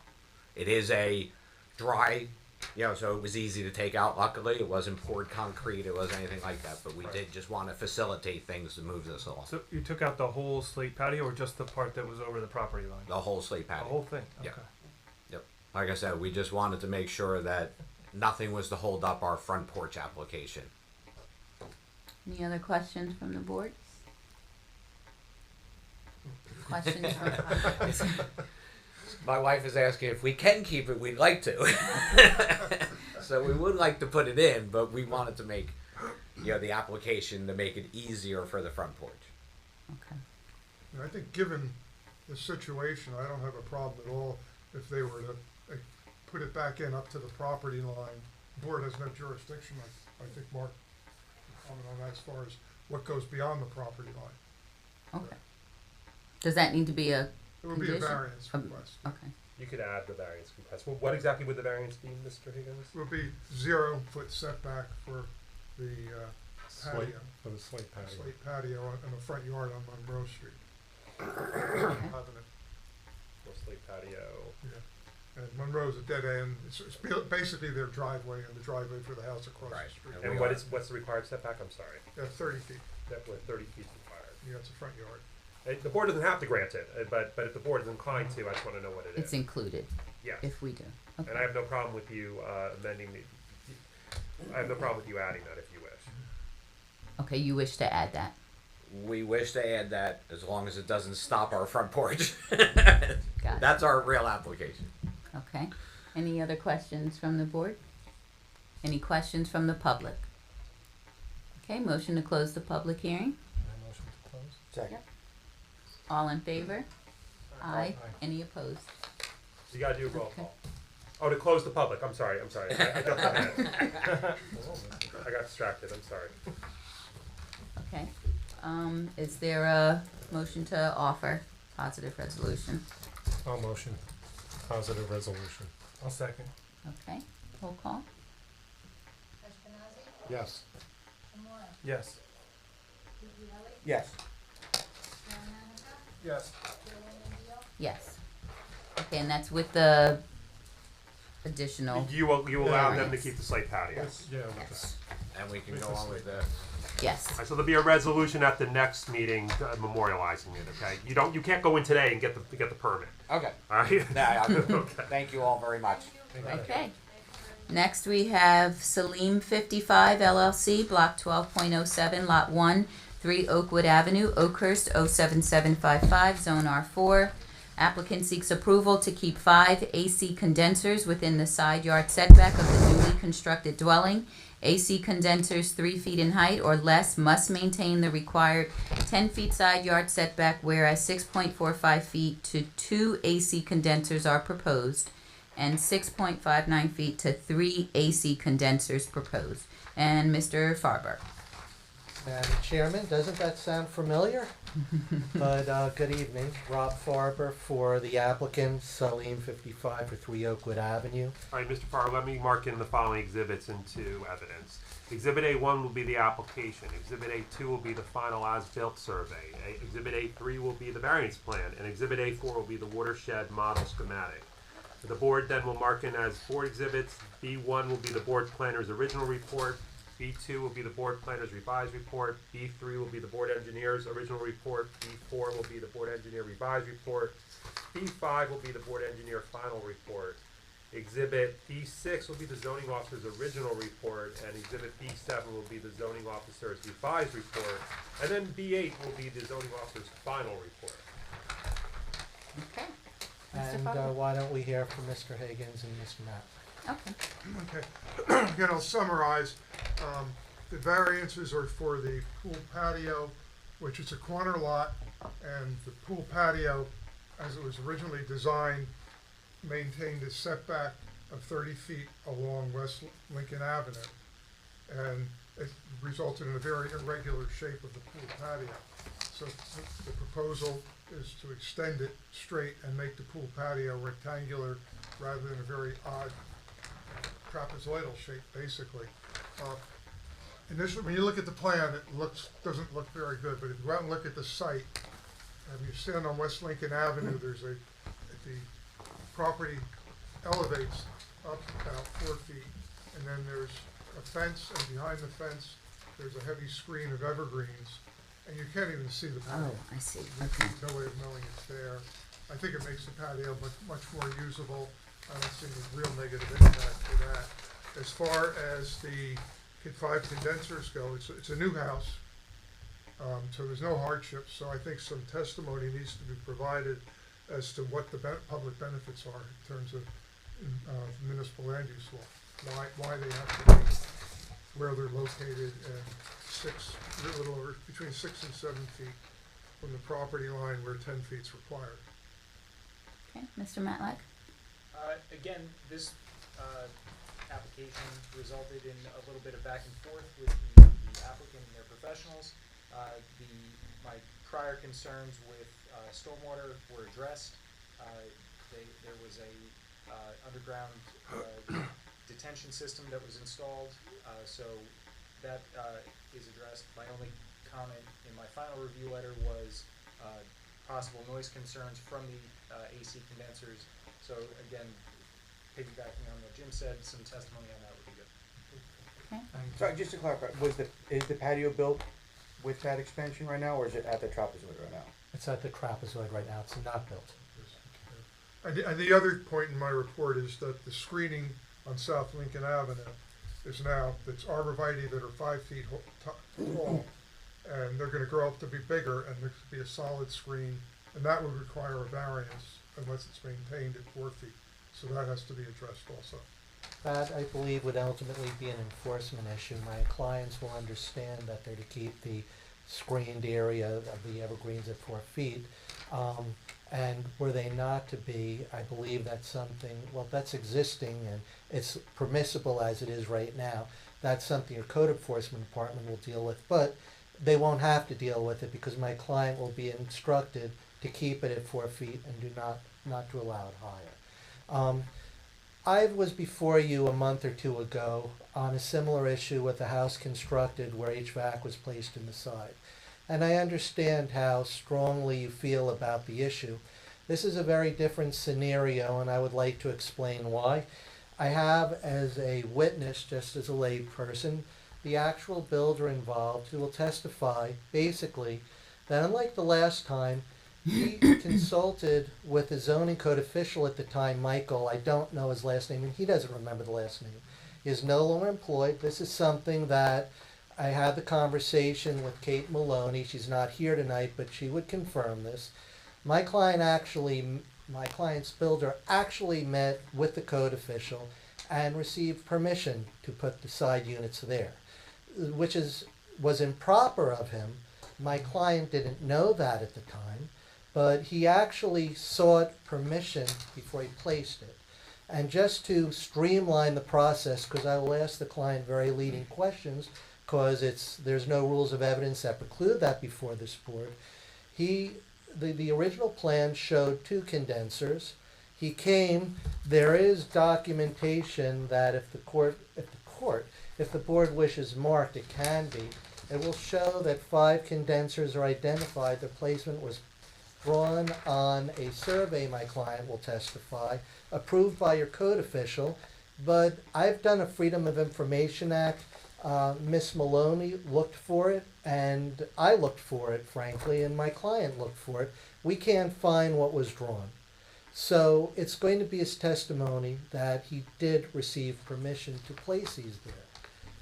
It is a dry, so it was easy to take out. Luckily, it wasn't poured concrete. It wasn't anything like that. But we did just want to facilitate things to move this along. So you took out the whole slate patio, or just the part that was over the property line? The whole slate patio. The whole thing. Okay. Yep. Like I said, we just wanted to make sure that nothing was to hold up our front porch application. Any other questions from the board? Questions from My wife is asking if we can keep it. We'd like to. So we would like to put it in, but we wanted to make, the application to make it easier for the front porch. Okay. And I think given the situation, I don't have a problem at all if they were to put it back in up to the property line. The board has no jurisdiction. I think Mark can comment on that as far as what goes beyond the property line. Okay. Does that need to be a It would be a condition? variance request. Okay. You could add the variance request. Well, what exactly would the variance be, Mr. Higgins? It would be 0 foot setback for the patio. For the slate patio. Slate patio in the front yard on Monroe Street. Having it, Or slate patio. yeah. And Monroe's a dead end. It's basically their driveway and the driveway for the house across the street. And what's the required setback? I'm sorry. 30 feet. That was 30 feet required. Yeah, it's a front yard. The board doesn't have to grant it, but if the board is inclined to, I just want to know what it is. It's included. Yes. If we do. Okay. And I have no problem with you amending I have no problem with you adding that if you wish. Okay, you wish to add that. We wish to add that as long as it doesn't stop our front porch. Got it. That's our real application. Okay. Any other questions from the board? Any questions from the public? Okay, motion to close the public hearing. Motion to close? Second. All in favor? Aye. Any opposed? You gotta do a roll call. Oh, to close the public. I'm sorry. I jumped ahead. I got distracted. I'm sorry. Okay. Is there a motion to offer positive resolution? I'll motion. Positive resolution. I'll second. Okay. Roll call. Yes. Yes. Yes. Yes. Yes. Okay, and that's with the additional. You allow them to variance. keep the slate patio. Yeah. And we can go on with the. Yes. All right, so there'll be a resolution at the next meeting memorializing it. Okay. You can't go in today and get the permit. Okay. All right. Okay. Thank you all very much. Okay. Next we have Salim 55 LLC, Block 12.07, Lot 1, 3 Oakwood Avenue, Oakhurst 07755, Zone R4. Applicant seeks approval to keep 5 AC condensers within the side yard setback of the newly constructed dwelling AC condensers 3 feet in height or less must maintain the required 10 feet side yard setback, whereas 6.45 feet to 2 AC condensers are proposed and 6.59 feet to 3 AC condensers proposed. And Mr. Farber. Madam Chairman, doesn't that sound familiar? But good evening, Rob Farber for the applicant, Salim 55 for 3 Oakwood Avenue. All right, Mr. Farr, let me mark in the following exhibits into evidence. Exhibit A1 will be the application. Exhibit A2 will be the final as-built survey. Exhibit A3 will be the variance plan, and Exhibit A4 will be the watershed model schematic. The board then will mark in as board exhibits. B1 will be the board planner's original report. B2 will be the board planner's revised report. B3 will be the board engineer's original report. B4 will be the board engineer revised report. B5 will be the board engineer final report. Exhibit B6 will be the zoning officer's original report, and Exhibit B7 will be the zoning officer's revised report, and then B8 will be the zoning officer's final report. Okay. And why don't we hear from Mr. Higgins and Mr. Matt? Okay. Okay. Again, I'll summarize. The variances are for the pool patio, which is a corner lot, and the pool patio, as it was originally designed, maintained a setback of 30 feet along West Lincoln Avenue, and it resulted in a very irregular shape of the pool patio. So the proposal is to extend it straight and make the pool patio rectangular rather than a very odd trapezoidal shape, basically. Initially, when you look at the plan, it doesn't look very good, but if you go out and look at the site, and you stand on West Lincoln Avenue, the property elevates up about 4 feet, and then there's a fence, and behind the fence, there's a heavy screen of evergreens, and you can't even see the patio. Oh, I see. Okay. There's no way of knowing it's there. I think it makes the patio much more usable. I don't see any real negative impact to that. As far as the 5 condensers go, it's a new house, so there's no hardship. So I think some testimony needs to be provided as to what the public benefits are in terms of municipal land use law. Why they have to be where they're located, and a little over between 6 and 7 feet from the property line, where 10 feet is required. Okay, Mr. Matlack. Again, this application resulted in a little bit of back and forth with the applicant and their professionals. My prior concerns with stormwater were addressed. There was a underground detention system that was installed, so that is addressed. My only comment in my final review letter was possible noise concerns from the AC condensers. So again, piggybacking on what Jim said, some testimony on that would be good. Okay. Sorry, just to clarify, is the patio built with that expansion right now, or is it at the trapezoid right now? It's at the trapezoid right now, it's not built. And the other point in my report is that the screening on South Lincoln Avenue is now, it's arborvitae that are 5 feet tall, and they're gonna grow up to be bigger, and there could be a solid screen, and that would require a variance unless it's maintained at 4 feet. So that has to be addressed also. That, I believe, would ultimately be an enforcement issue. My clients will understand that they're to keep the screened area of the evergreens at 4 feet. And were they not to be, I believe that's something, well, that's existing and it's permissible as it is right now. That's something your code enforcement department will deal with, but they won't have to deal with it because my client will be instructed to keep it at 4 feet and do not to allow it higher. I was before you a month or two ago on a similar issue with a house constructed where HVAC was placed in the side. And I understand how strongly you feel about the issue. This is a very different scenario, and I would like to explain why. I have as a witness, just as a lay person, the actual builder involved who will testify, basically, that unlike the last time, he consulted with the zoning code official at the time, Michael. I don't know his last name, and he doesn't remember the last name. He is no longer employed. This is something that I had the conversation with Kate Maloney. She's not here tonight, but she would confirm this. My client's builder actually met with the code official and received permission to put the side units there, which was improper of him. My client didn't know that at the time, but he actually sought permission before he placed it. And just to streamline the process, because I will ask the client very leading questions, because there's no rules of evidence that preclude that before this board. The original plan showed 2 condensers. He came. There is documentation that if the board wishes marked, it can be. It will show that 5 condensers are identified. The placement was drawn on a survey, my client will testify, approved by your code official. But I've done a Freedom of Information Act. Miss Maloney looked for it, and I looked for it, frankly, and my client looked for it. We can't find what was drawn. So it's going to be his testimony that he did receive permission to place these there.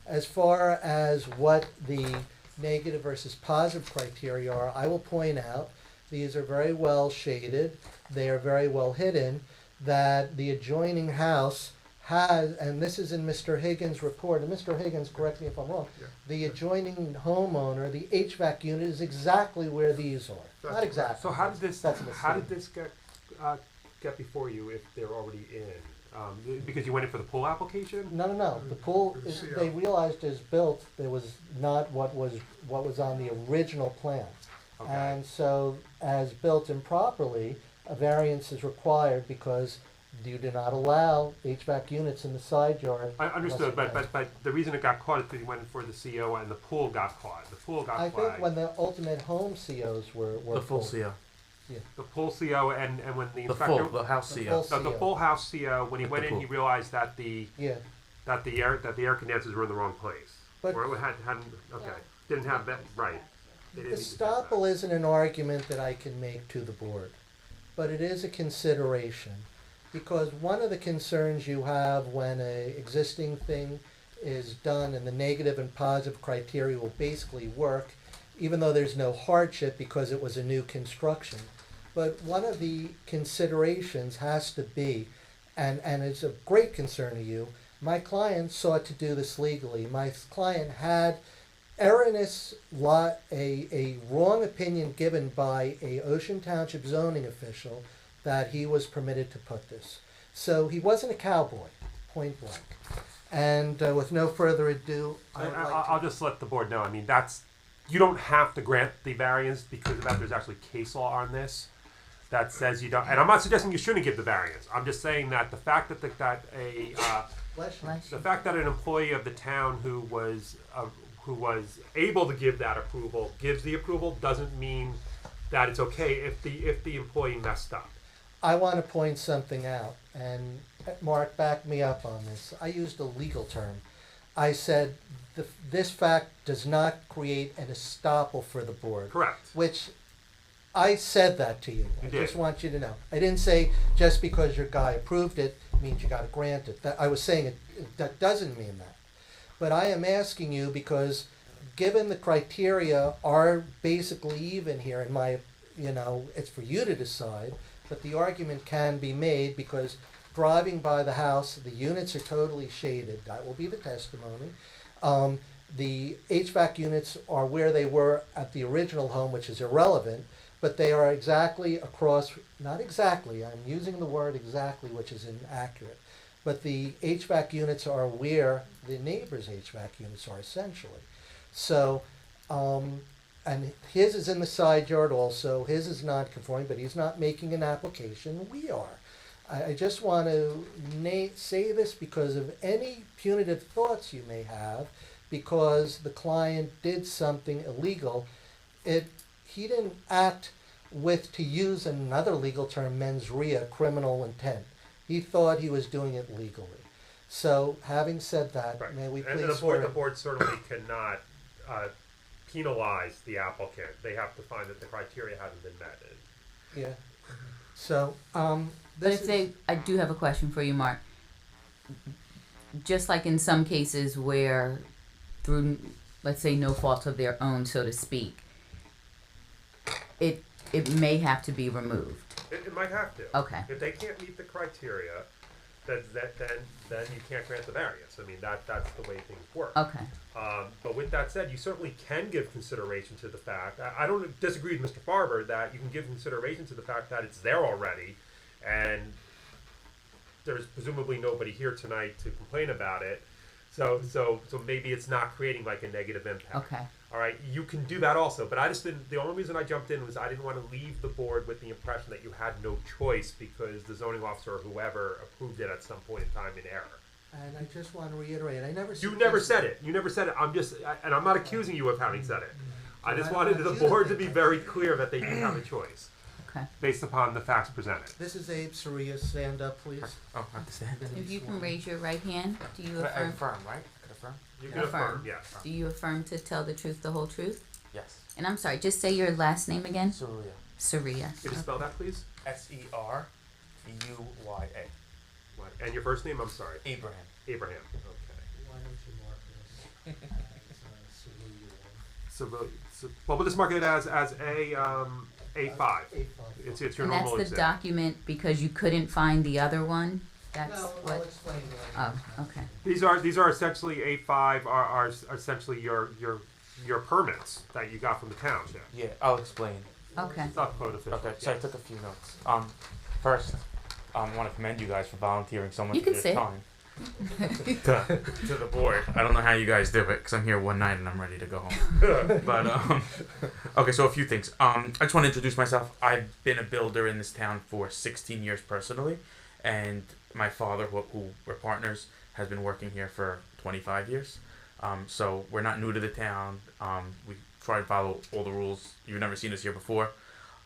As far as what the negative versus positive criteria are, I will point out these are very well shaded, they are very well hidden, that the adjoining house has, and this is in Mr. Higgins' report, and Mr. Higgins, correct me if I'm wrong, the adjoining homeowner, the HVAC unit is exactly where these are. Not exactly. So how did this mistake. get before you if they're already in? Because you went in for the pool application? No. The pool, they realized is built, there was not what was on the original plan. Okay. And so, as built improperly, a variance is required because you do not allow HVAC units in the side yard. I understood, but the reason it got caught is because you went in for the CO and the pool got caught. The pool got I flagged. think when the ultimate home COs were The full pulled. CO. Yeah. The full CO and when the The inspector... full, the house The CO. full The CO. full house CO, when he With went the in, he pool. realized that the air condensers were in the wrong place. But- or it didn't have that right. They didn't need to have that. Estoppel isn't an argument that I can make to the board, but it is a consideration. Because one of the concerns you have when a existing thing is done and the negative and positive criteria will basically work, even though there's no hardship because it was a new construction. But one of the considerations has to be, and it's a great concern to you, my client sought to do this legally. My client had erroneous a wrong opinion given by a Ocean Township zoning official that he was permitted to put this. So he wasn't a cowboy, point blank. And with no further ado, I'll just let the board know. I mean, you don't have to grant the variance because of that. There's actually case law on this that says you don't. And I'm not suggesting you shouldn't give the variance. I'm just saying that the fact that the fact that an employee of the town who was able to give that approval gives the approval doesn't mean that it's okay if the employee messed up. I want to point something out, and Mark, back me up on this. I used a legal term. I said this fact does not create an estoppel for the board. Correct. Which I said that to you. You I did. just want you to know. I didn't say just because your guy approved it means you got to grant it. I was saying that doesn't mean that. But I am asking you because given the criteria are basically even here, in my, it's for you to decide, but the argument can be made because driving by the house, the units are totally shaded. That will be the testimony. The HVAC units are where they were at the original home, which is irrelevant, but they are exactly across, not exactly, I'm using the word exactly, which is inaccurate, but the HVAC units are where the neighbor's HVAC units are essentially. So, and his is in the side yard also, his is not conforming, but he's not making an application, we are. I just want to say this because of any punitive thoughts you may have, because the client did something illegal. He didn't act with, to use another legal term, mens rea, criminal intent. He thought he was doing it legally. So, having said that, Right. may we And please... the board certainly cannot penalize the applicant. They have to find that the criteria hasn't been met. Yeah. So, But I do have a question for you, Mark. Just like in some cases where, through, let's say, no fault of their own, so to speak, it may have to be removed. It might have to. Okay. If they can't meet the criteria, then you can't grant the variance. I mean, that's the way things work. Okay. But with that said, you certainly can give consideration to the fact, I don't disagree with Mr. Farber that you can give consideration to the fact that it's there already, and there's presumably nobody here tonight to complain about it. So maybe it's not creating like a negative impact. Okay. All right, you can do that also, but I just didn't. The only reason I jumped in was I didn't want to leave the board with the impression that you had no choice because the zoning officer or whoever approved it at some point in time in error. And I just want to reiterate, I never. You never said it. You never said it. And I'm not accusing you of having said it. I just wanted the board to be very clear that they do have a choice. Okay. Based upon the facts presented. This is Abe Soria. Stand up, please. Oh, I have to stand. If you can raise your right hand, do you I affirm? affirm, right? I could affirm? You can affirm, yes. Do you affirm to tell the truth, the whole truth? Yes. And I'm sorry, just say your last name again. Soria. Soria. Could you spell that, please? SERUYA. And your first name? I'm sorry. Abraham. Abraham. Okay. Why don't you mark this as Soria one? So well, we'll just mark it as A5. It's your And normal that's the exhibit. document because you couldn't find the other one? That's No, what? I'll explain later. Oh, okay. These are essentially A5 are essentially your permits that you got from the township. Yeah, I'll explain. Okay. It's not code official. Okay, so I took a few notes. First, I want to commend you guys for volunteering so much You of can your sit. time to the board. I don't know how you guys do it because I'm here one night and I'm ready to go home. But okay, so a few things. I just want to introduce myself. I've been a builder in this town for 16 years personally, and my father, who we're partners, has been working here for 25 years. So we're not new to the town. We try and follow all the rules. You've never seen us here before.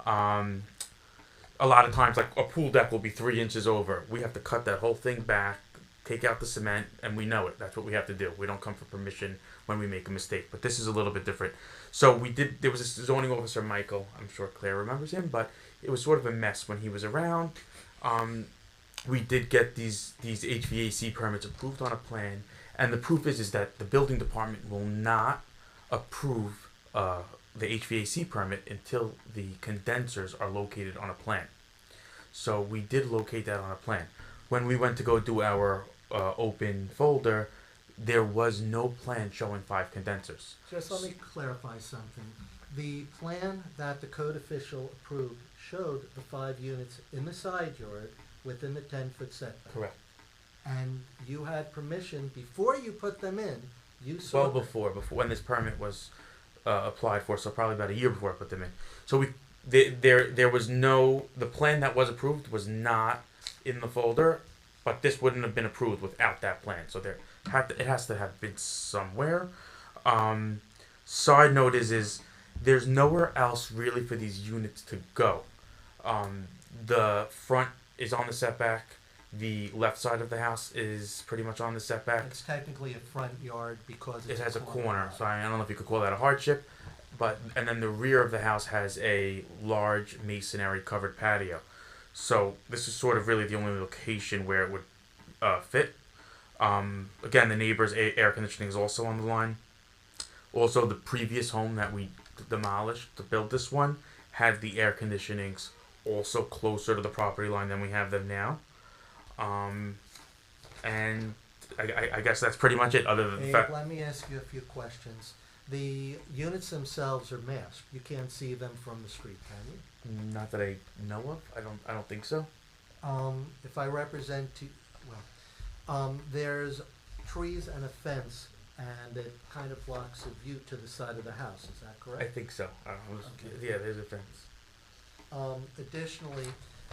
A lot of times, like a pool deck will be 3 inches over. We have to cut that whole thing back, take out the cement, and we know it. That's what we have to do. We don't come for permission when we make a mistake. But this is a little bit different. So there was this zoning officer, Michael. I'm sure Claire remembers him, but it was sort of a mess when he was around. We did get these HVAC permits approved on a plan, and the proof is that the building department will not approve the HVAC permit until the condensers are located on a plan. So we did locate that on a plan. When we went to go do our open folder, there was no plan showing 5 condensers. Just let me clarify something. The plan that the code official approved showed the 5 units in the side yard within the 10-foot setback. Correct. And you had permission before you put them in. You saw Well before when this permit was applied for, so probably about a year before I put them in. So there was the plan that was approved was not in the folder, but this wouldn't have been approved without that plan. So it has to have been somewhere. Side note is there's nowhere else really for these units to go. The front is on the setback. The left side of the house is pretty much on the setback. It's technically a front yard because It it's has a corner, so I don't know if you could call that a hardship, and then the rear of the house has a large masonry covered patio. So this is sort of really the only location where it would fit. Again, the neighbor's air conditioning is also on the line. Also, the previous home that we demolished to build this one had the air conditionings also closer to the property line than we have them now. And I guess that's pretty much it, other than the fact. Let me ask you a few questions. The units themselves are masked. You can't see them from the street, can you? Not that I know of. I don't think so. If I represent there's trees and a fence, and it kind of blocks the view to the side of the house. Is that correct? I think so. Okay. Yeah, there's a fence. Additionally,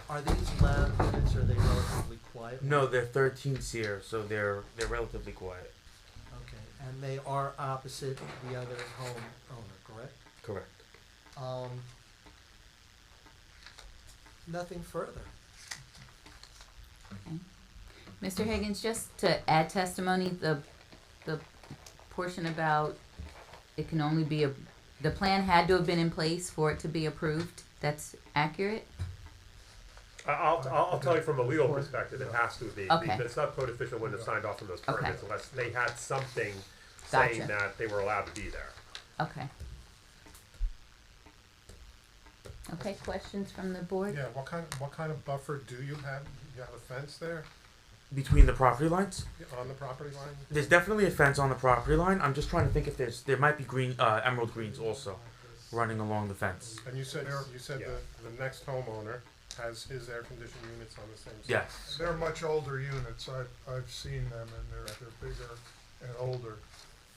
are these lab units, are they relatively quiet? No, they're 13 SEER, so they're relatively quiet. Okay, and they are opposite the other home owner, correct? Correct. Nothing further. Okay. Mr. Higgins, just to add testimony, the portion about it can only be the plan had to have been in place for it to be approved. That's accurate? I'll tell you from a legal perspective, it has to be. Okay. The sub-code official wouldn't have signed off on those Okay. permits unless they had something Gotcha. saying that they were allowed to be there. Okay. Okay, questions from the board? Yeah, what kind of buffer do you have? You have a fence there? Between the property lines, On the property line? there's definitely a fence on the property line. I'm just trying to think if there might be green emerald greens also running along the fence. And you said Yeah. the next homeowner has his air conditioned units on the same side. Yes. They're much older units. I've seen them, and they're bigger and older.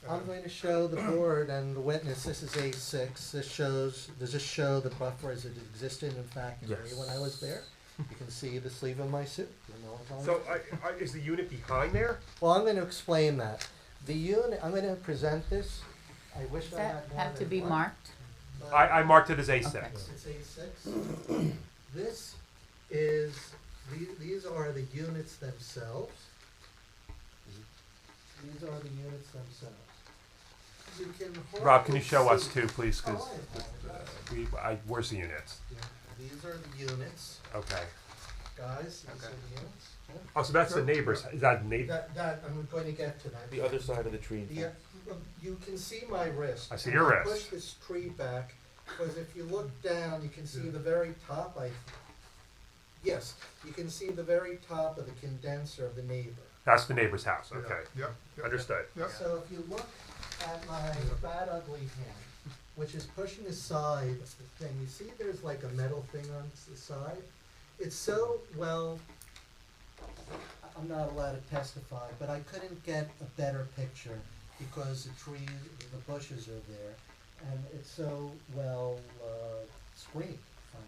I'm going to show the board and the witness, this is A6, does this show the buffer as it existed in fact in Yes. May when I was there? You can see the sleeve of my suit. You know what I'm So talking is the unit behind there? Well, I'm going to explain that. The unit, I'm going to present this. I wish Does I that had more have to than be one, marked? but I marked it as A6. Okay. It's A6. This is, these are the units themselves. These are the units themselves. You can Rob, can you hardly show us see- too, please? Because Oh, I apologize. where's the units? Yeah, these are the units, Okay. guys, these Okay. are the units. Yeah. Oh, so that's the neighbors. Is that neighbor? That, I'm going to get to that. The other side of the tree. Yeah, you can see my wrist. I see and your I wrist. Push this tree back, because if you look down, you can see the very top, yes, you can see the very top of the condenser of the neighbor. That's the neighbor's house. Okay. Yep. Understood. Yep. So if you look at my fat ugly hand, which is pushing aside the thing, you see there's like a metal thing on the side? It's so, well, I'm not allowed to testify, but I couldn't get a better picture because the trees, the bushes are there, and it's so well screened.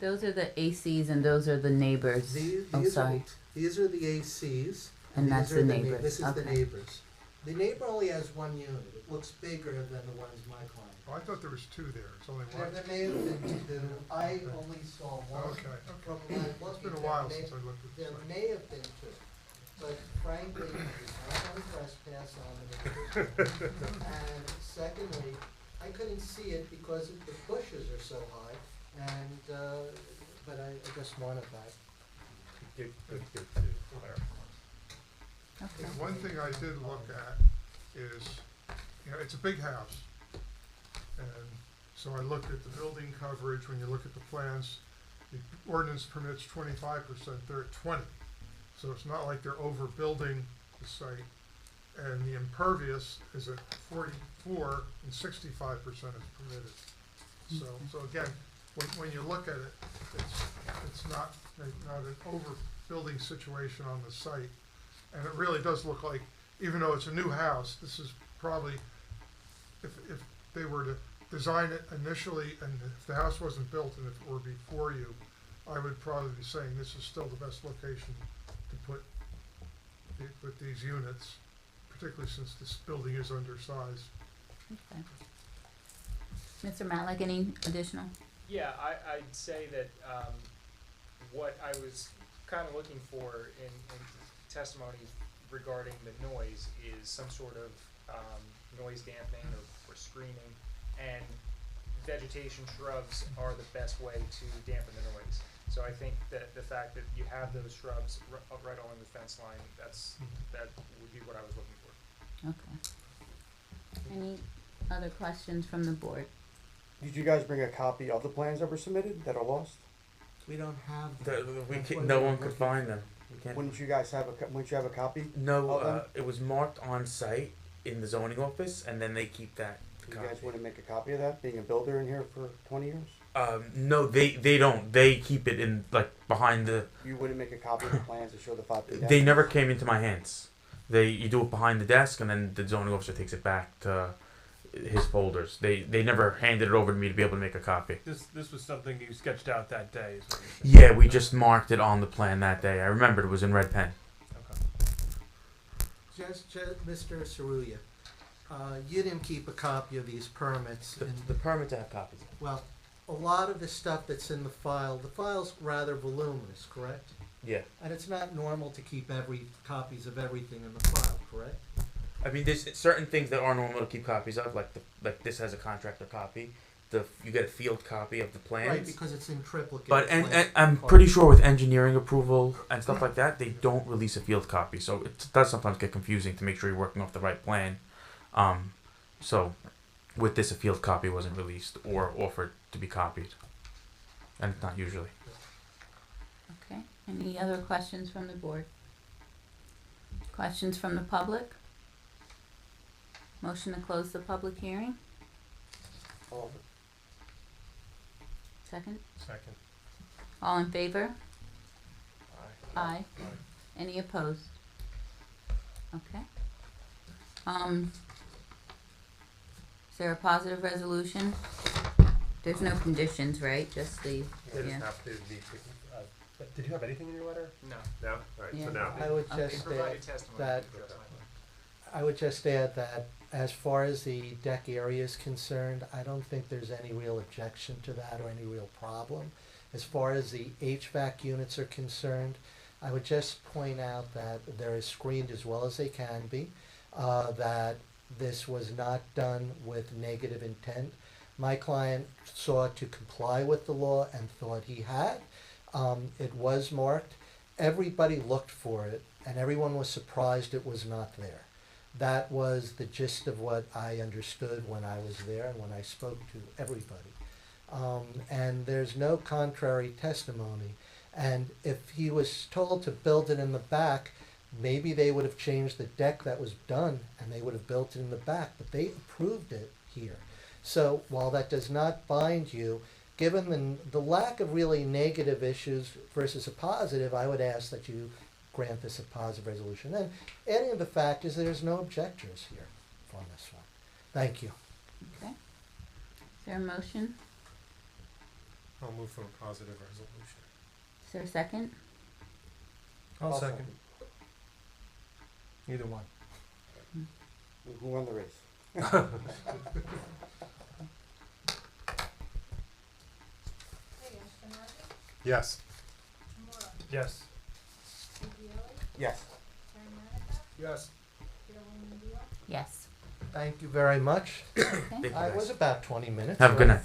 Those are the ACs and those are the neighbors. These are the ACs. And these that's are the neigh- neighbors. This is the Okay. neighbors. The neighbor only has one unit. It looks bigger than the ones my client. Oh, I thought there was two there. It's only There, one. there may have been two. I only saw one. Okay. From my It's looking, been a there while may- since I looked at There this. may have been two, but frankly, I don't want to trespass on the neighbors. And secondly, I couldn't see it because the bushes are so high, and, but I just wanted that. Good to clarify. Okay. And one thing I did look at is, it's a big house. And so I looked at the building coverage, when you look at the plans, the ordinance permits 25%, they're at 20. So it's not like they're overbuilding the site. And the impervious is at 44 and 65% is permitted. So again, when you look at it, it's not an overbuilding situation on the site. And it really does look like, even though it's a new house, this is probably, if they were to design it initially, and if the house wasn't built and if it were before you, I would probably be saying this is still the best location to put these units, particularly since this building is undersized. Okay. Mr. Matlack, any additional? Yeah, I'd say that what I was kind of looking for in testimony regarding the noise is some sort of noise dampening or screening, and vegetation shrubs are the best way to dampen the noise. So I think that the fact that you have those shrubs right along the fence line, that would be what I was looking for. Okay. Any other questions from the board? Did you guys bring a copy of the plans that were submitted that are lost? We don't have them. No one could find them. We can't. Wouldn't you guys have wouldn't you have a copy? No, of them? it was marked on site in the zoning office, and then they keep that You copy. guys wouldn't make a copy of that, being a builder in here for 20 years? No, they don't. They keep it in behind the. You wouldn't make a copy of the plans to show the 5 They never came into my hands. You do it behind the desk, and then the zoning officer takes it back to his folders. They never handed it over to me to be able to make a copy. This was something you sketched out that day. Is what you're saying. Yeah, we just marked it on the plan that day. I remembered it was in red pen. Just Mr. Saruya, you didn't keep a copy of these permits. The permits have copies. Well, a lot of the stuff that's in the file's rather voluminous, correct? Yeah. And it's not normal to keep copies of everything in the file, correct? I mean, there's certain things that are normal to keep copies of, like this has a contractor copy. You get a field copy of the plans. Right, because it's in triplicate. But and I'm pretty sure with engineering approval and stuff like that, they don't release a field copy. So it does sometimes get confusing to make sure you're working off the right plan. So with this, a field copy wasn't released or offered to be copied, and not usually. Okay. Any other questions from the board? Questions from the public? Motion to close the public hearing? Second? Second. All in favor? Aye. Aye. Any opposed? Okay. Is there a positive resolution? There's no conditions, right? Just the, They just yeah. have to meet, did you have anything in your letter? No. No? Alright, Yeah. so no. I would Okay. just Provided add testimony. that, I would just add that as far as the deck area is concerned, I don't think there's any real objection to that or any real problem. As far as the HVAC units are concerned, I would just point out that they're as screened as well as they can be, that this was not done with negative intent. My client sought to comply with the law and thought he had. It was marked. Everybody looked for it, and everyone was surprised it was not there. That was the gist of what I understood when I was there and when I spoke to everybody. And there's no contrary testimony. And if he was told to build it in the back, maybe they would have changed the deck that was done and they would have built it in the back, but they approved it here. So while that does not bind you, given the lack of really negative issues versus a positive, I would ask that you grant this a positive resolution. And adding the fact is there's no objectors here on this one. Thank you. Okay. Is there a motion? I'll move for a positive resolution. Is there a second? I'll second. Either one. Who won the race? Yes. Yes. Yes. Yes. Yes. Thank you very much. Okay. I was about 20 minutes. Have a good right?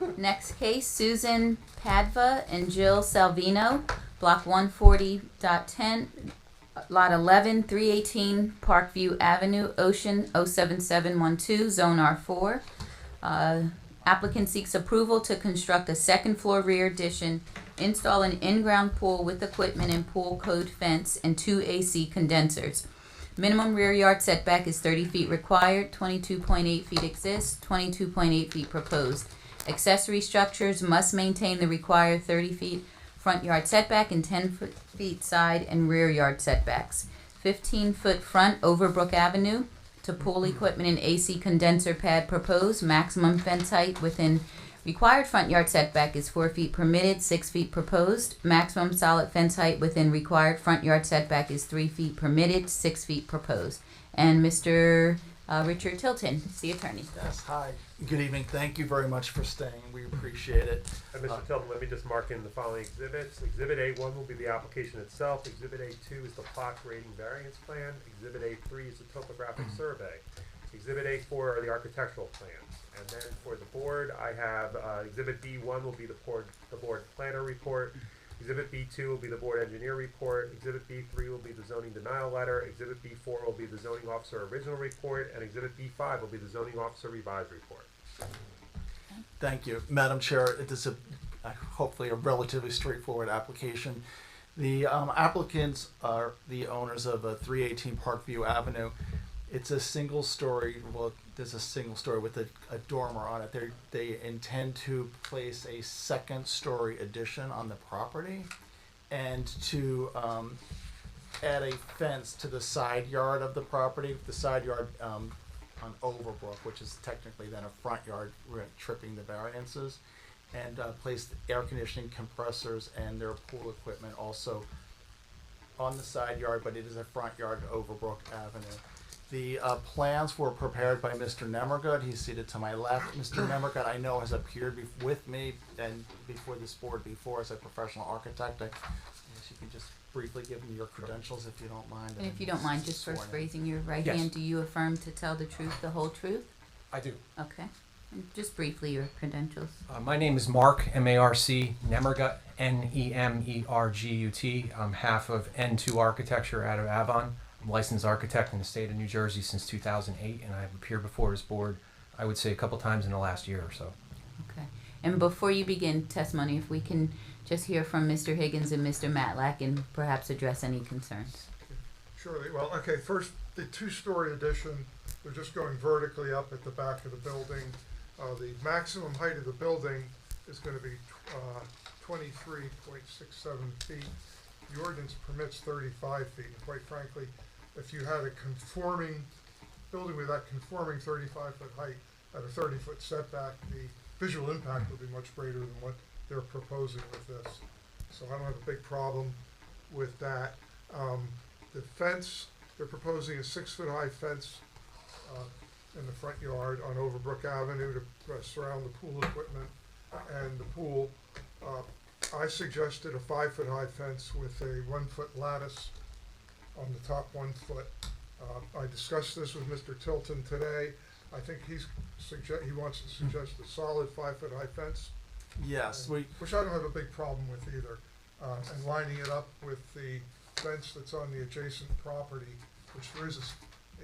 night. Next case, Susan Padva and Jill Salvino, block 140.10, lot 11, 318 Parkview Avenue, Ocean 07712, Zone R4. Applicant seeks approval to construct a second floor rear addition, install an in-ground pool with equipment and pool code fence, and 2 AC condensers. Minimum rear yard setback is 30 feet required, 22.8 feet exists, 22.8 feet proposed. Accessory structures must maintain the required 30 feet front yard setback and 10 feet side and rear yard setbacks. 15-foot front Overbrook Avenue to pool equipment and AC condenser pad proposed. Maximum fence height within required front yard setback is 4 feet permitted, 6 feet proposed. Maximum solid fence height within required front yard setback is 3 feet permitted, 6 feet proposed. And Mr. Richard Tilton is the attorney. Yes, hi. Good evening. Thank you very much for staying. We appreciate it. And Mr. Tilton, let me just mark in the following exhibits. Exhibit A1 will be the application itself. Exhibit A2 is the plot grading variance plan. Exhibit A3 is the topographic survey. Exhibit A4 are the architectural plans. And then for the board, I have Exhibit B1 will be the board planner report. Exhibit B2 will be the board engineer report. Exhibit B3 will be the zoning denial letter. Exhibit B4 will be the zoning officer original report. And Exhibit B5 will be the zoning officer revised report. Thank you. Madam Chair, it is hopefully a relatively straightforward application. The applicants are the owners of 318 Parkview Avenue. It's a single story, well, there's a single story with a dormer on it. They intend to place a second story addition on the property and to add a fence to the side yard of the property. The side yard on Overbrook, which is technically then a front yard, we're tripping the variances, and place air conditioning compressors and their pool equipment also on the side yard, but it is a front yard at Overbrook Avenue. The plans were prepared by Mr. Nemergut. He's seated to my left. Mr. Nemergut, I know, has appeared with me and before this board before as a professional architect. I guess you can just briefly give me your credentials if you don't mind. And if you don't mind, just first sworn in. raising your right Yes. hand, do you affirm to tell the truth, the whole truth? I do. Okay. And just briefly your credentials. My name is Mark, M-A-R-C, Nemergut, N-E-M-E-R-G-U-T. I'm half of N2 Architecture out of Avon. I'm a licensed architect in the state of New Jersey since 2008, and I've appeared before this board, I would say, a couple times in the last year or so. Okay. And before you begin testimony, if we can just hear from Mr. Higgins and Mr. Matlack and perhaps address any concerns. Surely, well, okay, first, the two-story addition, they're just going vertically up at the back of the building. The maximum height of the building is gonna be, 23.67 feet. The ordinance permits 35 feet, and quite frankly, if you had a conforming building with that conforming 35-foot height at a 30-foot setback, the visual impact would be much greater than what they're proposing with this. So I don't have a big problem with that. The fence, they're proposing a 6-foot high fence in the front yard on Overbrook Avenue to surround the pool equipment and the pool. I suggested a 5-foot high fence with a 1-foot lattice on the top 1 foot. I discussed this with Mr. Tilton today. I think he wants to suggest a solid 5-foot high fence. Yes, Which I don't have a big problem with either. And lining it up with the fence that's on the adjacent property, which there is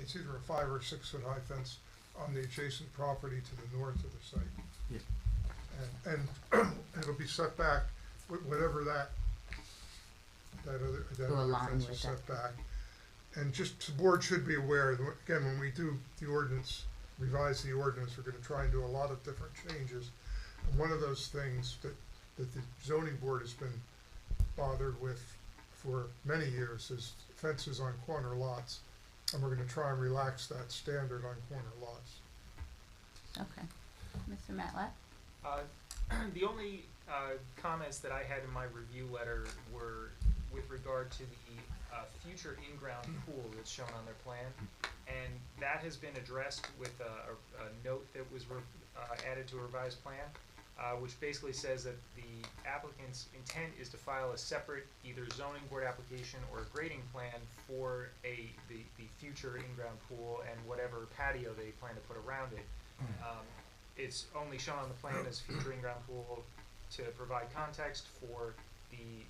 it's either a 5 or 6 foot high fence on the adjacent property to the north of the site. Yeah. And it'll be set back, whatever that other fence is set back. And just, the board should be aware, that, again, when we do the ordinance, revise the ordinance, we're gonna try and do a lot of different changes. And one of those things that the zoning board has been bothered with for many years is fences on corner lots. And we're gonna try and relax that standard on corner lots. Okay. Mr. Matlack? The only comments that I had in my review letter were with regard to the future in-ground pool that's shown on their plan, and that has been addressed with a note that was added to a revised plan, which basically says that the applicant's intent is to file a separate either zoning board application or a grading plan for the future in-ground pool and whatever patio they plan to put around it. It's only shown on the plan as future in-ground pool to provide context for the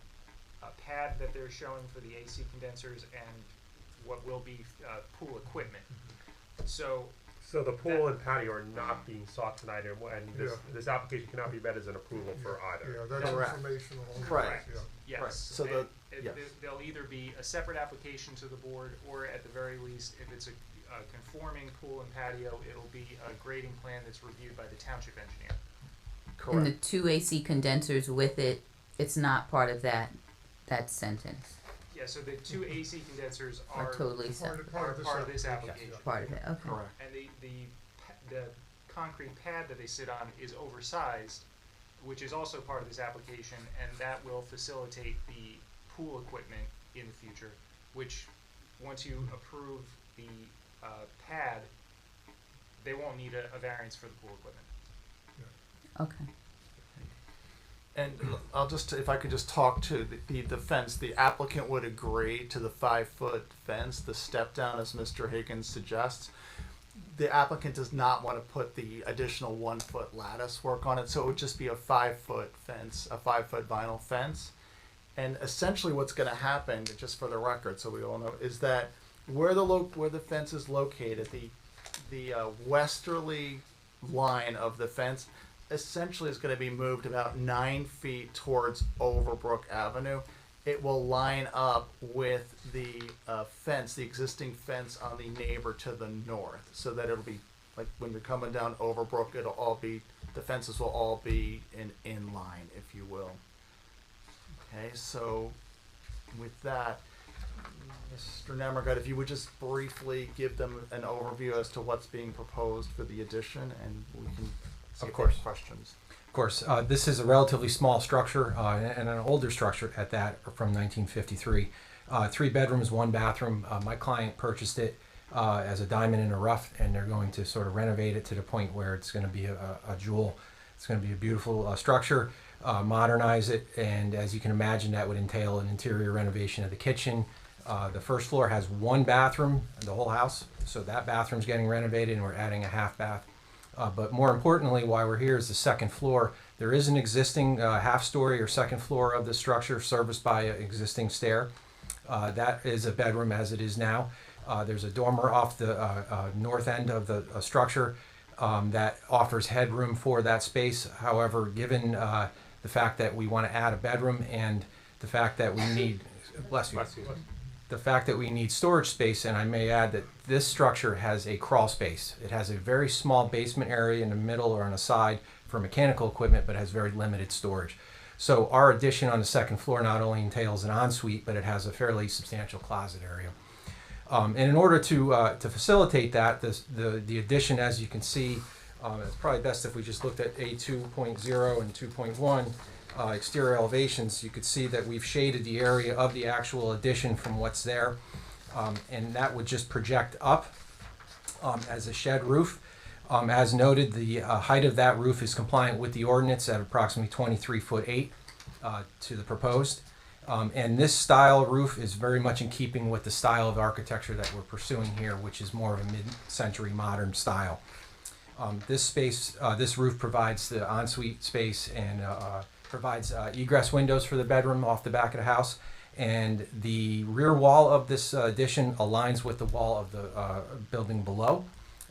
pad that they're showing for the AC condensers and what will be pool equipment. So the pool and patio are not being sought tonight, and this application cannot be met as an approval for either. Yeah, that's informational. Correct. Yes. Right. So they'll either be a separate application to the board, or at the very least, if it's a conforming pool and patio, it'll be a grading plan that's reviewed by the township engineer. correct. And the 2 AC condensers with it, it's not part of that sentence. Yeah, so the 2 AC condensers Are totally separate. part of this application. Part of it, okay. Correct. And the concrete pad that they sit on is oversized, which is also part of this application, and that will facilitate the pool equipment in the future, which, once you approve the pad, they won't need a variance for the pool equipment. Okay. And I'll just, if I could just talk to the fence, the applicant would agree to the 5-foot fence, the step down as Mr. Higgins suggests. The applicant does not want to put the additional 1-foot lattice work on it, so it would just be a 5-foot fence, a 5-foot vinyl fence. And essentially what's going to happen, just for the record, so we all know, is that where the fence is located, the westerly line of the fence essentially is going to be moved about 9 feet towards Overbrook Avenue. It will line up with the fence, the existing fence on the neighbor to the north, so that it'll be like when you're coming down Overbrook, it'll all be, the fences will all be in line, if you will. Okay, so with that, Mr. Namergut, if you would just briefly give them an overview as to what's being proposed for the addition, and we can see if they have questions. Of course, this is a relatively small structure and an older structure at that, from 1953. 3 bedrooms, 1 bathroom. My client purchased it as a diamond in the rough, and they're going to sort of renovate it to the point where it's going to be a jewel. It's going to be a beautiful structure, modernize it, and as you can imagine, that would entail an interior renovation of the kitchen. The first floor has 1 bathroom in the whole house, so that bathroom's getting renovated, and we're adding a half bath. But more importantly, why we're here is the second floor. There is an existing half-story or second floor of the structure serviced by an existing stair. That is a bedroom as it is now. There's a dormer off the north end of the structure that offers headroom for that space. However, given the fact that we want to add a bedroom and the fact that we need, bless you, the fact that we need storage space, and I may add that this structure has a crawl space. It has a very small basement area in the middle or on the side for mechanical equipment, but has very limited storage. So our addition on the second floor not only entails an ensuite, but it has a fairly substantial closet area. And in order to facilitate that, the addition, as you can see, it's probably best if we just looked at A2.0 and 2.1 exterior elevations. You could see that we've shaded the area of the actual addition from what's there, and that would just project up as a shed roof. As noted, the height of that roof is compliant with the ordinance at approximately 23'8" to the proposed. And this style roof is very much in keeping with the style of architecture that we're pursuing here, which is more of a mid-century modern style. This roof provides the ensuite space and provides egress windows for the bedroom off the back of the house. And the rear wall of this addition aligns with the wall of the building below.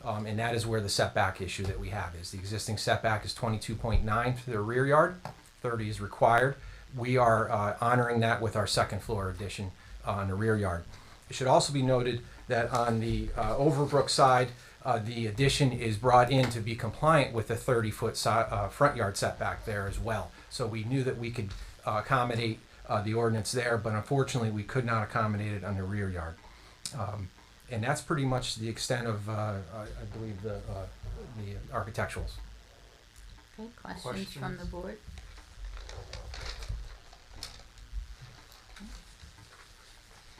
And that is where the setback issue that we have is. The existing setback is 22.9 for the rear yard, 30 is required. We are honoring that with our second floor addition on the rear yard. It should also be noted that on the Overbrook side, the addition is brought in to be compliant with the 30-foot front yard setback there as well. So we knew that we could accommodate the ordinance there, but unfortunately we could not accommodate it on the rear yard. And that's pretty much the extent of, I believe, the architecturals. Okay, questions from the board?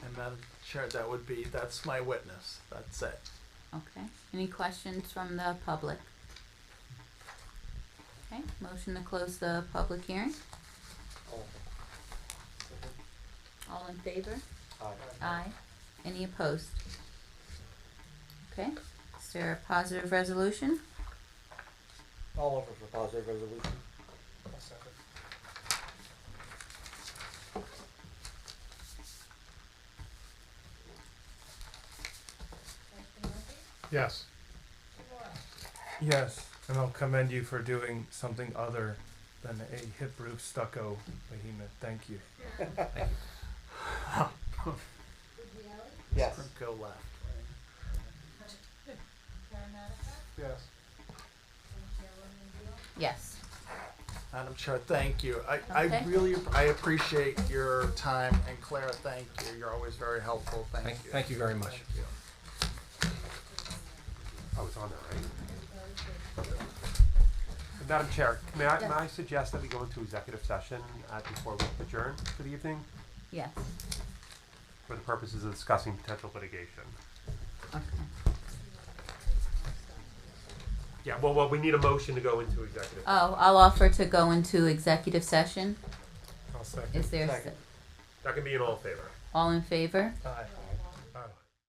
And Madam Chair, that's my witness. That's it. Okay, any questions from the public? Okay, motion to close the public hearing. All in favor? Aye. Any opposed? Okay, is there a positive resolution? All over for positive resolution. Yes. Yes, and I'll commend you for doing something other than a hip roof stucco behemoth. Thank you. Yes. Go left. Yes. Yes. Madam Chair, thank you. I Okay. really appreciate your time, and Clara, thank you. You're always very helpful. Thank you. Thank you very much. Thank you. I was on that, right? Madam Chair, may I suggest that we go into executive session before we adjourn for the evening Yes. for the purposes of discussing potential litigation? Okay. Yeah, well, we need a motion to go into executive. Oh, I'll offer to go into executive session. I'll second. Is there, That can be an all in favor. all in favor? Aye. Aye.